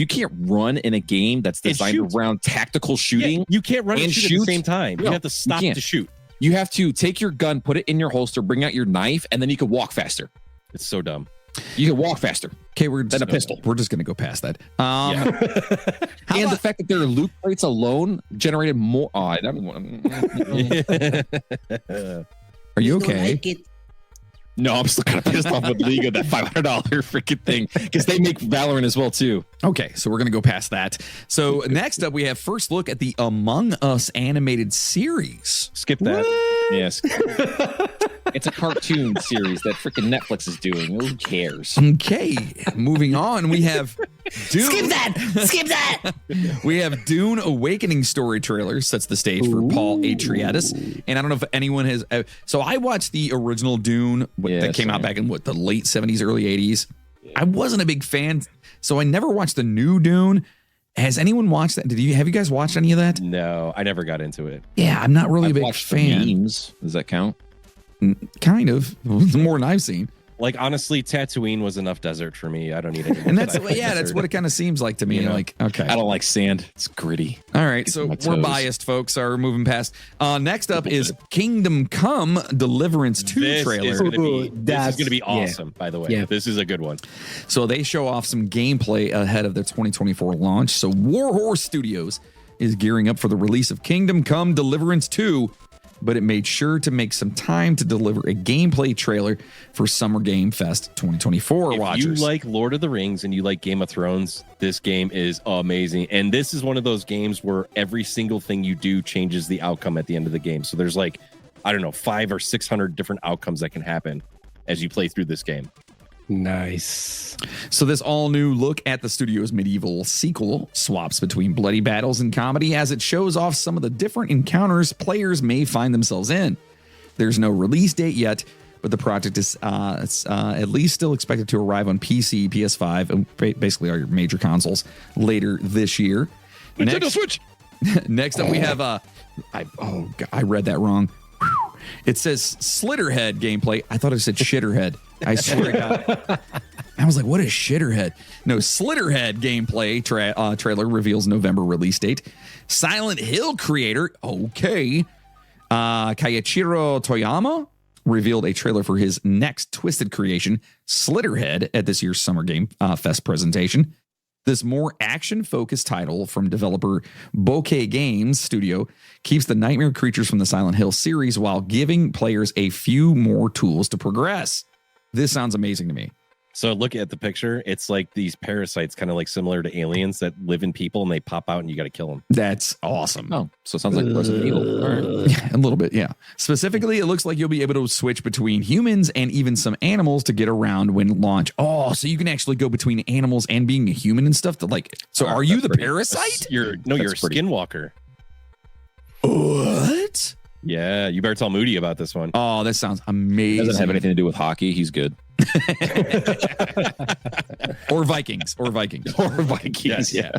can't run in a game that's designed around tactical shooting, you can't run and shoot at the same time. You have to stop to shoot. You have to take your gun, put it in your holster, bring out your knife, and then you can walk faster. It's so dumb. You can walk faster. Okay, we're just a pistol. We're just gonna go past that. And the fact that their loot crates alone generated more. Oh, I don't want. Are you okay? No, I'm still kind of pissed off with League of that $500 freaking thing because they make Valorant as well too. Okay, so we're gonna go past that. So next up, we have first look at the Among Us animated series. Skip that. What? Yes, it's a cartoon series that freaking Netflix is doing. Who cares? Okay, moving on, we have Dune. Skip that. We have Dune Awakening story trailer sets the stage for Paul Atreides, and I don't know if anyone has. So I watched the original Dune that came out back in the late 70s, early 80s. I wasn't a big fan, so I never watched the new Dune. Has anyone watched that? Have you guys watched any of that? No, I never got into it. Yeah, I'm not really a big fan. Memes. Does that count? Kind of. More than I've seen. Like, honestly, Tatooine was enough desert for me. I don't need any more. And that's what it kind of seems like to me. Yeah. Like, okay. I don't like sand. It's gritty. All right, so we're biased, folks. Are moving past. Next up is Kingdom Come Deliverance 2 trailer. This is going to be awesome, by the way. Yeah. This is a good one. So they show off some gameplay ahead of their 2024 launch. So Warhorse Studios is gearing up for the release of Kingdom Come Deliverance 2, but it made sure to make some time to deliver a gameplay trailer for Summer Game Fest 2024 watchers. If you like Lord of the Rings and you like Game of Thrones, this game is amazing. And this is one of those games where every single thing you do changes the outcome at the end of the game. So there's 500 or 600 different outcomes that can happen as you play through this game. Nice. So this all-new look at the studio's medieval sequel swaps between bloody battles and comedy as it shows off some of the different encounters players may find themselves in. There's no release date yet, but the project is at least still expected to arrive on PC, PS5, and basically all your major consoles later this year. Nintendo Switch! Next up, we have I read that wrong. It says Slitterhead gameplay. I thought it said Shitterhead. I swear to God. I was like, what is Shitterhead? No, Slitterhead gameplay trailer reveals November release date. Silent Hill creator, Keiichiro Toyama, revealed a trailer for his next Twisted creation, Slitterhead, at this year's Summer Game Fest presentation. This more action-focused title from developer Bokeh Games Studio keeps the nightmare creatures from the Silent Hill series while giving players a few more tools to progress. This sounds amazing to me. So look at the picture. It's like these parasites, kind of like similar to aliens that live in people, and they pop out and you got to kill them. That's awesome. Oh, so it sounds like Resident Evil. All right. Yeah, a little bit, yeah. Specifically, it looks like you'll be able to switch between humans and even some animals to get around when launch. Oh, so you can actually go between animals and being a human and stuff. So are you the parasite? You're a skinwalker. What? Yeah, you better tell Moody about this one. Oh, that sounds amazing. It doesn't have anything to do with hockey. He's good. Or Vikings. Or Vikings, yes. yeah.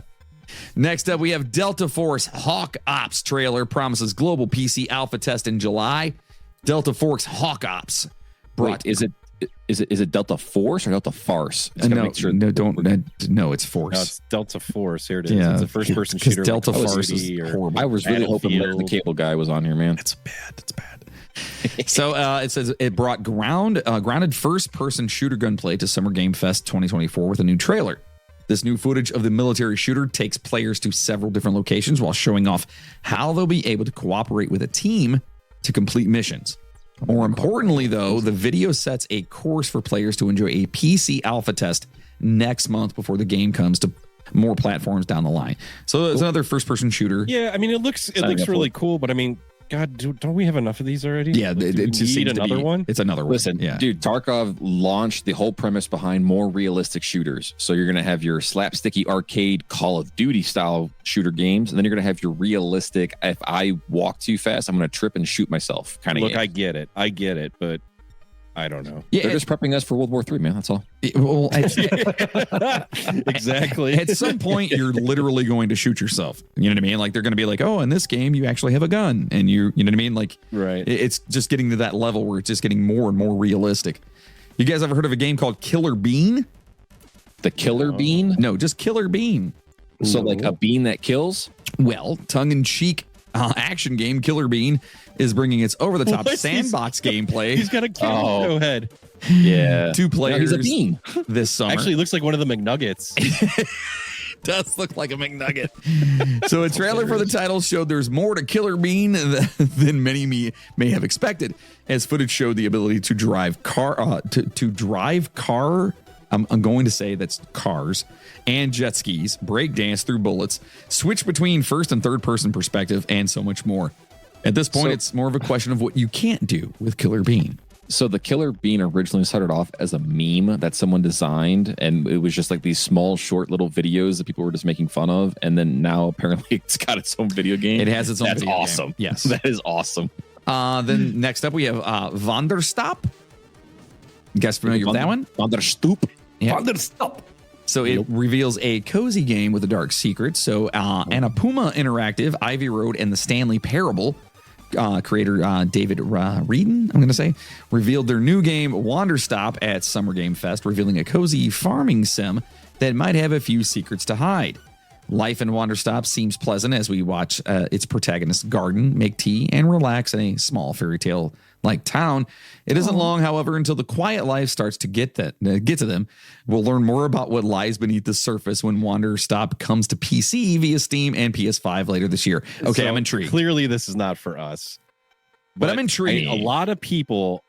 Next up, we have Delta Force Hawk Ops trailer promises global PC alpha test in July. Delta Force Hawk Ops. Wait, is it Delta Force or Delta Farce? No, it's Force. No, it's Delta Force. Here it is. Yeah, it's a first-person shooter. Delta Force is horrible. I was really hoping the cable guy was on here, man. It's bad. So it says it brought grounded first-person shooter gunplay to Summer Game Fest 2024 with a new trailer. This new footage of the military shooter takes players to several different locations while showing off how they'll be able to cooperate with a team to complete missions. More importantly, though, the video sets a course for players to enjoy a PC alpha test next month before the game comes to more platforms down the line. So it's another first-person shooter. Yeah, I mean, it looks really cool, but I mean, God, don't we have enough of these already? Yeah, it just need seems another one. It's another one. Listen, dude, Tarkov launched the whole premise behind more realistic shooters. So you're going to have your slapsticky arcade Call of Duty style shooter games, and then you're going to have your realistic, if I walk too fast, I'm going to trip and shoot myself kind of Look, games. I get it, but I don't know. Yeah, they're just prepping us for World War III, man. That's all. Well, exactly. At some point, you're literally going to shoot yourself. You know what I mean? Like, they're going to be like, oh, in this game, you actually have a gun. And you know what I mean? Like, right. It's just getting to that level where it's just getting more and more realistic. You guys ever heard of a game called Killer Bean? The Killer Bean? No, just Killer Bean. So like a bean that kills? Well, tongue-in-cheek action game Killer Bean is bringing its over-the-top sandbox gameplay. He's got a killer head. Yeah. 2 players he's a bean. This summer. Actually, it looks like one of the McNuggets. Does look like a McNugget. So a trailer for the title showed there's more to Killer Bean than many may have expected, as footage showed the ability to drive car I'm going to say that's cars and jet skis, break dance through bullets, switch between first and third person perspective, and so much more. At this point, it's more of a question of what you can't do with Killer Bean. So the Killer Bean originally started off as a meme that someone designed, and it was just like these small, short little videos that people were just making fun of. And then now apparently it's got its own video game. It has its own That's video awesome. game. Yes. That is awesome. Then next up, we have Wanderstop. You guys familiar with that one? Wanderstoop. Yeah. Wanderstop. So it reveals a cozy game with a dark secret. So Annapuma Interactive, Ivy Road, and the Stanley Parable creator David Reedon, I'm going to say, revealed their new game Wanderstop at Summer Game Fest, revealing a cozy farming sim that might have a few secrets to hide. Life in Wanderstop seems pleasant as we watch its protagonist garden, make tea, and relax in a small fairy tale like town. It isn't long, however, until the quiet life starts to get to them. We'll learn more about what lies beneath the surface when Wanderstop comes to PC via Steam and PS5 later this year. Okay, so I'm intrigued. Clearly, this is not for us, but I'm intrigued. A lot of people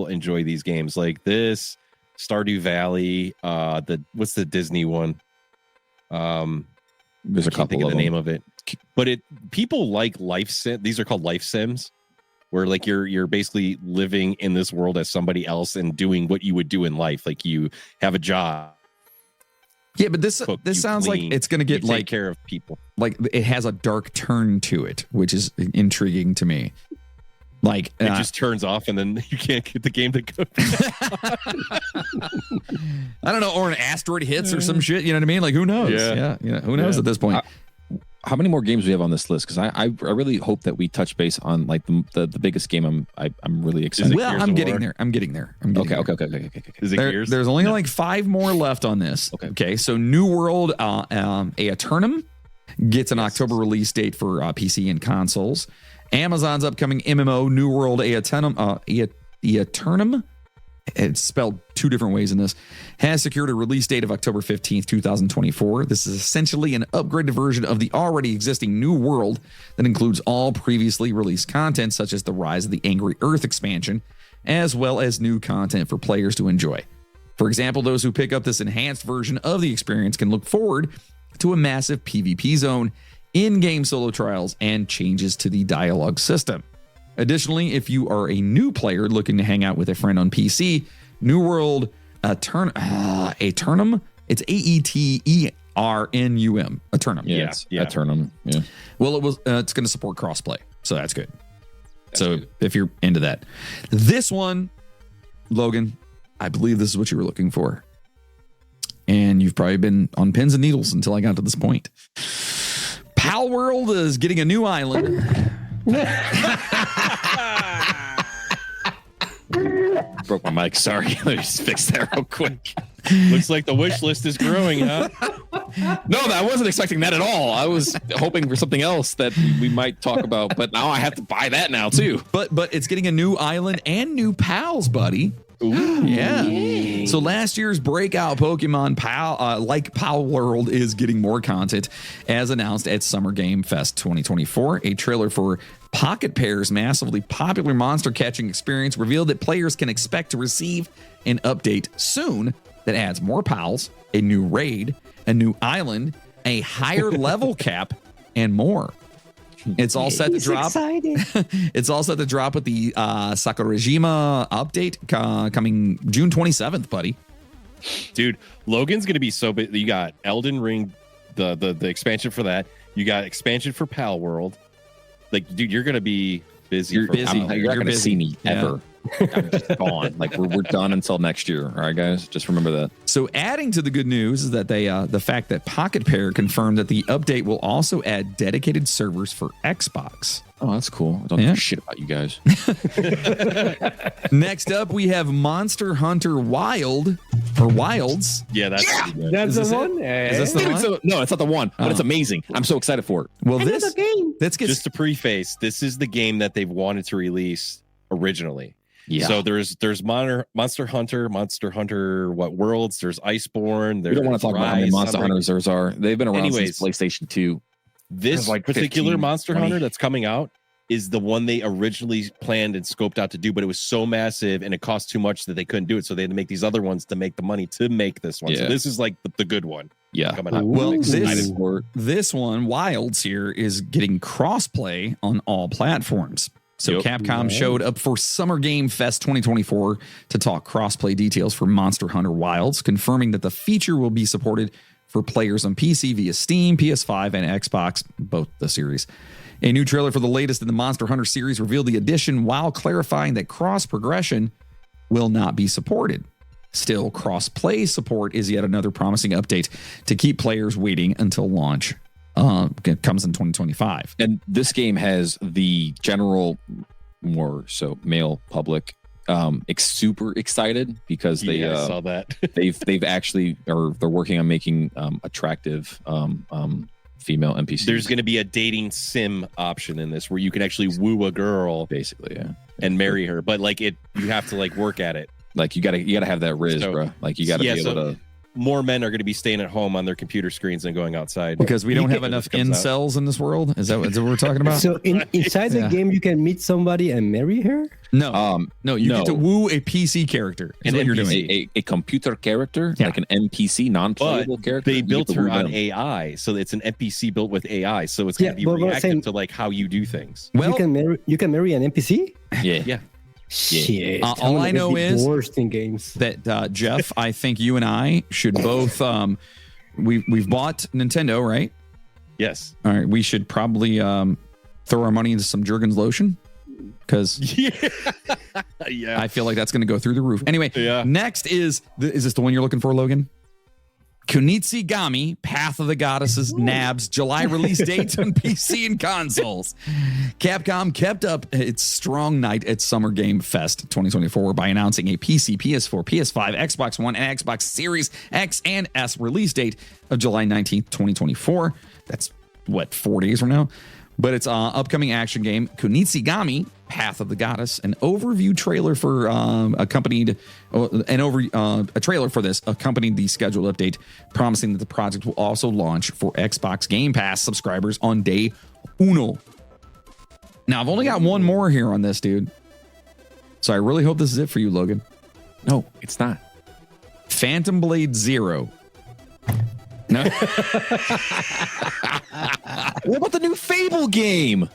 enjoy these games like this. Stardew Valley. What's the Disney one? There's a couple. Think of the name of it, but people like life sim. These are called life sims, where like you're basically living in this world as somebody else and doing what you would do in life. Like you have a job. Yeah, but this sounds clean, like it's going to get take care of people. Like it has a dark turn to it, which is intriguing to me. Like it just turns off and then you can't get the game to go. I don't know, or an asteroid hits or some shit. You know what I mean? Like who knows? Yeah. Who knows at this point? How many more games do we have on this list? Because I really hope that we touch base on like the biggest game. I'm really excited. Well, I'm getting there. Okay. Is it Gears? There's only like 5 more left on this. Okay. So New World Aeternum gets an October release date for PC and consoles. Amazon's upcoming MMO New World Aeternum it's spelled two different ways in this, has secured a release date of October 15th, 2024. This is essentially an upgraded version of the already existing New World that includes all previously released content, such as the Rise of the Angry Earth expansion, as well as new content for players to enjoy. For example, those who pick up this enhanced version of the experience can look forward to a massive PvP zone, in-game solo trials, and changes to the dialogue system. Additionally, if you are a new player looking to hang out with a friend on PC, New World Aeternum, it's Aeternum, Aeternum. Yeah, Aeternum. Yeah. Well, it's going to support crossplay, so that's good. If you're into that, this one, Logan, I believe this is what you were looking for, and you've probably been on pins and needles until I got to this point. Pal World is getting a new island. Broke my mic. Sorry. Let me just fix that real quick. Looks like the wish list is growing, huh? No, I wasn't expecting that at all. I was hoping for something else that we might talk about, but now I have to buy that now too. But it's getting a new island and new pals, buddy. Ooh. Yeah. So last year's breakout Pokemon Pal World is getting more content, as announced at Summer Game Fest 2024. A trailer for Pocket Pair's massively popular monster catching experience revealed that players can expect to receive an update soon that adds more pals, a new raid, a new island, a higher level cap, and more. It's all set to drop. It's all set to drop with the Sakurajima update coming June 27th, buddy. Dude, Logan's gonna be so big. You got Elden Ring, the expansion for that. You got expansion for Pal World. Like, dude, you're gonna be busy. You're busy. You're not gonna see me ever. I'm just gone. Like we're done until next year. All right, guys. Just remember that. So, adding to the good news is that the fact that Pocket Pair confirmed that the update will also add dedicated servers for Xbox. Oh, that's cool. I don't know shit about you guys. Next up, we have Monster Hunter Wilds. Yeah, that's pretty good. That's the one. Is this the one? No, it's not the one, but it's amazing. I'm so excited for it. Well, Another game. Just to preface, this is the game that they've wanted to release originally. Yeah. So there's Monster Hunter, what Worlds? There's Iceborne. We don't want to talk about how many Monster Hunters there are. They've been around since PlayStation 2. This particular Monster Hunter that's coming out is the one they originally planned and scoped out to do, but it was so massive and it cost too much that they couldn't do it. So they had to make these other ones to make the money to make this one. Yeah. So this is like the good one. Yeah. Coming out. Well, this one, Wilds here, is getting crossplay on all platforms. So Capcom showed up for Summer Game Fest 2024 to talk crossplay details for Monster Hunter Wilds, confirming that the feature will be supported for players on PC via Steam, PS5, and Xbox, both the series. A new trailer for the latest in the Monster Hunter series revealed the addition while clarifying that cross progression will not be supported. Still, cross-play support is yet another promising update to keep players waiting until launch. It comes in 2025. And this game has the general, more so male public, super excited because they saw that. they've actually they're working on making attractive female NPCs. There's going to be a dating sim option in this where you can actually woo a girl, basically, and marry her. But like you have to like work at it. Like you gotta have that riz, bro. Like you gotta be able to. More men are going to be staying at home on their computer screens than going outside because we don't have enough incels in this world. Is that what we're talking about? So inside the game, you can meet somebody and marry her. No, you get to woo a PC character. Is what you're doing. A computer character, like an NPC, non-playable character. They built her on AI, so it's an NPC built with AI. So it's going to be reactive to like how you do things. Well, you can marry an NPC. Yeah. Shit. All I know is worst in games. that Jeff, I think you and I should both. We've bought Nintendo, right? Yes. All right. We should probably throw our money into some Jergens lotion because I feel like that's going to go through the roof. Anyway, next is this the one you're looking for, Logan? Kunitsigami, Path of the Goddesses, Nabs, July release dates on PC and consoles. Capcom kept up its strong night at Summer Game Fest 2024 by announcing a PC, PS4, PS5, Xbox One, and Xbox Series X and S release date of July 19th, 2024. That's 4 days from now. But it's upcoming action game Kunitsigami, Path of the Goddess, an overview trailer for a trailer for this accompanied the scheduled update, promising that the project will also launch for Xbox Game Pass subscribers on day uno. Now, I've only got one more here on this, dude. So I really hope this is it for you, Logan. No, it's not. Phantom Blade Zero. No. What about the new Fable game?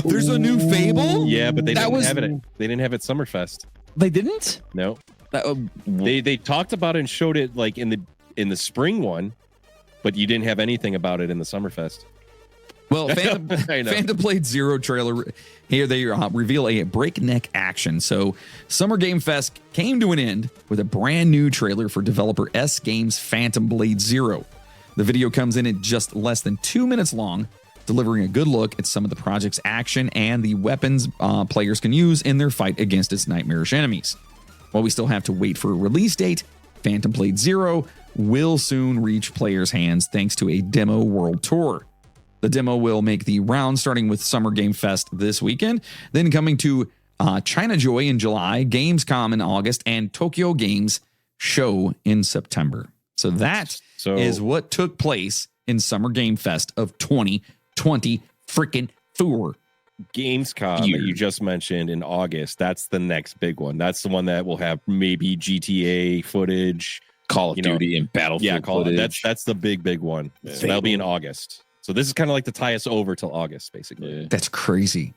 There's a new Fable? Yeah, but they didn't have it. They didn't have it Summerfest. They didn't? No. They talked about it and showed it like in the spring one, but you didn't have anything about it in the Summerfest. Well, Phantom Blade Zero trailer. Here they reveal a breakneck action. So Summer Game Fest came to an end with a brand new trailer for developer S Games Phantom Blade Zero. The video comes in at just less than 2 minutes long, delivering a good look at some of the project's action and the weapons players can use in their fight against its nightmarish enemies. While we still have to wait for a release date, Phantom Blade Zero will soon reach players' hands thanks to a demo world tour. The demo will make the round starting with Summer Game Fest this weekend, then coming to China Joy in July, Gamescom in August, and Tokyo Games Show in September. So that is what took place in Summer Game Fest of 2020 freaking 4. Gamescom that you just mentioned in August, that's the next big one. That's the one that will have maybe GTA footage, Call of Duty, and Battlefield footage. That's the big one. Yeah. So that'll be in August. So this is kind of like to tie us over till August, basically. Yeah. That's crazy.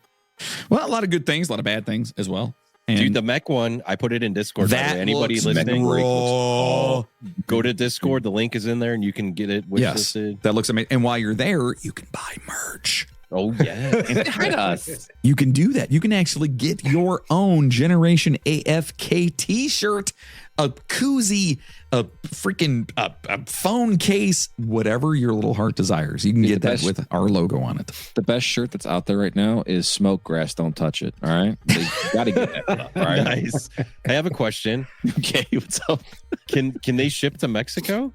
Well, a lot of good things, a lot of bad things as well. And dude, the mech one, I put it in Discord. Anybody listening, go to Discord. The link is in there, and you can get it. Yes, that looks amazing. And while you're there, you can buy merch. Oh yeah, hi us. You can do that. You can actually get your own Generation AFK T-shirt, a koozie, a freaking a phone case, whatever your little heart desires. You can get that with our logo on it. The best shirt that's out there right now is "Smoke Grass, Don't Touch It." All right, you got to get that stuff. All right, nice. I have a question. Okay, what's up? Can they ship to Mexico?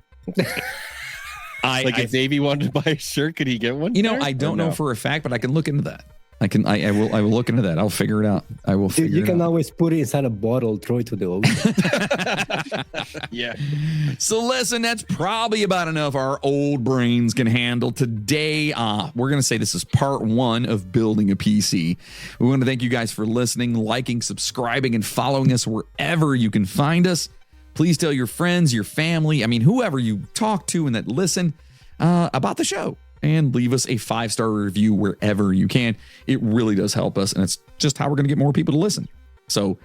If Davey wanted to buy a shirt, could he get one? I don't know for a fact, but I can look into that. I will look into that. I'll figure it out. I will figure it out. You can always put it inside a bottle, throw it to the ocean. Yeah. So listen, that's probably about enough our old brains can handle today. We're going to say this is part 1 of building a PC. We want to thank you guys for listening, liking, subscribing, and following us wherever you can find us. Please tell your friends, your family, whoever you talk to and that listen about the show, and leave us a 5-star review wherever you can. It really does help us, and it's just how we're going to get more people to listen. So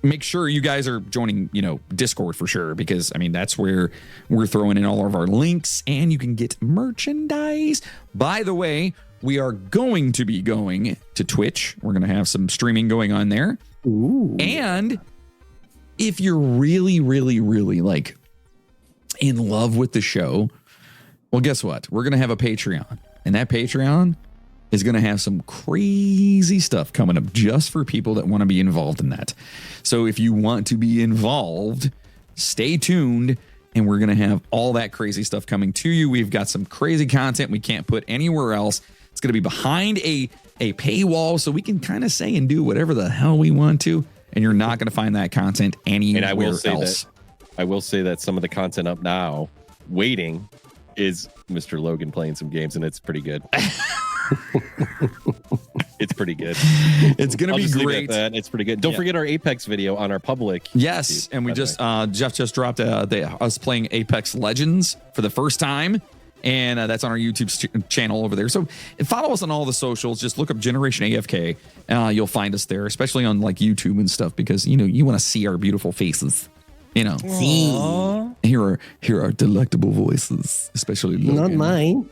make sure you guys are joining, Discord for sure, because that's where we're throwing in all of our links, and you can get merchandise. By the way, we are going to be going to Twitch. We're going to have some streaming going on there. Ooh. And if you're really, really, really in love with the show, well, guess what? We're going to have a Patreon, and that Patreon is going to have some crazy stuff coming up just for people that want to be involved in that. So if you want to be involved, stay tuned, and we're going to have all that crazy stuff coming to you. We've got some crazy content we can't put anywhere else. It's going to be behind a paywall, so we can kind of say and do whatever the hell we want to. And you're not going to find that content anywhere else. I will say that some of the content up now, waiting, is Mr. Logan playing some games, and it's pretty good. It's pretty good. It's going to be great. It's pretty good. Don't forget our Apex video on our public. Yes, YouTube, and we just Jeff just dropped us playing Apex Legends for the first time. And that's on our YouTube channel over there. So follow us on all the socials. Just look up Generation AFK. You'll find us there, especially on YouTube and stuff, because you want to see our beautiful faces. Hear our delectable voices, especially Logan. Not mine.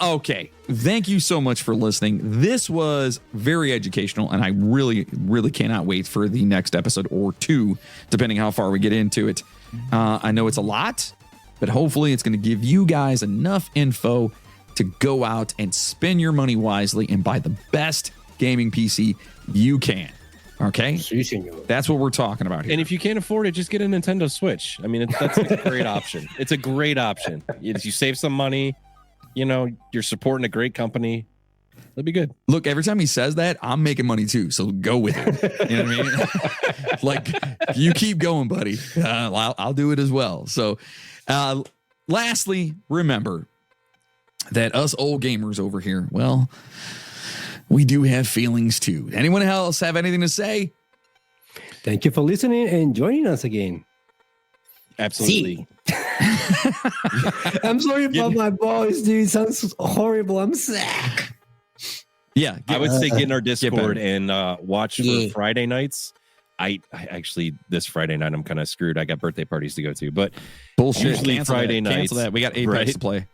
Okay. Thank you so much for listening. This was very educational, and I really, really cannot wait for the next episode or 2, depending how far we get into it. I know it's a lot, but hopefully it's going to give you guys enough info to go out and spend your money wisely and buy the best gaming PC you can. Okay, that's what we're talking about here. And if you can't afford it, just get a Nintendo Switch. I mean, that's a great option. It's a great option. You save some money. You know, you're supporting a great company. That'd be good. Look, every time he says that, I'm making money too. So go with it. You know what I mean? Like, you keep going, buddy. I'll do it as well. So, lastly, remember that us old gamers over here, well, we do have feelings too. Anyone else have anything to say? Thank you for listening and joining us again. Absolutely. I'm sorry about my voice, dude. It sounds horrible. I'm sick. Yeah. I would say get in our Discord and watch for Friday nights. I actually, this Friday night, I'm kind of screwed. I got birthday parties to go to, but bullshit. Usually Cancel Friday nights. Cancel that. We got Apex to play.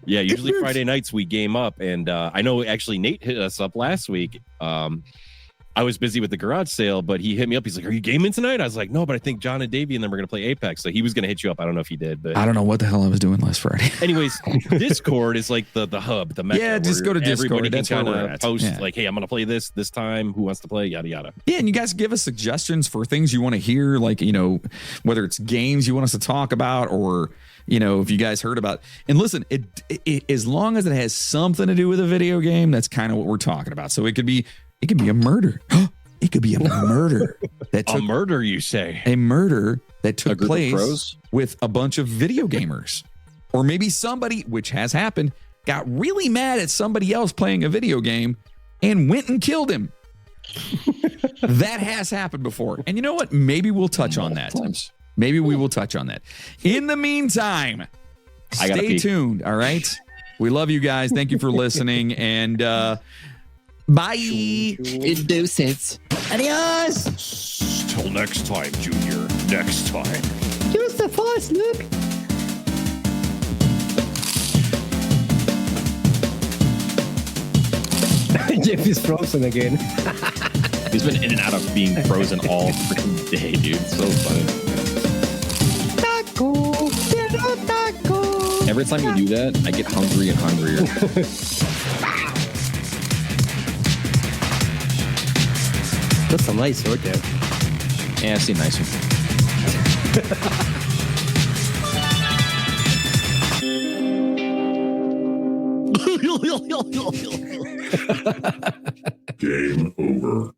Yeah, usually Friday nights we game up, and I know actually Nate hit us up last week. I was busy with the garage sale, but he hit me up. He's like, "Are you gaming tonight?" I was like, "No, but I think John and Davey and then we're gonna play Apex." So he was gonna hit you up. I don't know if he did, but I don't know what the hell I was doing last Friday. Anyways, Discord is like the hub, the mecca. Yeah, just go to Discord. Everybody That's can where kind we're of at. post like, "Hey, I'm gonna play this time. Who wants to play?" Yada yada. Yeah, and you guys give us suggestions for things you want to hear, like, you know, whether it's games you want us to talk about, or, you know, if you guys heard about. And listen, it as long as it has something to do with a video game, that's kind of what we're talking about. So it could be a murder. It could be a murder that took a murder, you say? A murder that took place with a bunch of video gamers. Or maybe somebody, which has happened, got really mad at somebody else playing a video game and went and killed him. That has happened before. And you know what? Maybe we'll touch on that. Maybe we will touch on that. In the meantime, stay tuned. All right. We love you guys. Thank you for listening. And bye. Deuces. Adios. Till next time, Junior. Next time. Use the force, Luke. Jeff is frozen again. He's been in and out of being frozen all freaking day, dude. So funny. Taco. Every time you do that, I get hungry and hungrier. That's a nice sword there. Yeah, I see a nice one. Game over.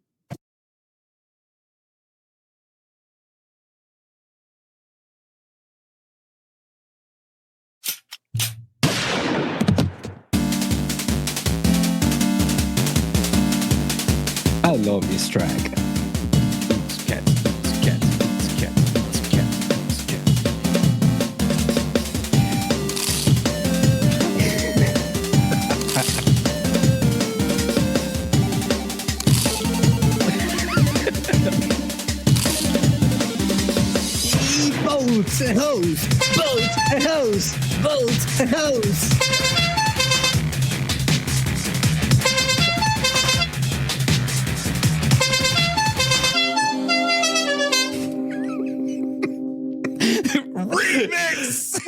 I love this track. Boats and hose. Boats and hose. Boats and hose. Remix.